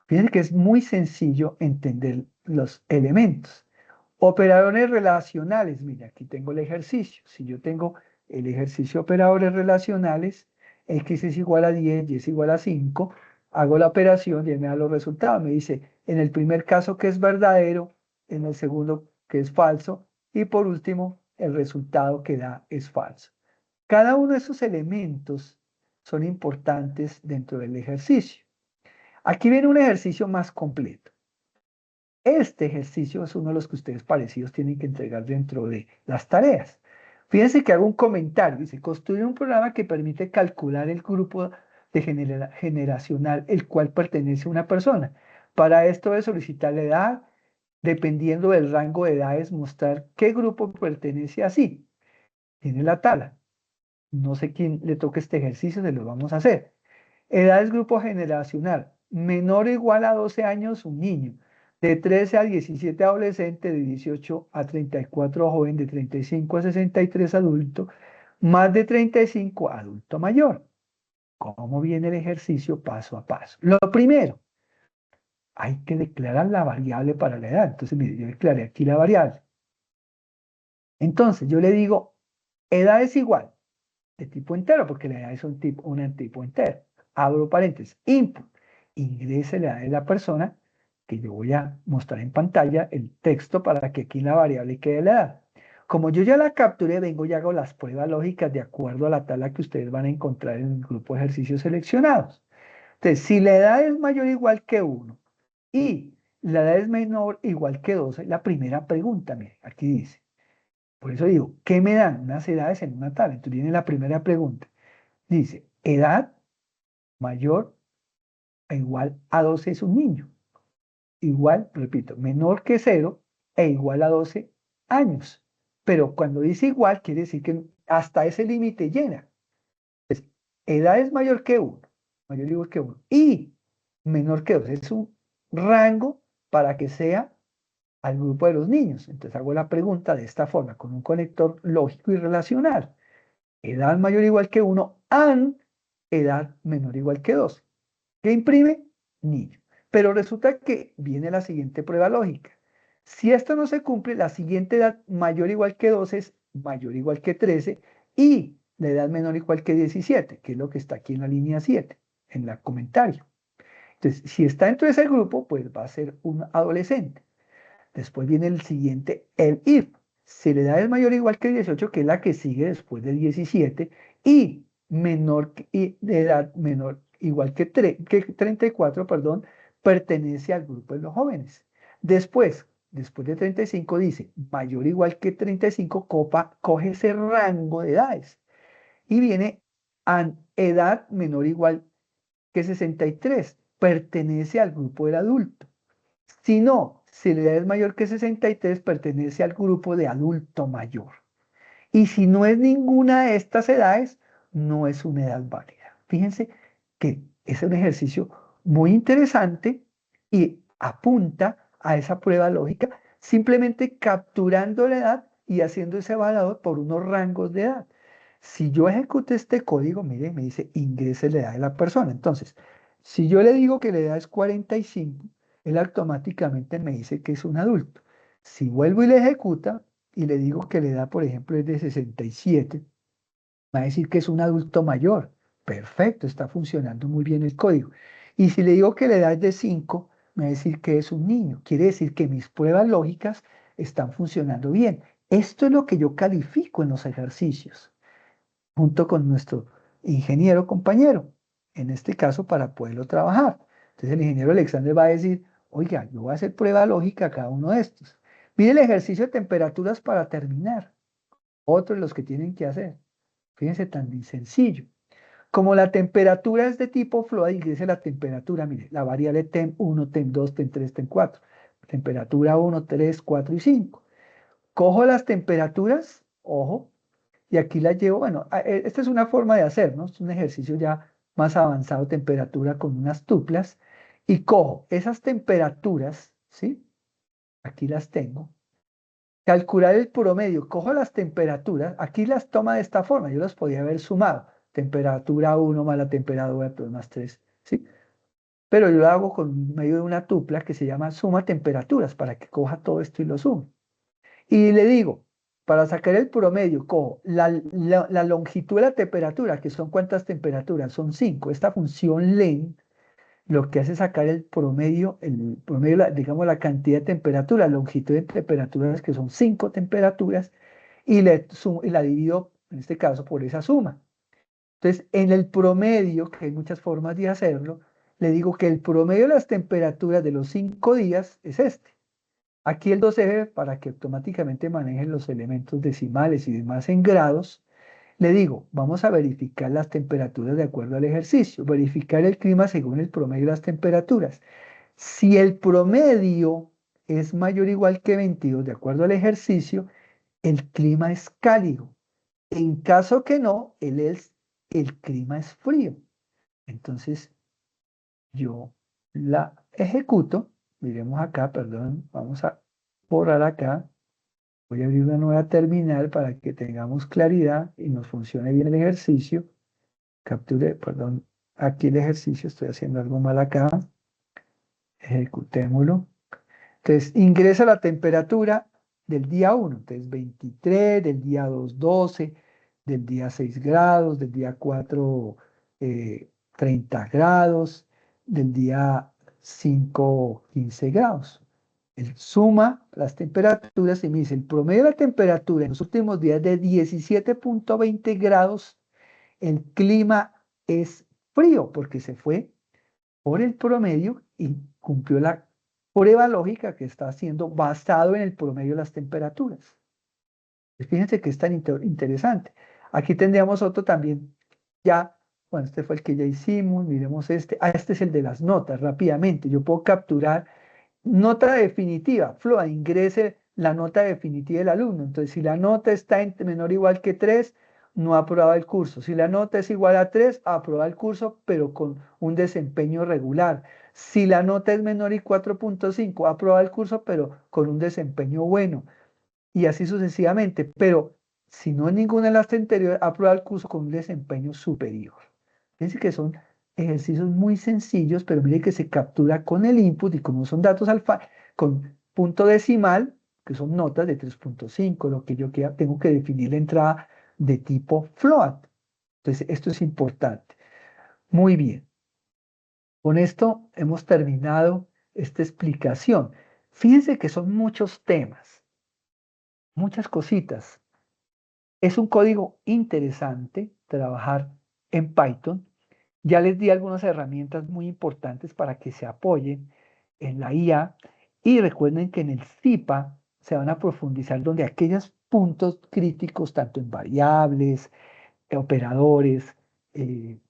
Fíjense que es muy sencillo entender los elementos. Operadores relacionales, mira, aquí tengo el ejercicio. Si yo tengo el ejercicio de operadores relacionales, x es igual a 10, y es igual a 5, hago la operación y él me da los resultados. Me dice, en el primer caso que es verdadero, en el segundo que es falso, y por último, el resultado que da es falso. Cada uno de esos elementos son importantes dentro del ejercicio. Aquí viene un ejercicio más completo. Este ejercicio es uno de los que ustedes parecidos tienen que entregar dentro de las tareas. Fíjense que hago un comentario, dice, construir un programa que permite calcular el grupo de generacional el cual pertenece a una persona. Para esto debe solicitar la edad, dependiendo del rango de edades, mostrar qué grupo pertenece a sí. Tiene la tabla. No sé quién le toca este ejercicio, se lo vamos a hacer. Edad es grupo generacional. Menor o igual a 12 años, un niño. De 13 a 17, adolescente. De 18 a 34, joven. De 35 a 63, adulto. Más de 35, adulto mayor. ¿Cómo viene el ejercicio paso a paso? Lo primero, hay que declarar la variable para la edad. Entonces, mire, yo declaré aquí la variable. Entonces, yo le digo, edad es igual, de tipo entero, porque la edad es un tipo entero. Abro paréntesis, input, ingrese la edad de la persona, que yo voy a mostrar en pantalla el texto para que aquí en la variable quede la edad. Como yo ya la capturé, vengo y hago las pruebas lógicas de acuerdo a la tabla que ustedes van a encontrar en el grupo de ejercicios seleccionados. Entonces, si la edad es mayor o igual que 1 y la edad es menor o igual que 12, la primera pregunta, mire, aquí dice, por eso digo, ¿qué me dan unas edades en una tabla? Entonces viene la primera pregunta. Dice, edad mayor o igual a 12 es un niño. Igual, repito, menor que 0 e igual a 12 años. Pero cuando dice igual, quiere decir que hasta ese límite llena. Entonces, edad es mayor que 1, mayor o igual que 1, y menor que 2. Es un rango para que sea al grupo de los niños. Entonces hago la pregunta de esta forma, con un conector lógico y relacional. Edad mayor o igual que 1, and edad menor o igual que 2. ¿Qué imprime? Niño. Pero resulta que viene la siguiente prueba lógica. Si esto no se cumple, la siguiente edad mayor o igual que 12 es mayor o igual que 13 y la edad menor o igual que 17, que es lo que está aquí en la línea 7, en el comentario. Entonces, si está dentro de ese grupo, pues va a ser un adolescente. Después viene el siguiente, el if. Si la edad es mayor o igual que 18, que es la que sigue después de 17, y de edad menor igual que 34, perdón, pertenece al grupo de los jóvenes. Después de 35 dice, mayor o igual que 35, coge ese rango de edades. Y viene edad menor o igual que 63, pertenece al grupo del adulto. Si no, si la edad es mayor que 63, pertenece al grupo de adulto mayor. Y si no es ninguna de estas edades, no es una edad válida. Fíjense que es un ejercicio muy interesante y apunta a esa prueba lógica, simplemente capturando la edad y haciendo ese evaluador por unos rangos de edad. Si yo ejecuto este código, mire, me dice ingrese la edad de la persona. Entonces, si yo le digo que la edad es 45, él automáticamente me dice que es un adulto. Si vuelvo y le ejecuta y le digo que la edad, por ejemplo, es de 67, va a decir que es un adulto mayor. Perfecto, está funcionando muy bien el código. Y si le digo que la edad es de 5, me va a decir que es un niño. Quiere decir que mis pruebas lógicas están funcionando bien. Esto es lo que yo califico en los ejercicios, junto con nuestro ingeniero compañero, en este caso para poderlo trabajar. Entonces el ingeniero Alexander va a decir, oiga, yo voy a hacer prueba lógica a cada uno de estos. Mire el ejercicio de temperaturas para terminar. Otro de los que tienen que hacer. Fíjense tan sencillo. Como la temperatura es de tipo Floyd, ingrese la temperatura, mire, la variable TEM 1, TEM 2, TEM 3, TEM 4. Temperatura 1, 3, 4 y 5. Cojo las temperaturas, ojo, y aquí las llevo, bueno, esta es una forma de hacer, ¿no? Es un ejercicio ya más avanzado, temperatura con unas tuplas, y cojo esas temperaturas, ¿sí? Aquí las tengo. Calcular el promedio, cojo las temperaturas, aquí las toma de esta forma, yo las podía haber sumado, temperatura 1 más la temperatura 2 más 3, ¿sí? Pero yo lo hago con medio de una tupla que se llama suma temperaturas, para que coja todo esto y lo sume. Y le digo, para sacar el promedio, cojo la longitud de la temperatura, que son ¿cuántas temperaturas? Son 5. Esta función len lo que hace es sacar el promedio, digamos la cantidad de temperatura, longitud de temperaturas, que son 5 temperaturas, y la divido, en este caso, por esa suma. Entonces, en el promedio, que hay muchas formas de hacerlo, le digo que el promedio de las temperaturas de los 5 días es este. Aquí el 2F, para que automáticamente manejen los elementos decimales y demás en grados, le digo, vamos a verificar las temperaturas de acuerdo al ejercicio, verificar el clima según el promedio de las temperaturas. Si el promedio es mayor o igual que 22 de acuerdo al ejercicio, el clima es cálido. En caso que no, el clima es frío. Entonces, yo la ejecuto. Miremos acá, perdón, vamos a borrar acá. Voy a abrir una nueva terminal para que tengamos claridad y nos funcione bien el ejercicio. Capture, perdón, aquí el ejercicio, estoy haciendo algo mal acá. Ejecutémoslo. Entonces, ingresa la temperatura del día 1. Entonces, 23, del día 2, 12, del día 6 grados, del día 4, 30 grados, del día 5, 15 grados. Él suma las temperaturas y me dice, el promedio de la temperatura en los últimos días de 17.20 grados, el clima es frío porque se fue por el promedio y cumplió la prueba lógica que está haciendo basado en el promedio de las temperaturas. Fíjense que es tan interesante. Aquí tendríamos otro también, ya, bueno, este fue el que ya hicimos, miremos este. Este es el de las notas, rápidamente. Yo puedo capturar nota definitiva. Floa, ingrese la nota definitiva del alumno. Entonces, si la nota está en menor o igual que 3, no aprueba el curso. Si la nota es igual a 3, aprueba el curso, pero con un desempeño regular. Si la nota es menor y 4.5, aprueba el curso, pero con un desempeño bueno. Y así sucesivamente. Pero si no es ninguna de las anteriores, aprueba el curso con un desempeño superior. Fíjense que son ejercicios muy sencillos, pero mire que se captura con el input y como son datos con punto decimal, que son notas de 3.5, lo que yo tengo que definir la entrada de tipo float. Entonces, esto es importante. Muy bien. Con esto hemos terminado esta explicación. Fíjense que son muchos temas, muchas cositas. Es un código interesante trabajar en Python. Ya les di algunas herramientas muy importantes para que se apoyen en la IA y recuerden que en el CIPA se van a profundizar donde aquellos puntos críticos, tanto en variables, operadores,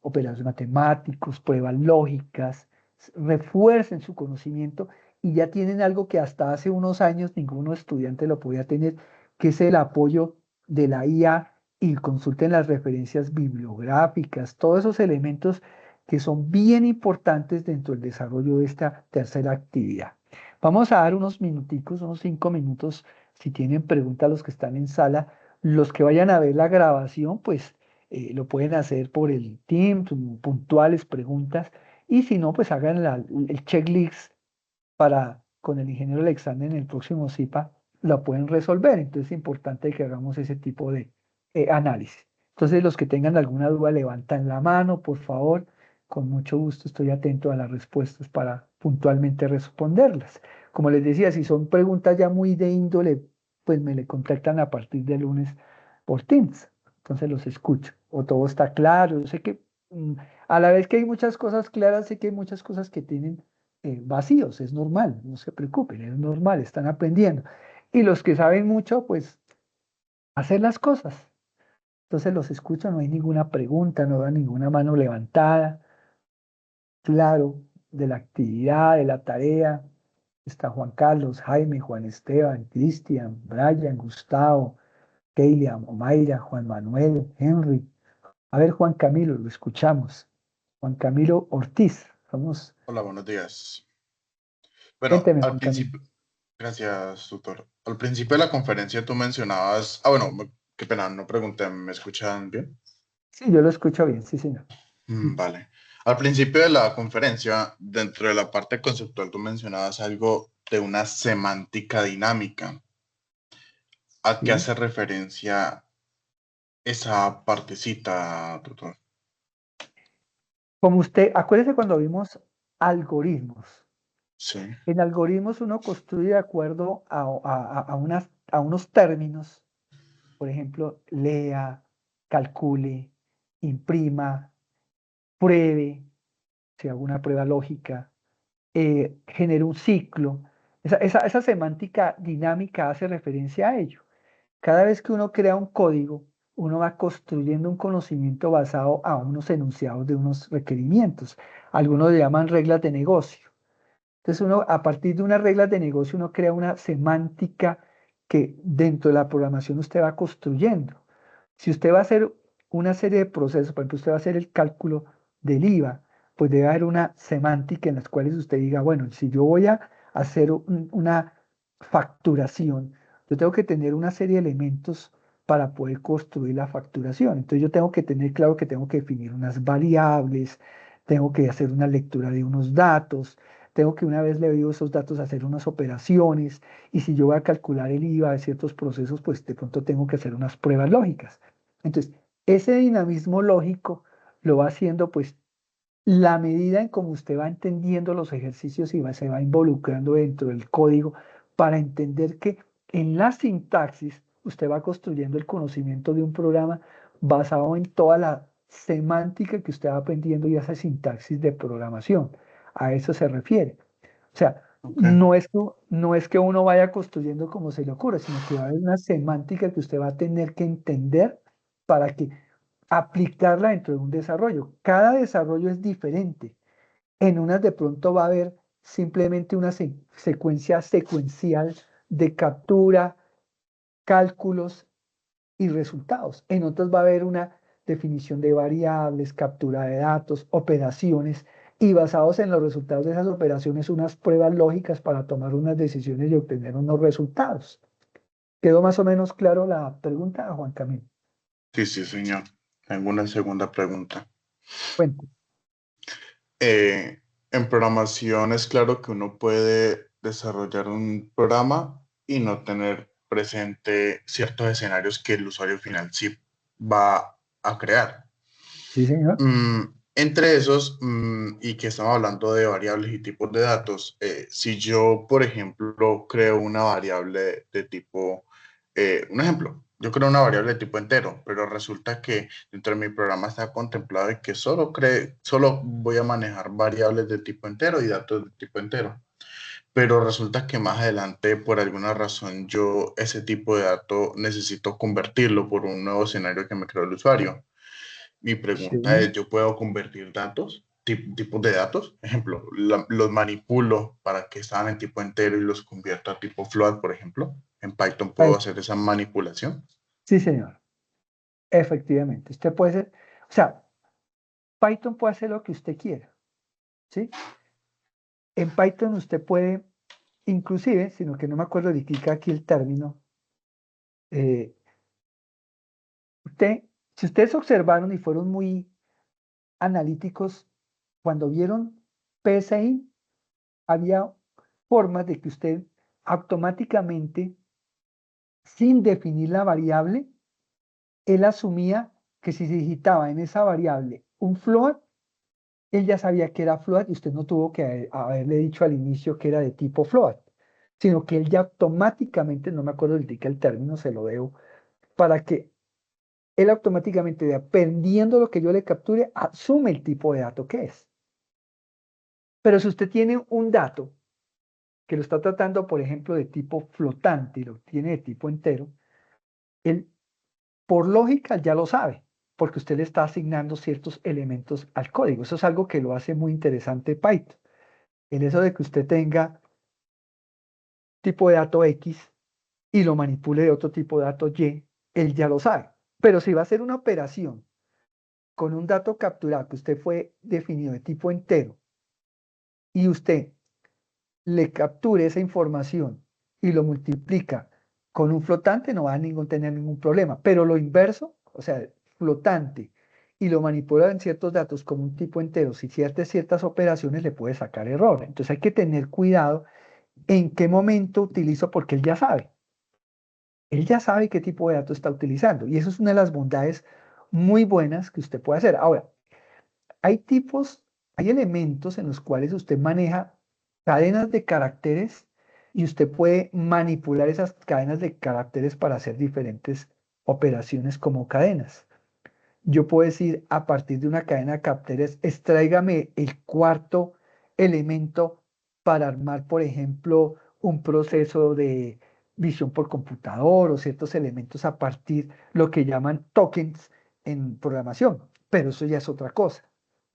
operadores matemáticos, pruebas lógicas, refuercen su conocimiento y ya tienen algo que hasta hace unos años ningún estudiante lo podía tener, que es el apoyo de la IA y consulten las referencias bibliográficas, todos esos elementos que son bien importantes dentro del desarrollo de esta tercera actividad. Vamos a dar unos minuticos, unos 5 minutos, si tienen preguntas los que están en sala, los que vayan a ver la grabación, pues lo pueden hacer por el Teams, puntuales preguntas, y si no, pues hagan el checklist para con el ingeniero Alexander en el próximo CIPA, la pueden resolver. Entonces es importante que hagamos ese tipo de análisis. Entonces los que tengan alguna duda levantan la mano, por favor. Con mucho gusto estoy atento a las respuestas para puntualmente responderlas. Como les decía, si son preguntas ya muy de índole, pues me le contactan a partir de lunes por Teams. Entonces los escucho. O todo está claro. Yo sé que a la vez que hay muchas cosas claras, sé que hay muchas cosas que tienen vacíos. Es normal, no se preocupen, es normal, están aprendiendo. Y los que saben mucho, pues hacer las cosas. Entonces los escucho, no hay ninguna pregunta, no veo ninguna mano levantada. Claro, de la actividad, de la tarea. Está Juan Carlos, Jaime, Juan Esteban, Cristian, Brian, Gustavo, Keilia, Omaira, Juan Manuel, Henry. A ver, Juan Camilo, lo escuchamos. Juan Camilo Ortiz. Vamos, Hola, buenos días. Bueno, cuénteme, al Juan Camilo. principio, gracias, tutor. Al principio de la conferencia tú mencionabas, bueno, qué pena, no pregunté, ¿me escuchan bien? Sí, yo lo escucho bien, sí, señor. Vale. Al principio de la conferencia, dentro de la parte conceptual, tú mencionabas algo de una semántica dinámica. ¿A qué Sí. hace referencia esa partecita, tutor? Como usted, acuérdese cuando vimos algoritmos. Sí, En algoritmos uno construye de acuerdo a unos términos, por ejemplo, lea, calcule, imprima, pruebe, si hago una prueba lógica, genere un ciclo. Esa semántica dinámica hace referencia a ello. Cada vez que uno crea un código, uno va construyendo un conocimiento basado a unos enunciados de unos requerimientos. Algunos le llaman reglas de negocio. Entonces uno, a partir de unas reglas de negocio, uno crea una semántica que dentro de la programación usted va construyendo. Si usted va a hacer una serie de procesos, por ejemplo, usted va a hacer el cálculo del IVA, pues debe haber una semántica en las cuales usted diga, bueno, si yo voy a hacer una facturación, yo tengo que tener una serie de elementos para poder construir la facturación. Entonces yo tengo que tener claro que tengo que definir unas variables, tengo que hacer una lectura de unos datos, tengo que una vez leído esos datos hacer unas operaciones y si yo voy a calcular el IVA de ciertos procesos, pues de pronto tengo que hacer unas pruebas lógicas. Entonces, ese dinamismo lógico lo va haciendo pues la medida en cómo usted va entendiendo los ejercicios y se va involucrando dentro del código para entender que en la sintaxis usted va construyendo el conocimiento de un programa basado en toda la semántica que usted va aprendiendo y esa sintaxis de programación. A eso se refiere. O sea, ok. no es que uno vaya construyendo como se le ocurre, sino que va a haber una semántica que usted va a tener que entender para que aplicarla dentro de un desarrollo. Cada desarrollo es diferente. En unas de pronto va a haber simplemente una secuencia secuencial de captura, cálculos y resultados. En otras va a haber una definición de variables, captura de datos, operaciones y basados en los resultados de esas operaciones, unas pruebas lógicas para tomar unas decisiones y obtener unos resultados. ¿Quedó más o menos claro la pregunta, Juan Camilo? Sí, sí, señor. Tengo una segunda pregunta. Cuente. En programación es claro que uno puede desarrollar un programa y no tener presente ciertos escenarios que el usuario final sí va a crear. Sí, señor. Entre esos, y que estamos hablando de variables y tipos de datos, si yo, por ejemplo, creo una variable de tipo, un ejemplo, yo creo una variable de tipo entero, pero resulta que dentro de mi programa está contemplado de que solo voy a manejar variables de tipo entero y datos de tipo entero. Pero resulta que más adelante, por alguna razón, yo ese tipo de dato necesito convertirlo por un nuevo escenario que me creó el usuario. Mi pregunta Sí. es, ¿yo puedo convertir datos, tipos de datos? Ejemplo, los manipulo para que estaban en tipo entero y los convierto a tipo float, por ejemplo. ¿En Python puedo Pues, hacer esa manipulación? sí, señor. Efectivamente. Usted puede ser, o sea, Python puede hacer lo que usted quiera, ¿sí? En Python usted puede, inclusive, sino que no me acuerdo de qué aquí el término, eh, si ustedes observaron y fueron muy analíticos, cuando vieron PSI, había formas de que usted automáticamente, sin definir la variable, él asumía que si se digitaba en esa variable un float, él ya sabía que era float y usted no tuvo que haberle dicho al inicio que era de tipo float, sino que él ya automáticamente, no me acuerdo el término, se lo debo, para que él automáticamente, dependiendo de lo que yo le capture, asume el tipo de dato que es. Pero si usted tiene un dato que lo está tratando, por ejemplo, de tipo flotante y lo tiene de tipo entero, él, por lógica, ya lo sabe, porque usted le está asignando ciertos elementos al código. Eso es algo que lo hace muy interesante Python. En eso de que usted tenga tipo de dato X y lo manipule de otro tipo de dato Y, él ya lo sabe. Pero si va a hacer una operación con un dato capturado que usted fue definido de tipo entero y usted le capture esa información y lo multiplica con un flotante, no va a tener ningún problema. Pero lo inverso, o sea, flotante, y lo manipula en ciertos datos como un tipo entero, si ciertas operaciones le puede sacar error. Entonces hay que tener cuidado en qué momento utilizo, porque él ya sabe. Él ya sabe qué tipo de datos está utilizando. Y eso es una de las bondades muy buenas que usted puede hacer. Ahora, hay elementos en los cuales usted maneja cadenas de caracteres y usted puede manipular esas cadenas de caracteres para hacer diferentes operaciones como cadenas. Yo puedo decir a partir de una cadena de caracteres, extráigame el cuarto elemento para armar, por ejemplo, un proceso de visión por computador o ciertos elementos a partir lo que llaman tokens en programación. Pero eso ya es otra cosa,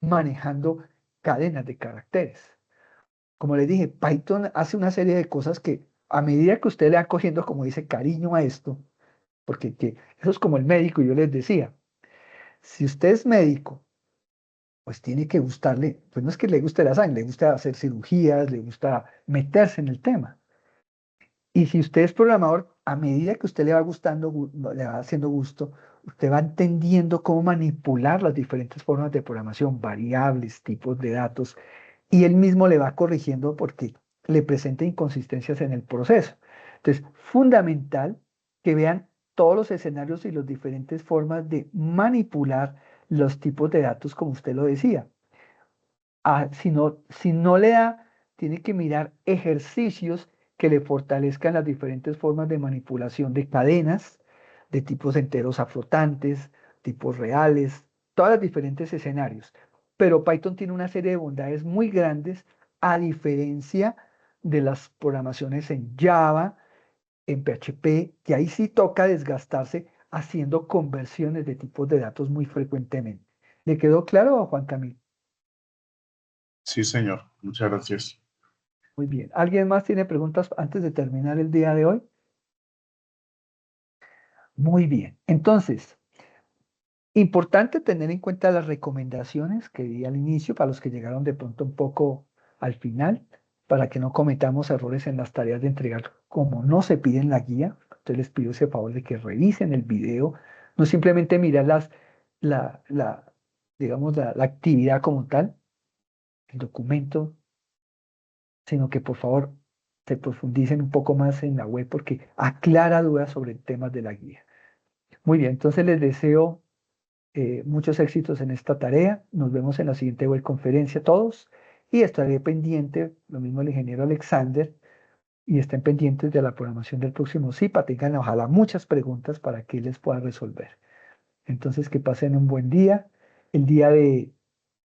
manejando cadenas de caracteres. Como les dije, Python hace una serie de cosas que a medida que usted le va cogiendo, como dice, cariño a esto, porque eso es como el médico, yo les decía, si usted es médico, pues tiene que gustarle, pues no es que le guste la sangre, le gusta hacer cirugías, le gusta meterse en el tema. Y si usted es programador, a medida que usted le va gustando, le va haciendo gusto, usted va entendiendo cómo manipular las diferentes formas de programación, variables, tipos de datos, y él mismo le va corrigiendo porque le presenta inconsistencias en el proceso. Entonces, fundamental que vean todos los escenarios y las diferentes formas de manipular los tipos de datos, como usted lo decía. Si no le da, tiene que mirar ejercicios que le fortalezcan las diferentes formas de manipulación de cadenas, de tipos enteros a flotantes, tipos reales, todos los diferentes escenarios. Pero Python tiene una serie de bondades muy grandes, a diferencia de las programaciones en Java, en PHP, que ahí sí toca desgastarse haciendo conversiones de tipos de datos muy frecuentemente. ¿Le quedó claro, Juan Camilo? Sí, señor. Muchas gracias. Muy bien. ¿Alguien más tiene preguntas antes de terminar el día de hoy? Muy bien. Entonces, importante tener en cuenta las recomendaciones que di al inicio para los que llegaron de pronto un poco al final, para que no cometamos errores en las tareas de entregar como no se pide en la guía. Entonces les pido ese favor de que revisen el video, no simplemente mirar digamos, la actividad como tal, el documento, sino que por favor se profundicen un poco más en la web porque aclara dudas sobre temas de la guía. Muy bien, entonces les deseo muchos éxitos en esta tarea. Nos vemos en la siguiente web conferencia todos y estaré pendiente, lo mismo el ingeniero Alexander, y estén pendientes de la programación del próximo CIPA. Tengan ojalá muchas preguntas para que les pueda resolver. Entonces que pasen un buen día. El día de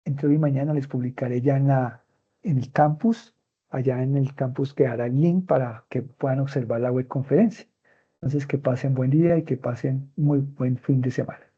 entre hoy y mañana les publicaré ya en el campus. Allá en el campus quedará el link para que puedan observar la web conferencia. Entonces que pasen buen día y que pasen muy buen fin de semana.